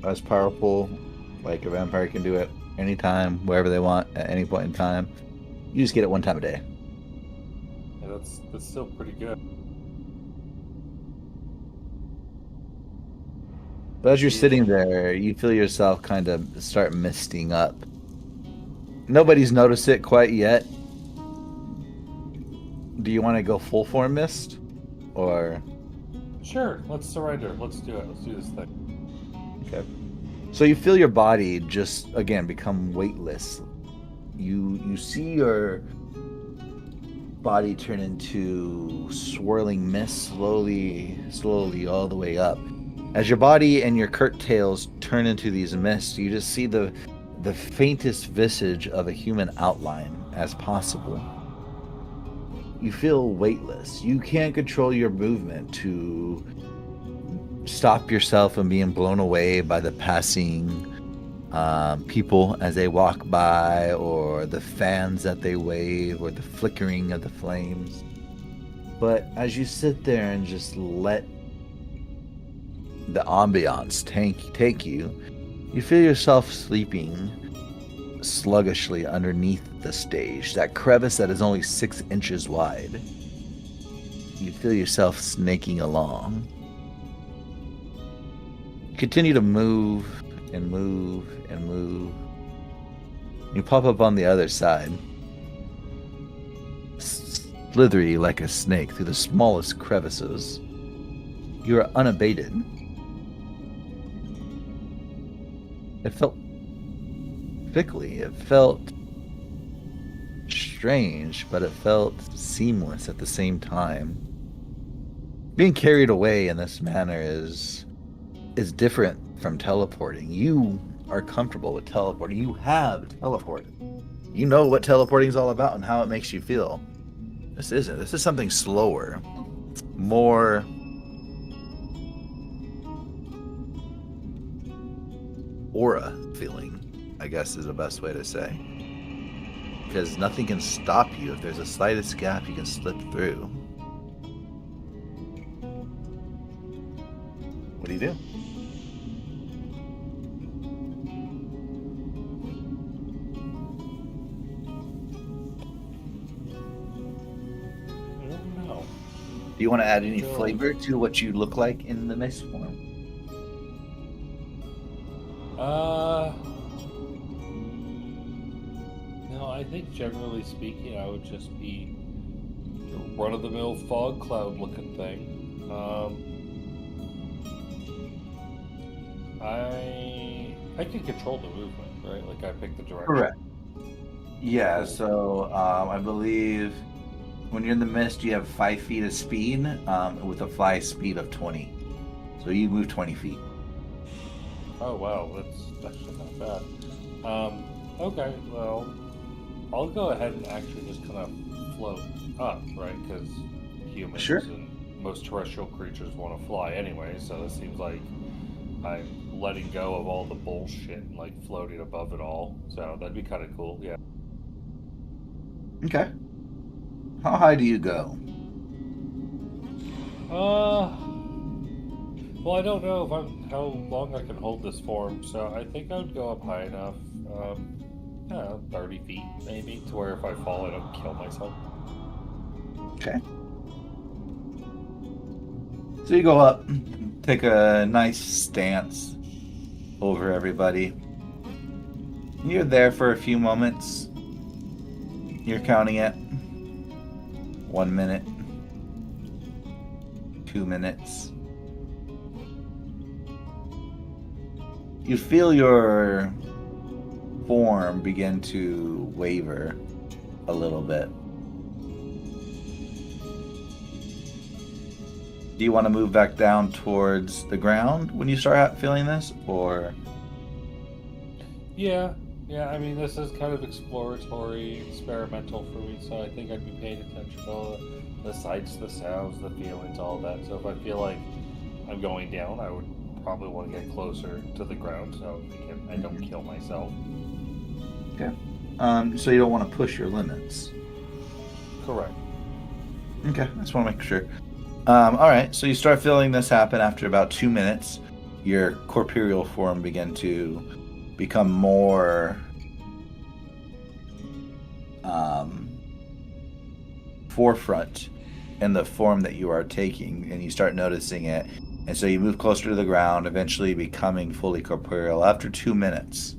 as powerful, like a vampire can do it anytime, wherever they want, at any point in time. You just get it one time a day. Yeah, that's still pretty good. But as you're sitting there, you feel yourself kind of start misting up. Nobody's noticed it quite yet. Do you want to go full form mist? Or... Sure, let's surrender. Let's do it. Let's do this thing. Okay. So you feel your body just, again, become weightless. You see your body turn into swirling mist slowly all the way up. As your body and your curtails turn into these mists, you just see the faintest visage of a human outline as possible. You feel weightless. You can't control your movement to stop yourself from being blown away by the passing people as they walk by, or the fans that they wave, or the flickering of the flames. But as you sit there and just let the ambiance take you, you feel yourself sleeping sluggishly underneath the stage, that crevice that is only 6 inches wide. You feel yourself snaking along. Continue to move and move and move. You pop up on the other side, slithery like a snake through the smallest crevices. You are unabated. It felt fickly. It felt strange, but it felt seamless at the same time. Being carried away in this manner is different from teleporting. You are comfortable with teleporting. You have teleported. You know what teleporting is all about and how it makes you feel. This isn't. This is something slower, more aura feeling, I guess is the best way to say. because nothing can stop you. If there's a slightest gap, you can slip through. What do you do? I don't know. Do you want to add any Sure. flavor to what you look like in the mist form? No, I think generally speaking, I would just be a run-of-the-mill fog cloud looking thing. I can control the movement, right? Like I pick the direction. Correct. Yeah, so I believe when you're in the mist, you have 5 feet of speed with a fly speed of 20. So you move 20 feet. Oh wow, that's actually not bad. Okay, well, I'll go ahead and actually just kind of float up, right? Because humans Sure. and most terrestrial creatures want to fly anyway, so it seems like I'm letting go of all the bullshit and like floating above it all. So that'd be kind of cool, yeah. Okay. How high do you go? Well, I don't know if how long I can hold this form, so I think I would go up high enough. I don't know, 30 feet maybe, to where if I fall, I don't kill myself. Okay. So you go up, take a nice stance over everybody. You're there for a few moments. You're counting it. 1 minute. 2 minutes. You feel your form begin to waver a little bit. Do you want to move back down towards the ground when you start feeling this, or? Yeah, I mean, this is kind of exploratory, experimental for me, so I think I'd be paying attention to all the sights, the sounds, the feelings, all that. So if I feel like I'm going down, I would probably want to get closer to the ground so I don't kill myself. Okay. So you don't want to push your limits. Correct. Okay, I just want to make sure. All right, so you start feeling this happen after about 2 minutes. Your corporeal form begin to become more forefront in the form that you are taking, and you start noticing it. And so you move closer to the ground, eventually becoming fully corporeal after 2 minutes.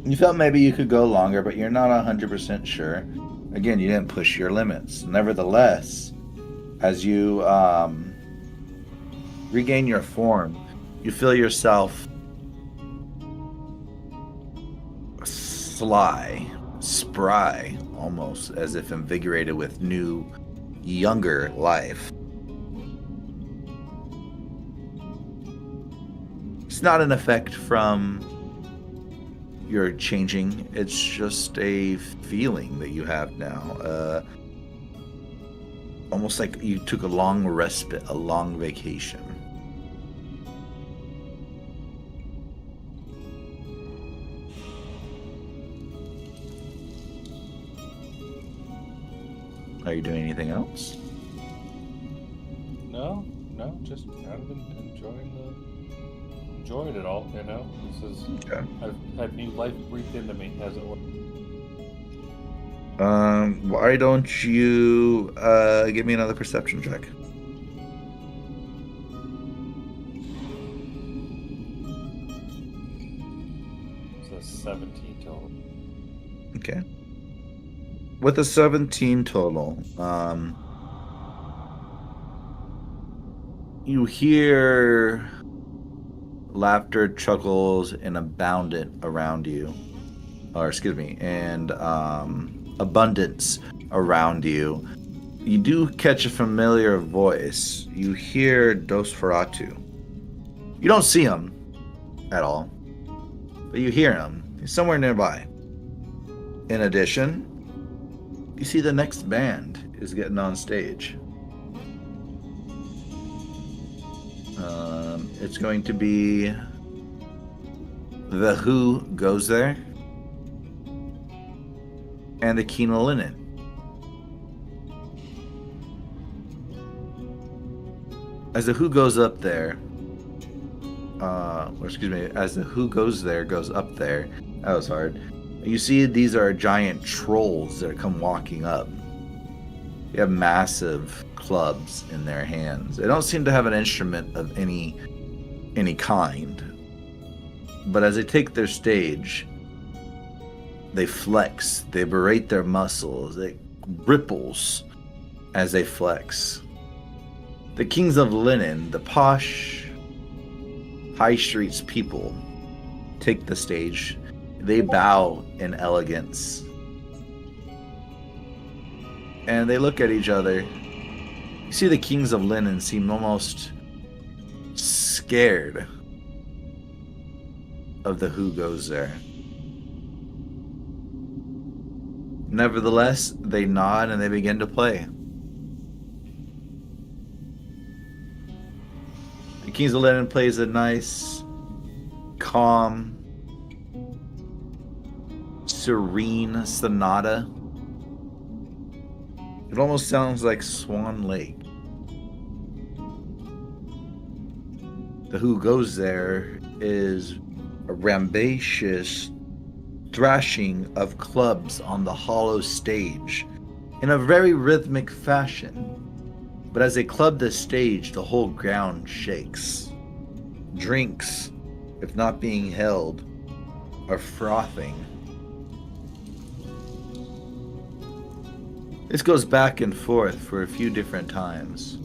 You felt maybe you could go longer, but you're not 100% sure. Again, you didn't push your limits. Nevertheless, as you regain your form, you feel yourself spry, almost as if invigorated with new, younger life. It's not an effect from your changing, it's just a feeling that you have now. Almost like you took a long respite, a long vacation. Are you doing anything else? No, just kind of enjoying it all, you know? This is, Okay. I've had new life breathed into me, as it were. Why don't you give me another perception check? It's a 17 total. Okay. With a 17 total, you hear laughter, chuckles, and abundance around you. Or, excuse me, and abundance around you. You do catch a familiar voice. You hear Dosferatu. You don't see him at all, but you hear him. He's somewhere nearby. In addition, you see the next band is getting on stage. It's going to be the Who Goes There and the King of Linen. As the Who goes up there, as the Who goes there goes up there, that was hard. You see these are giant trolls that come walking up. They have massive clubs in their hands. They don't seem to have an instrument of any kind. But as they take their stage, they flex, they berate their muscles, it ripples as they flex. The Kings of Linen, the posh high streets people, take the stage. They bow in elegance. And they look at each other. You see the Kings of Linen seem almost scared of the Who Goes There. Nevertheless, they nod and they begin to play. The Kings of Linen plays a nice, calm, serene sonata. It almost sounds like Swan Lake. The Who Goes There is a rambunctious thrashing of clubs on the hollow stage in a very rhythmic fashion. But as they club the stage, the whole ground shakes. Drinks, if not being held, are frothing. This goes back and forth for a few different times.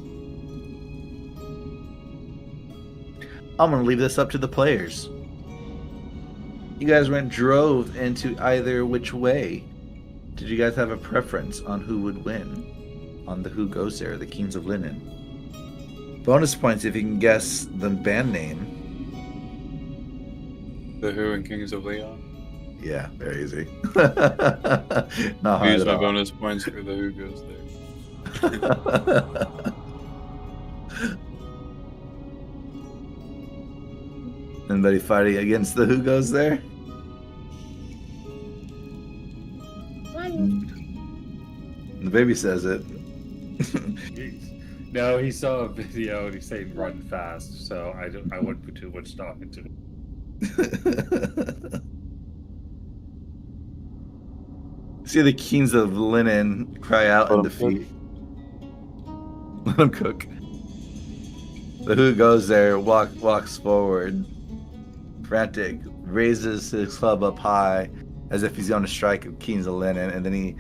I'm going to leave this up to the players. You guys drove into either which way. Did you guys have a preference on who would win? On the Who Goes There, the Kings of Linen. Bonus points if you can guess the band name. The Who and Kings of Leon. Yeah, very easy. Not hard Use at my all. bonus points for the Who Goes There. Anybody fighting against the Who Goes There? The baby says it. No, he saw a video and he's saying run fast, so I wouldn't put too much stock into it. See the Kings of Linen cry out in Let 'em defeat. Let him cook. The Who Goes There walks forward, frantic, raises his club up high as if he's going to strike at Kings of Linen, and then he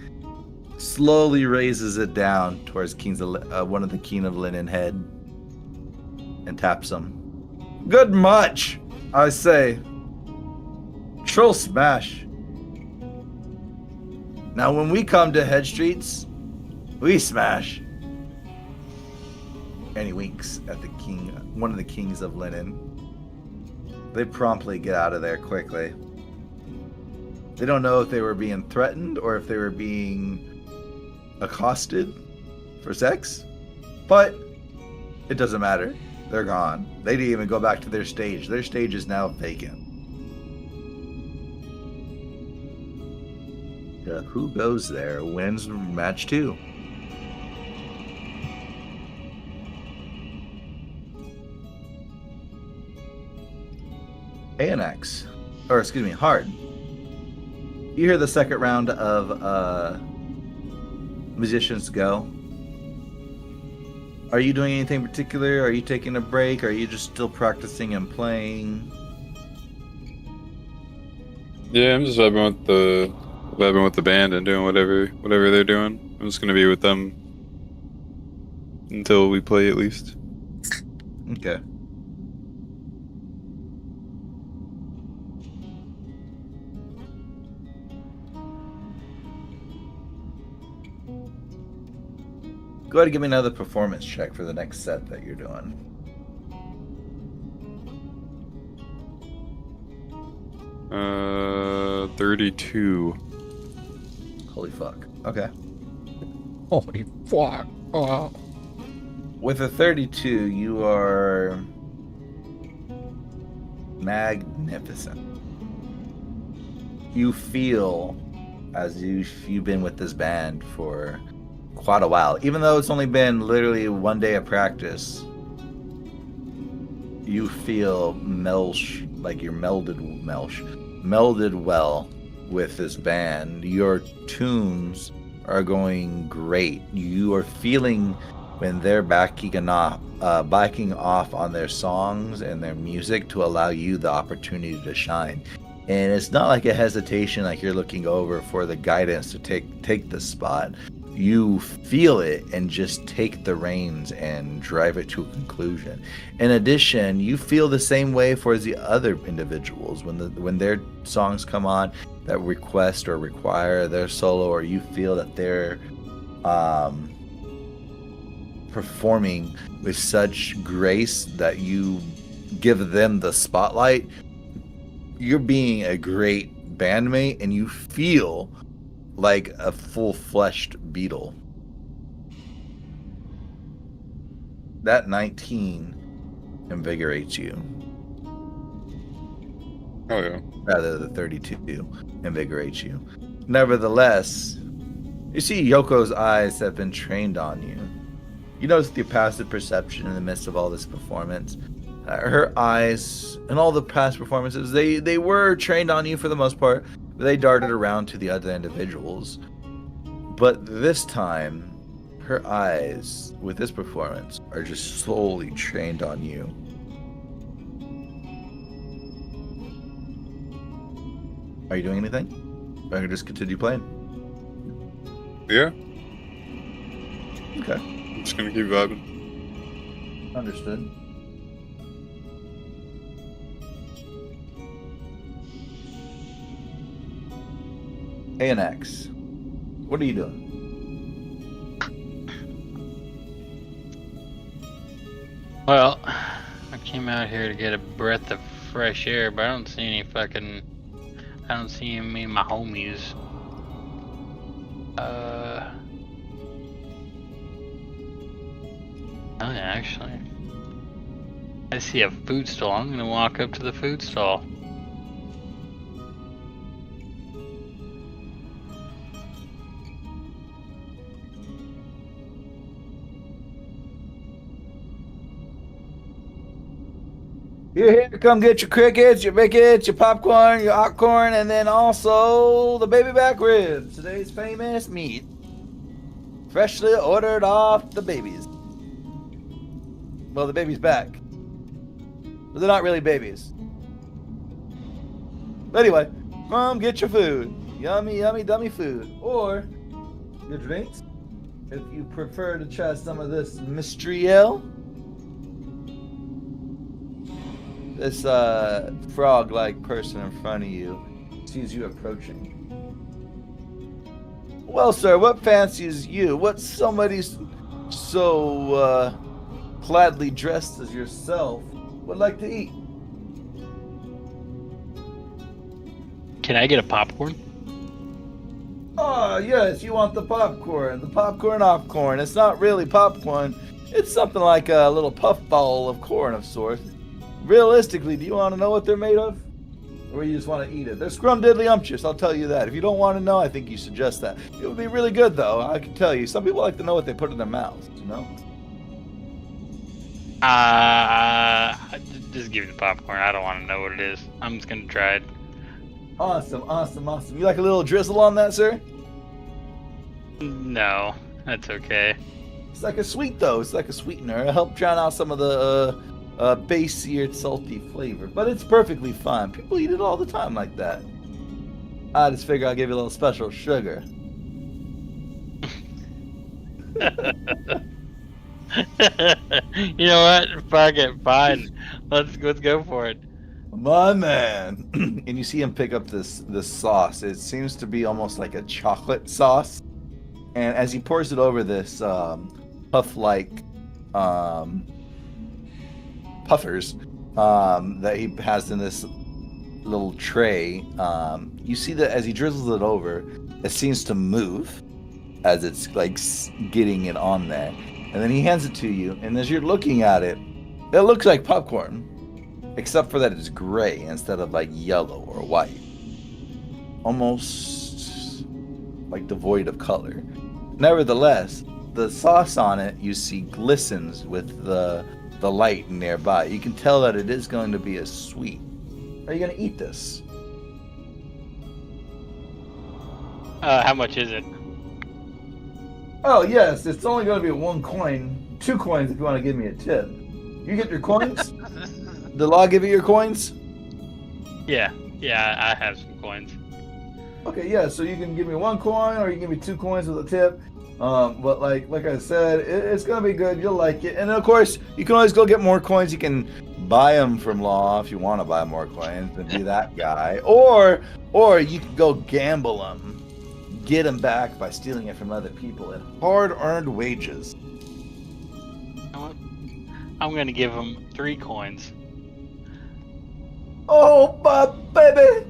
slowly raises it down towards one of the King of Linen head and taps him. Good much, I say. Troll smash. Now when we come to Head Streets, we smash. And he winks at one of the Kings of Linen. They promptly get out of there quickly. They don't know if they were being threatened or if they were being accosted for sex, but it doesn't matter. They're gone. They didn't even go back to their stage. Their stage is now vacant. The Who Goes There wins match 2. ANX, or excuse me, Hard. You hear the second round of musicians go. Are you doing anything particular? Are you taking a break? Are you just still practicing and playing? Yeah, I'm just vibing with the band and doing whatever they're doing. I'm just gonna be with them until we play at least. Okay. Go ahead and give me another performance check for the next set that you're doing. Uh, 32. Holy fuck. Okay. Holy fuck. Oh. With a 32, you are magnificent. You feel as you've been with this band for quite a while, even though it's only been literally one day of practice. You feel like you're melded well with this band. Your tunes are going great. You are feeling when they're backing off on their songs and their music to allow you the opportunity to shine. And it's not like a hesitation, like you're looking over for the guidance to take the spot. You feel it and just take the reins and drive it to a conclusion. In addition, you feel the same way for the other individuals when their songs come on that request or require their solo, or you feel that they're performing with such grace that you give them the spotlight. You're being a great bandmate and you feel like a full-fleshed beetle. That 19 invigorates you. Oh yeah. Rather, the 32 invigorates you. Nevertheless, you see Yoko's eyes have been trained on you. You notice the passive perception in the midst of all this performance. Her eyes, in all the past performances, they were trained on you for the most part. But they darted around to the other individuals. But this time, her eyes, with this performance, are just solely trained on you. Are you doing anything? Or I can just continue playing? Yeah. Okay. I'm just gonna keep vibing. Understood. ANX, what are you doing? Well, I came out here to get a breath of fresh air, but I don't see any of my homies. Oh yeah, actually. I see a food stall. I'm gonna walk up to the food stall. You're here to come get your crickets, your biscuits, your popcorn, your popcorn, and then also the baby back ribs, today's famous meat. Freshly ordered off the babies. Well, the baby's back. But they're not really babies. But anyway, come get your food. Yummy, yummy, dummy food. Or your drinks. If you prefer to try some of this mystery ale. This frog-like person in front of you sees you approaching. Well, sir, what fancies you? What's somebody so gladly dressed as yourself would like to eat? Can I get a popcorn? Oh, yes, you want the popcorn. The popcorn. It's not really popcorn. It's something like a little puffball of corn of sorts. Realistically, do you want to know what they're made of? Or you just want to eat it? They're scrumdiddlyumptious, I'll tell you that. If you don't want to know, I think you suggest that. It would be really good, though, I can tell you. Some people like to know what they put in their mouths, you know? Just give me the popcorn. I don't want to know what it is. I'm just gonna try it. Awesome. You like a little drizzle on that, sir? No, that's okay. It's like a sweet, though. It's like a sweetener. It'll help drown out some of the base-seared, salty flavor. But it's perfectly fine. People eat it all the time like that. I just figure I'll give you a little special sugar. You know what? Fuck it. Fine. Let's go for it. My man. And you see him pick up this sauce. It seems to be almost like a chocolate sauce. And as he pours it over this puff-like puffers that he has in this little tray, you see that as he drizzles it over, it seems to move as it's like getting it on there. And then he hands it to you, and as you're looking at it, it looks like popcorn, except for that it's gray instead of like yellow or white. Almost like devoid of color. Nevertheless, the sauce on it you see glistens with the light nearby. You can tell that it is going to be a sweet. Are you going to eat this? How much is it? Oh, yes. It's only going to be 1 coin. 2 coins if you want to give me a tip. You get your coins? The law give you your coins? Yeah, I have some coins. Okay, yeah. So you can give me 1 coin or you can give me 2 coins with a tip. But like I said, it's going to be good. You'll like it. And of course, you can always go get more coins. You can buy them from law if you want to buy more coins and be that guy. Or you can go gamble them. Get them back by stealing it from other people at hard-earned wages. I'm gonna give him 3 coins. Oh, my baby!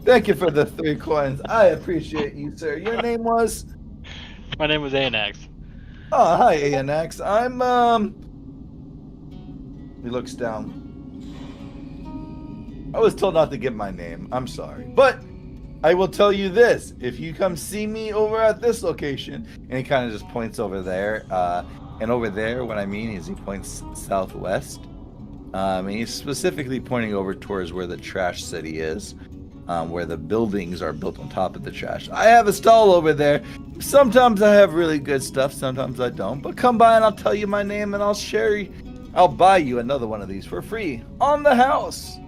Thank you for the 3 coins. I appreciate you, sir. Your name was? My name was Anax. Oh, hi, Anax. I'm, He looks down. I was told not to give my name. I'm sorry. But I will tell you this. If you come see me over at this location, and he kind of just points over there, and over there, what I mean is he points southwest. And he's specifically pointing over towards where the trash city is, where the buildings are built on top of the trash. I have a stall over there. Sometimes I have really good stuff, sometimes I don't. But come by and I'll tell you my name and I'll buy you another one of these for free on the house.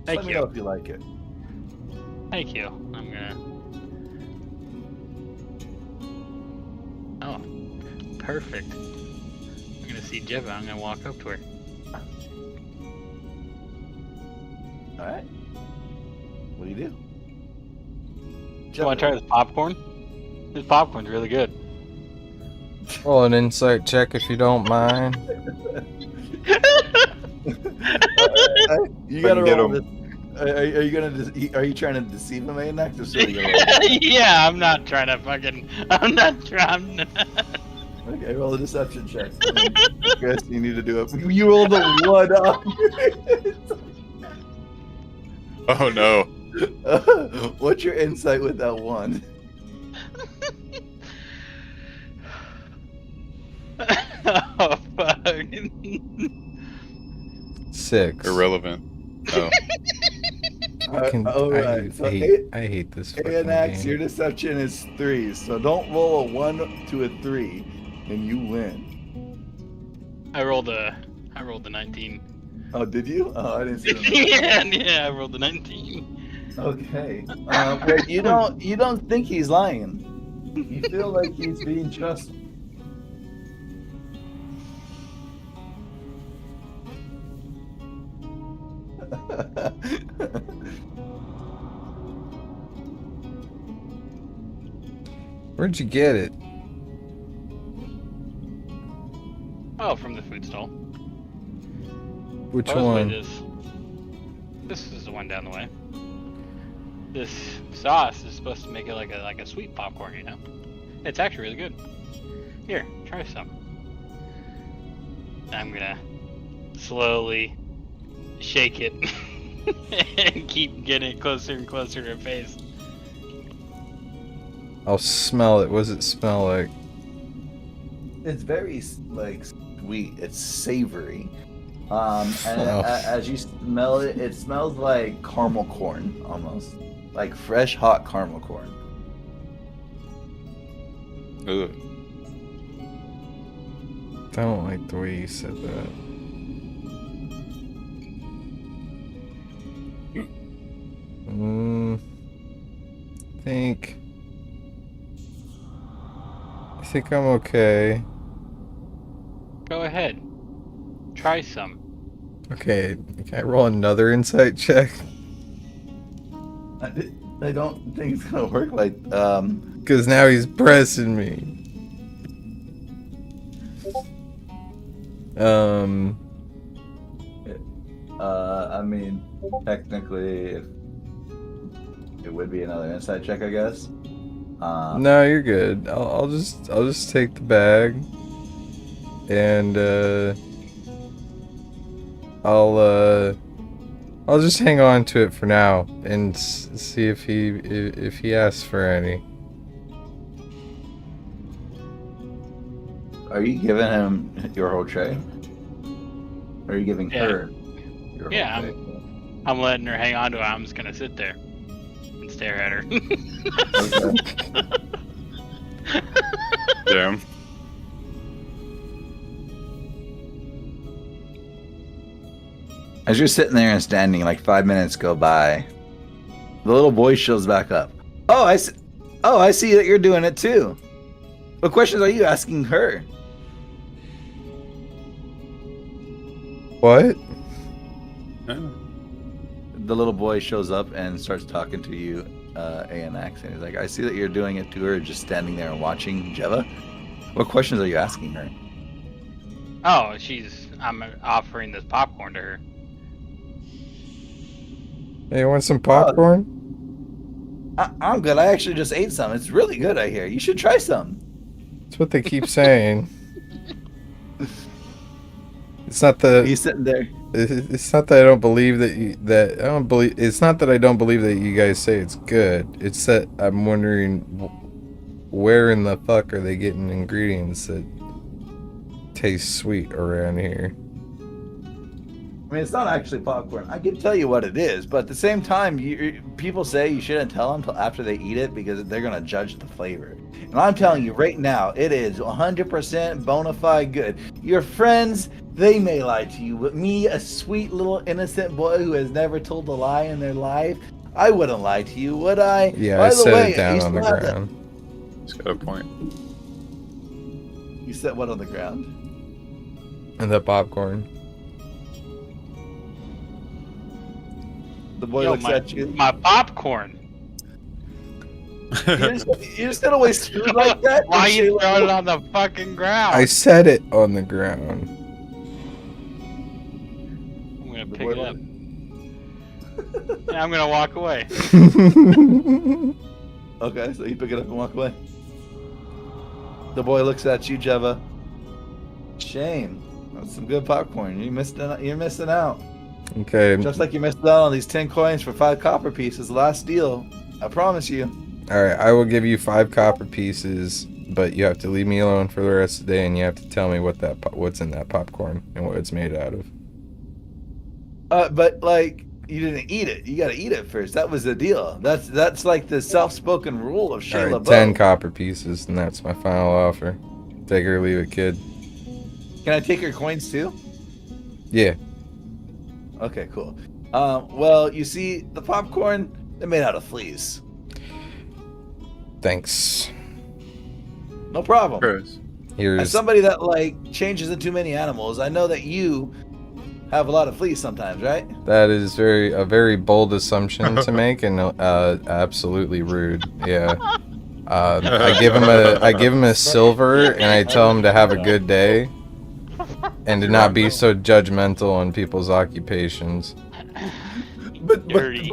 Thank Let me you. know if you like it. Thank you. I'm gonna. Oh, perfect. I'm gonna see Jeva. I'm gonna walk up to her. All right. What do you do? Do you want to try this popcorn? This popcorn's really good. Roll an insight check if you don't mind. You gotta Get roll him. this. Are you trying to deceive him, Anax, or so you gonna roll? Yeah, I'm not trying to fucking. I'm not trying. Okay, roll a deception check. Chris, you need to do it. You rolled a 1 up. Oh no. What's your insight with that 1? Oh fuck. 6. Irrelevant. Oh. All right. So I hate this fucking Anax, game. your deception is 3. So don't roll a 1 to a 3, and you win. I rolled a 19. Oh, did you? Oh, I didn't see that. yeah, I rolled a 19. Okay. But you don't think he's lying. You feel like he's being trusted. Where'd you get it? Oh, from the food stall. Which Supposedly one? This is the one down the way. This sauce is supposed to make it like a sweet popcorn, you know? It's actually really good. Here, try some. I'm gonna slowly shake it and keep getting it closer and closer to her face. I'll smell it. What does it smell like? It's very like sweet. It's savory. And Oh. as you smell it, it smells like caramel corn almost, like fresh hot caramel corn. Ugh. I don't like the way you said that. I think I'm okay. Go ahead. Try some. Okay, can I roll another insight check? I don't think it's gonna work like Because now he's pressing me. I mean, technically, it would be another inside check, I guess. No, you're good. I'll just take the bag, and I'll just hang on to it for now and see if he asks for any. Are you giving him your whole tray? Or are you giving her your Yeah, whole tray? I'm letting her hang on to it. I'm just gonna sit there and stare at her. Okay. Damn. As you're sitting there and standing, like 5 minutes go by, the little boy shows back up. Oh, I see that you're doing it too. What questions are you asking her? What? Oh. The little boy shows up and starts talking to you, ANX, and he's like, I see that you're doing it to her, just standing there and watching Jeva. What questions are you asking her? Oh, I'm offering this popcorn to her. Hey, you want some popcorn? I'm good. I actually just ate some. It's really good, I hear. You should try some. That's what they keep saying. It's not the. He's sitting there. It's not that I don't believe that I don't believe. It's not that I don't believe that you guys say it's good. It's that I'm wondering where in the fuck are they getting ingredients that taste sweet around here. I mean, it's not actually popcorn. I can tell you what it is, but at the same time, people say you shouldn't tell them until after they eat it because they're going to judge the flavor. And I'm telling you right now, it is 100% bona fide good. Your friends, they may lie to you, but me, a sweet little innocent boy who has never told a lie in their life, I wouldn't lie to you, would I? Yeah, By I the set way, it down on the still have ground. He's got a point. You set what on the ground? And the popcorn. The boy Yo, looks at you. My popcorn. You're just gonna waste food like that? Why you throwing it on the fucking ground? I set it on the ground. I'm gonna pick it up. Yeah, I'm gonna walk away. Okay, so you pick it up and walk away. The boy looks at you, Jeva. Shame. That's some good popcorn. You're missing out. Okay. Just like you missed out on these 10 coins for 5 copper pieces. Last deal. I promise you. Alright, I will give you 5 copper pieces, but you have to leave me alone for the rest of the day, and you have to tell me what's in that popcorn and what it's made out of. But like, you didn't eat it. You gotta eat it first. That was the deal. That's like the self-spoken rule of Shayla Alright, Bow. 10 copper pieces, and that's my final offer. Take it or leave it, kid. Can I take your coins too? Yeah. Okay, cool. Well, you see, the popcorn, they're made out of fleas. Thanks. No problem. Gross. As Here's somebody that like changes into many animals, I know that you have a lot of fleas sometimes, right? that is a very bold assumption to make, and absolutely rude. Yeah. I give him a silver, and I tell him to have a good day, and to not be so judgmental on people's occupations. But Dirty.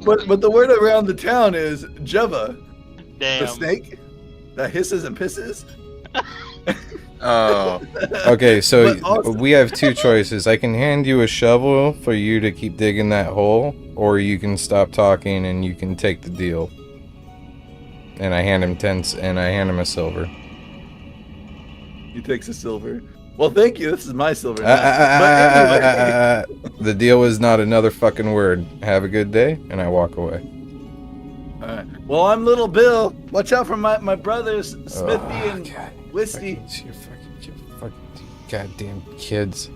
but the word around the town is Jeva, Damn. the snake that hisses and pisses. Oh. Okay, so But also- we have 2 choices. I can hand you a shovel for you to keep digging that hole, or you can stop talking and you can take the deal. And I hand him a silver. He takes a silver. Well, thank you. This is my silver. Now. But anyway, The deal was not another fucking word. Have a good day, and I walk away. all right. Well, I'm Little Bill. Watch out for my brothers, Smithy and God. Whiskey. You fucking goddamn kids.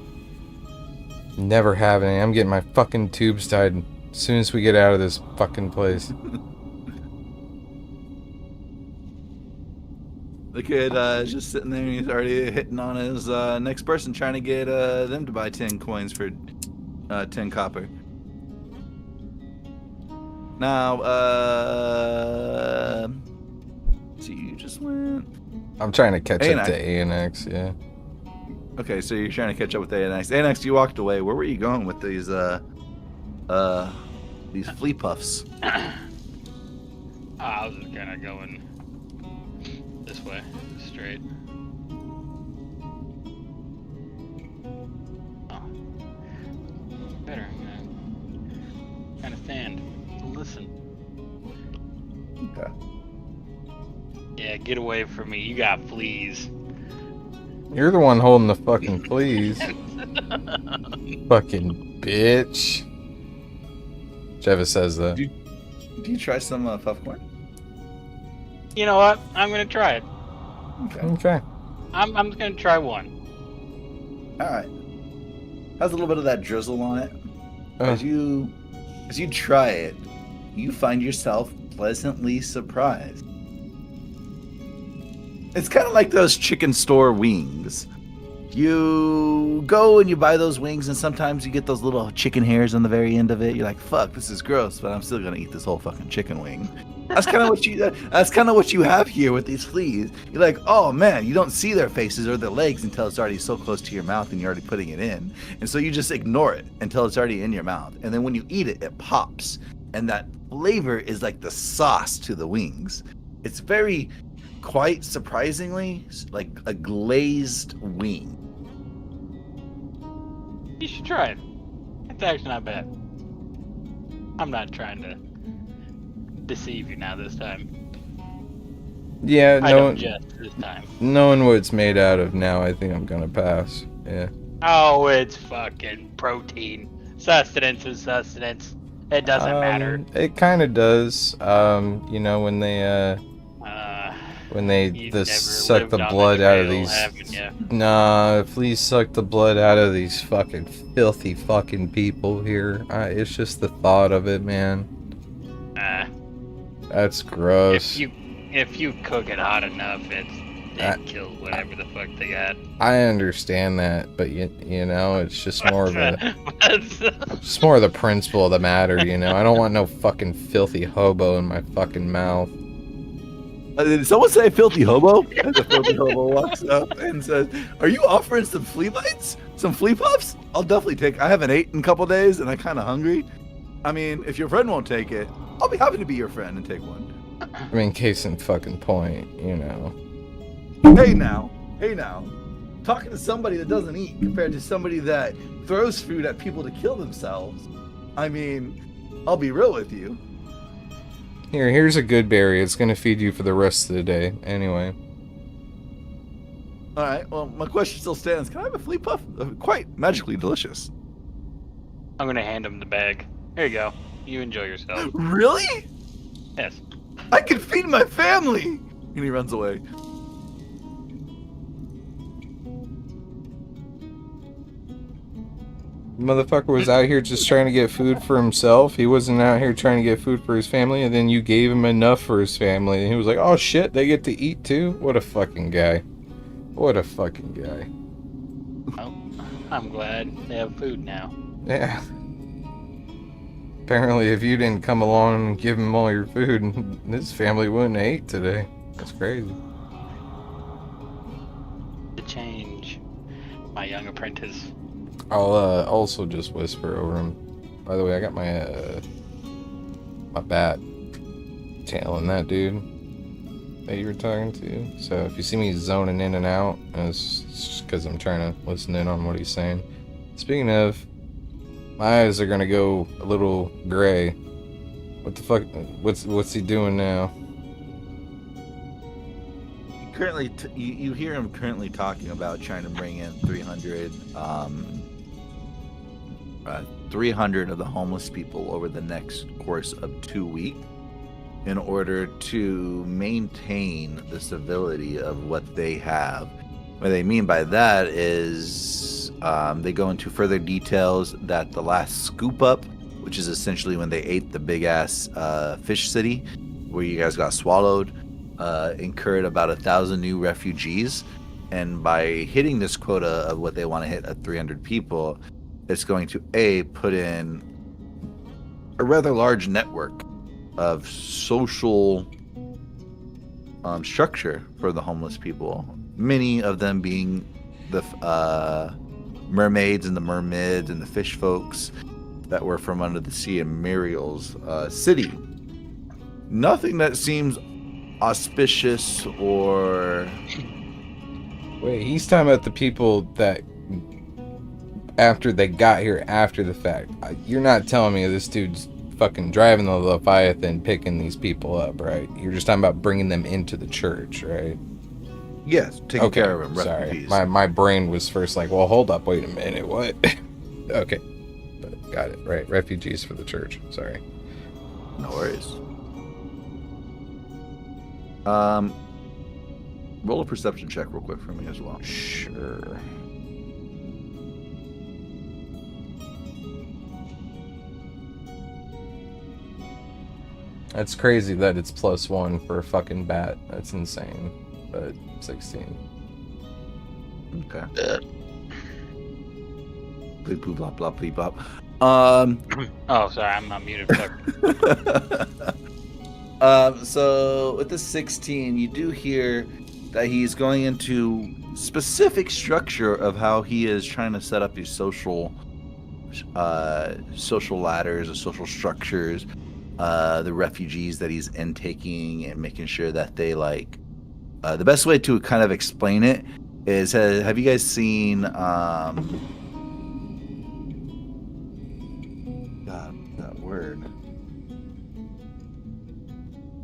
Never have any. I'm getting my fucking tubes tied as soon as we get out of this fucking place. The kid is just sitting there and he's already hitting on his next person, trying to get them to buy 10 coins for 10 copper. Now, so you just went. I'm trying to catch up ANX. to ANX, yeah. Okay, so you're trying to catch up with ANX. ANX, you walked away. Where were you going with these flea puffs? I was just kind of going this way, straight. Oh. Better. I'm gonna kind of stand and listen. Okay. Yeah, get away from me. You got fleas. You're the one holding the fucking fleas. Fucking bitch. Jeva says that. Do you try some puffcorn? You know what? I'm gonna try it. Okay. Okay. I'm just gonna try one. All right. Has a little bit of that drizzle on it. As you try it, you find yourself pleasantly surprised. It's kind of like those chicken store wings. You go and you buy those wings, and sometimes you get those little chicken hairs on the very end of it. You're like, "Fuck, this is gross," but I'm still gonna eat this whole fucking chicken wing. That's kind of what you. That's kind of what you have here with these fleas. You're like, "Oh man," you don't see their faces or their legs until it's already so close to your mouth and you're already putting it in, and so you just ignore it until it's already in your mouth, and then when you eat it, it pops, and that flavor is like the sauce to the wings. It's very, quite surprisingly, like a glazed wing. You should try it. It's actually not bad. I'm not trying to deceive you now this time. Yeah, I don't jest this time. knowing what it's made out of now, I think I'm gonna pass. Yeah. Oh, it's fucking protein. Sustenance is sustenance. It doesn't matter. It kind of does. You know, when they You've never suck the lived on blood out of trail, these. haven't ya? Nah, please suck the blood out of these fucking filthy fucking people here. It's just the thought of it, man. That's gross. If you cook it hot enough, it kills whatever the fuck they got. I understand that, but you know, it's just more of a, just more of the principle of the matter, you know. I don't want no fucking filthy hobo in my fucking mouth. Did someone say filthy hobo? And the filthy hobo walks up and says, "Are you offering some flea bites? Some flea puffs? I'll definitely take. I haven't eaten in a couple days and I'm kind of hungry. I mean, if your friend won't take it, I'll be happy to be your friend and take one." I mean, case in fucking point, you know. Hey now. Talking to somebody that doesn't eat compared to somebody that throws food at people to kill themselves. I mean, I'll be real with you. Here's a good berry. It's gonna feed you for the rest of the day. Anyway. All right. Well, my question still stands. Can I have a flea puff? Quite magically delicious. I'm gonna hand him the bag. Here you go. You enjoy yourself. Really? Yes. I can feed my family. And he runs away. Motherfucker was out here just trying to get food for himself. He wasn't out here trying to get food for his family, and then you gave him enough for his family, and he was like, "Oh shit, they get to eat too?" What a fucking guy. What a fucking guy. Well, I'm glad they have food now. Yeah. Apparently, if you didn't come along and give him all your food, his family wouldn't have ate today. That's crazy. To change, my young apprentice. I'll also just whisper over him. By the way, I got my my bat tailing that dude that you were talking to. So if you see me zoning in and out, it's just because I'm trying to listen in on what he's saying. Speaking of, my eyes are gonna go a little gray. What the fuck? What's he doing now? Currently, you hear him currently talking about trying to bring in 300 of the homeless people over the next course of 2 weeks in order to maintain the civility of what they have. What they mean by that is they go into further details that the last scoop up, which is essentially when they ate the big ass fish city where you guys got swallowed, incurred about 1,000 new refugees. And by hitting this quota of what they want to hit at 300 people, it's going to put in a rather large network of social structure for the homeless people. Many of them being the mermaids and the mermids and the fish folks that were from under the sea in Muriel's city. Nothing that seems auspicious or. Wait, he's talking about the people that after they got here after the fact. You're not telling me this dude's fucking driving the Leviathan picking these people up, right? You're just talking about bringing them into the church, right? Yes, taking care of them. Sorry, Refugees. my brain was first like, well, hold up, wait a minute, what? Okay, but got it, right? Refugees for the church. Sorry. No worries. Roll a perception check real quick for me as well. Sure. That's crazy that it's +1 for a fucking bat. That's insane. But 16. Okay. Bleep, bloop, blah, blah, bleep, bop. Oh, sorry, I'm not muted. Sorry. So with the 16, you do hear that he's going into specific structure of how he is trying to set up these social ladders or social structures, the refugees that he's intaking and making sure that they like. The best way to kind of explain it is, have you guys seen God, that word?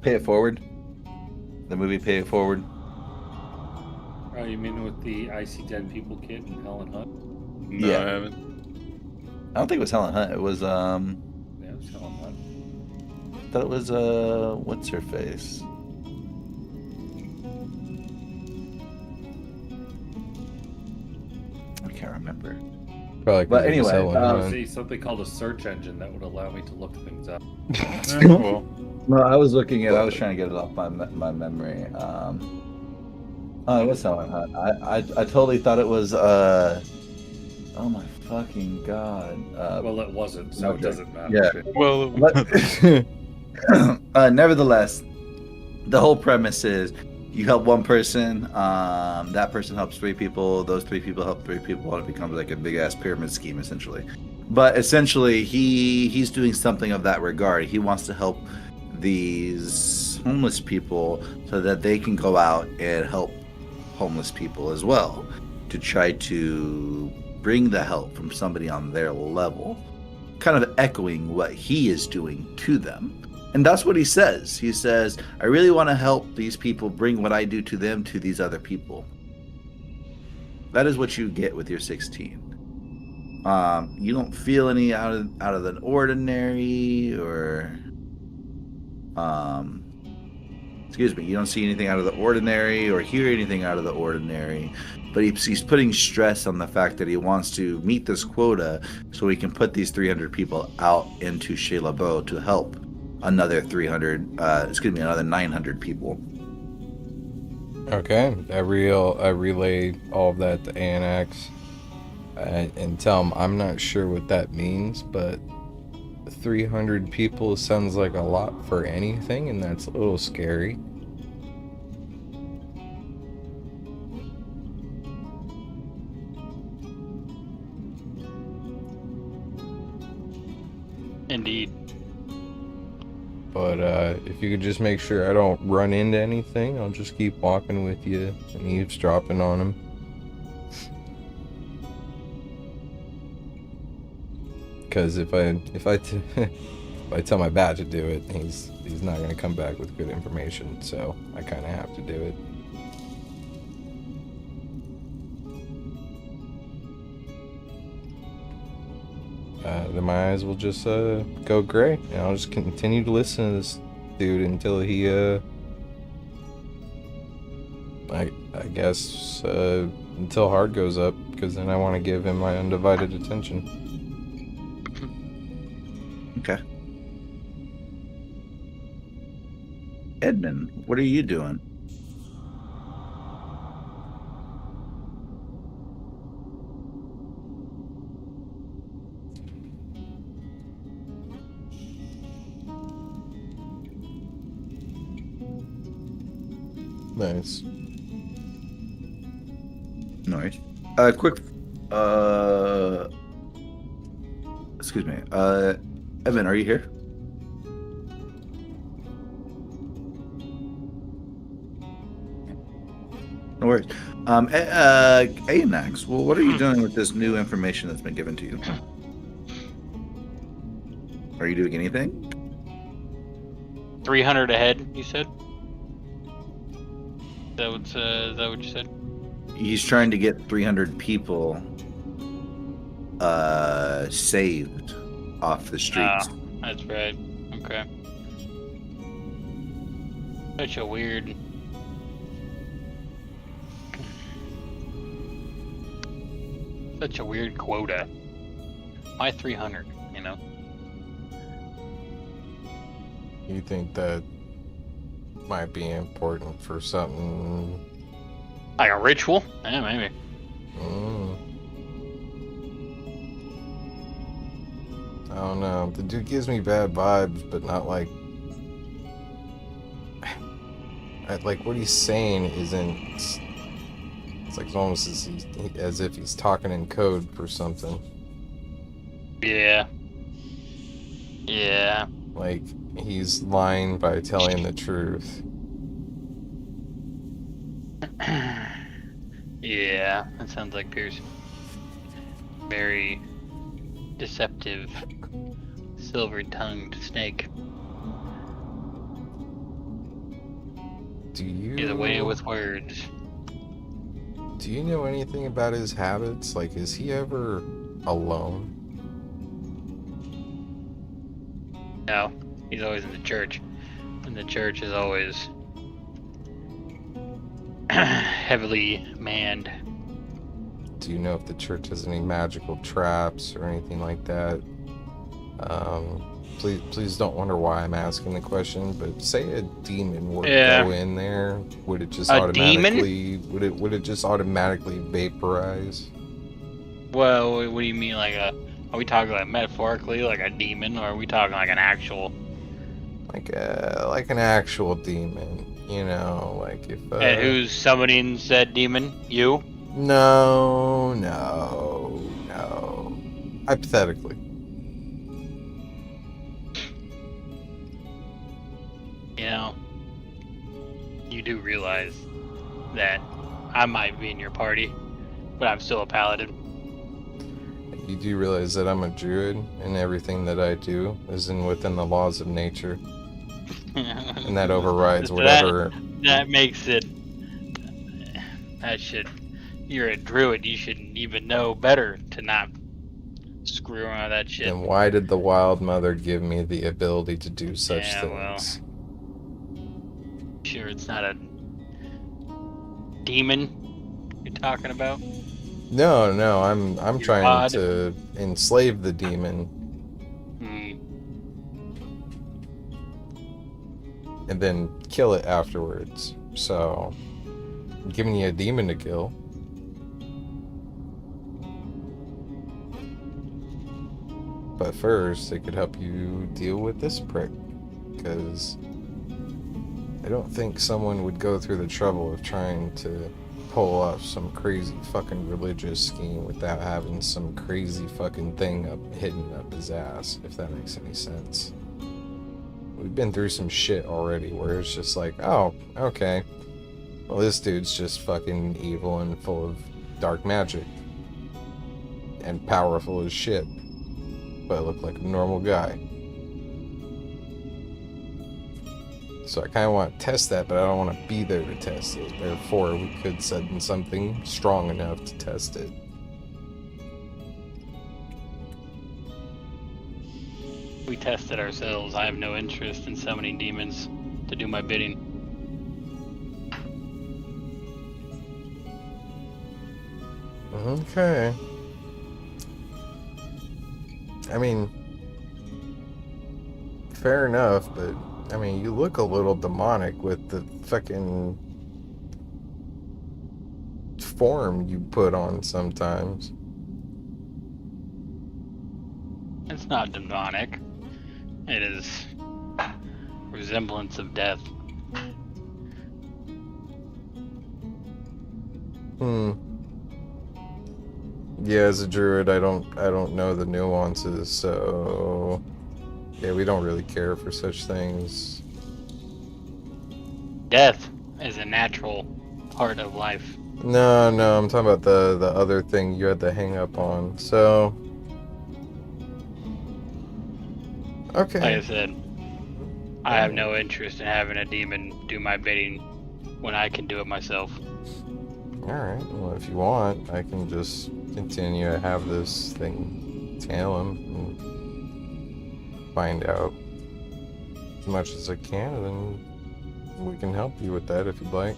Pay It Forward. The movie Pay It Forward. Oh, you mean with the I See Dead People kid and Helen Hunt? No, Yeah. I haven't. I don't think it was Helen Hunt. It was Yeah, it was Helen Hunt. I thought it was what's her face? I can't remember. Probably. But anyway, See, something called a search engine that would allow me to look things up. Cool. No, I was looking at. I was trying to get it off my memory. Oh, it was Helen Hunt. I totally thought it was. Oh my fucking god. Well, it wasn't, so okay. it doesn't matter. Yeah. Well, But nevertheless, the whole premise is you help one person, that person helps 3 people, those 3 people help 3 people, and it becomes like a big ass pyramid scheme essentially. But essentially, he's doing something of that regard. He wants to help these homeless people so that they can go out and help homeless people as well, to try to bring the help from somebody on their level, kind of echoing what he is doing to them. And that's what he says. He says, I really want to help these people bring what I do to them to these other people. That is what you get with your 16. You don't feel any out of the ordinary, or excuse me, you don't see anything out of the ordinary or hear anything out of the ordinary. But he's putting stress on the fact that he wants to meet this quota so he can put these 300 people out into Chez Lebeau to help another 900 people. Okay, I relay all of that to Annex and tell him I'm not sure what that means, but 300 people sounds like a lot for anything, and that's a little scary. indeed. But if you could just make sure I don't run into anything, I'll just keep walking with you and eavesdropping on him. Because if I tell my bat to do it, he's not going to come back with good information, so I kind of have to do it. Then my eyes will just go gray, and I'll just continue to listen to this dude until he I guess until hard goes up, because then I want to give him my undivided attention. Okay. Edmund, what are you doing? Nice. Nice. Quick. Excuse me. Evan, are you here? worries. Anax, well, what are you doing with this new information that's been given to you? Are you doing anything? 300 ahead, you said? Is that what you said? He's trying to get 300 people saved off the streets. Oh, that's right. Okay. Such a weird... Such a weird quota. Why 300, you know? You think that might be important for something? Like a ritual? Yeah, maybe. I don't know. The dude gives me bad vibes, but not like... Like, what he's saying isn't... It's like almost as if he's talking in code for something. Yeah. Yeah. Like, he's lying by telling the truth. Yeah, that sounds like Pierce. Very deceptive, silver-tongued snake. Do you... He's away with words. Do you know anything about his habits? Like, is he ever alone? No, he's always in the church. And the church is always heavily manned. Do you know if the church has any magical traps or anything like that? Please don't wonder why I'm asking the question, but say a demon were to go in there, would it just automatically would it just automatically vaporize? Well, what do you mean, like are we talking like metaphorically, like a demon, or are we talking like an actual? Like an actual demon, you know, like if And who's summoning said demon? You? No. Hypothetically. You know, you do realize that I might be in your party, but I'm still a paladin. You do realize that I'm a druid, and everything that I do is within the laws of nature, and that overrides whatever. That makes it. You're a druid. You should even know better to not screw around with that shit. Then why did the Wild Mother give me the ability to do such things? Well, sure, it's not a demon you're talking about. No, I'm trying to enslave the demon. And then kill it afterwards. So, I'm giving you a demon to kill. But first, it could help you deal with this prick. Because I don't think someone would go through the trouble of trying to pull off some crazy fucking religious scheme without having some crazy fucking thing hidden up his ass, if that makes any sense. We've been through some shit already where it's just like, oh, okay. Well, this dude's just fucking evil and full of dark magic. And powerful as shit. But look like a normal guy. So I kind of want to test that, but I don't want to be there to test it. Therefore, we could send something strong enough to test it. We tested ourselves. I have no interest in summoning demons to do my bidding. Okay. I mean, fair enough, but I mean, you look a little demonic with the fucking form you put on sometimes. It's not demonic. It is resemblance of death. Yeah, as a druid, I don't know the nuances, so yeah, we don't really care for such things. Death is a natural part of life. No, I'm talking about the other thing you had to hang up on. So, Like I okay. said, I have no interest in having a demon do my bidding when I can do it myself. All right. Well, if you want, I can just continue to have this thing tail him and find out as much as I can, and then we can help you with that if you'd like.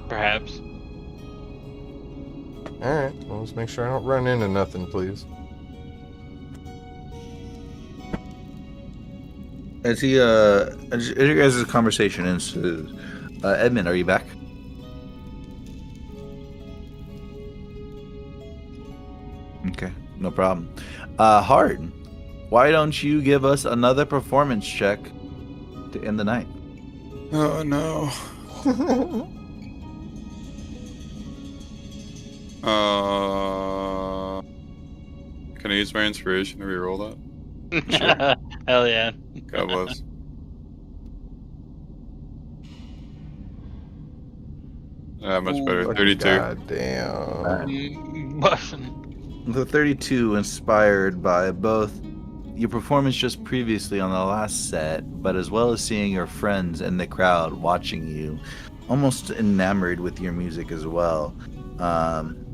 Perhaps. All right. Well, let's make sure I don't run into nothing, please. As he, as your guys' conversation ensues, Edmund, are you back? Okay, no problem. Hard, why don't you give us another performance check to end the night? Oh no. Can I use my inspiration to reroll that? Sure. Hell yeah. God bless. Much better. 32. God damn. The 32 inspired by both your performance just previously on the last set, but as well as seeing your friends in the crowd watching you, almost enamored with your music as well.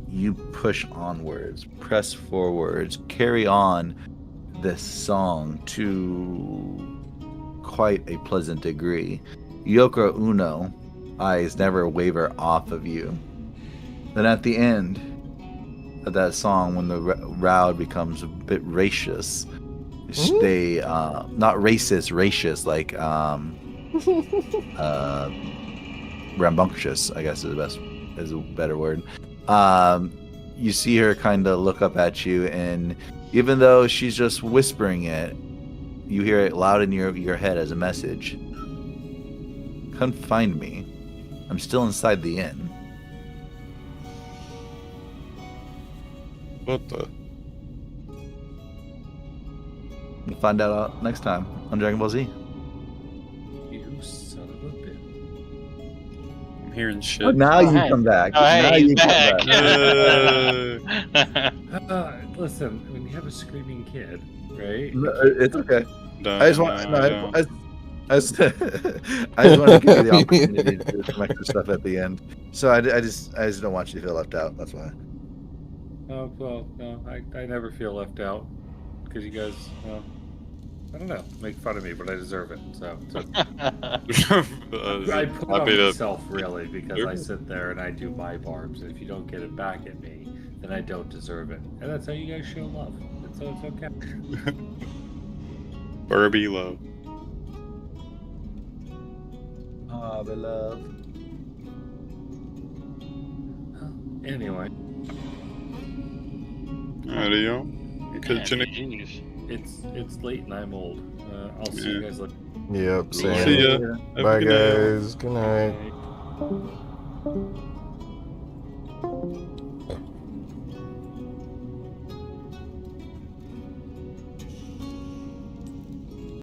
You push onwards, press forwards, carry on this song to quite a pleasant degree. Yoko Uno eyes never waver off of you. Then at the end of that song, when the crowd becomes a bit raucous, they not racist, raucous, like rambunctious, I guess is a better word. You see her kind of look up at you, and even though she's just whispering it, you hear it loud in your head as a message. Come find me. I'm still inside the inn. What the? We'll find out next time on Dragon Ball Z. You son of a bitch. I'm hearing shit. Oh, now you come back. Oh, hey, now he's you back. come back. Listen, when you have a screaming kid, right? No, it's okay. Dun, I just want. dun, No, dun. I just want to give you the opportunity to do some extra stuff at the end. So I just don't want you to feel left out. That's why. Oh, well, no, I never feel left out because you guys, I don't know, make fun of me, but I deserve it. So I put it on happy to. myself, really, because I sit there and I do my barbs, and if you don't get it back at me, then I don't deserve it. And that's how you guys show love. So it's okay. Burby love. Ah, beloved. Anyway, Alrighty, yo. Kitchen. Genius. it's late and I'm old. I'll see you guys later. Yep, See same. ya. Have a Bye, good night. guys. Good night. Bye.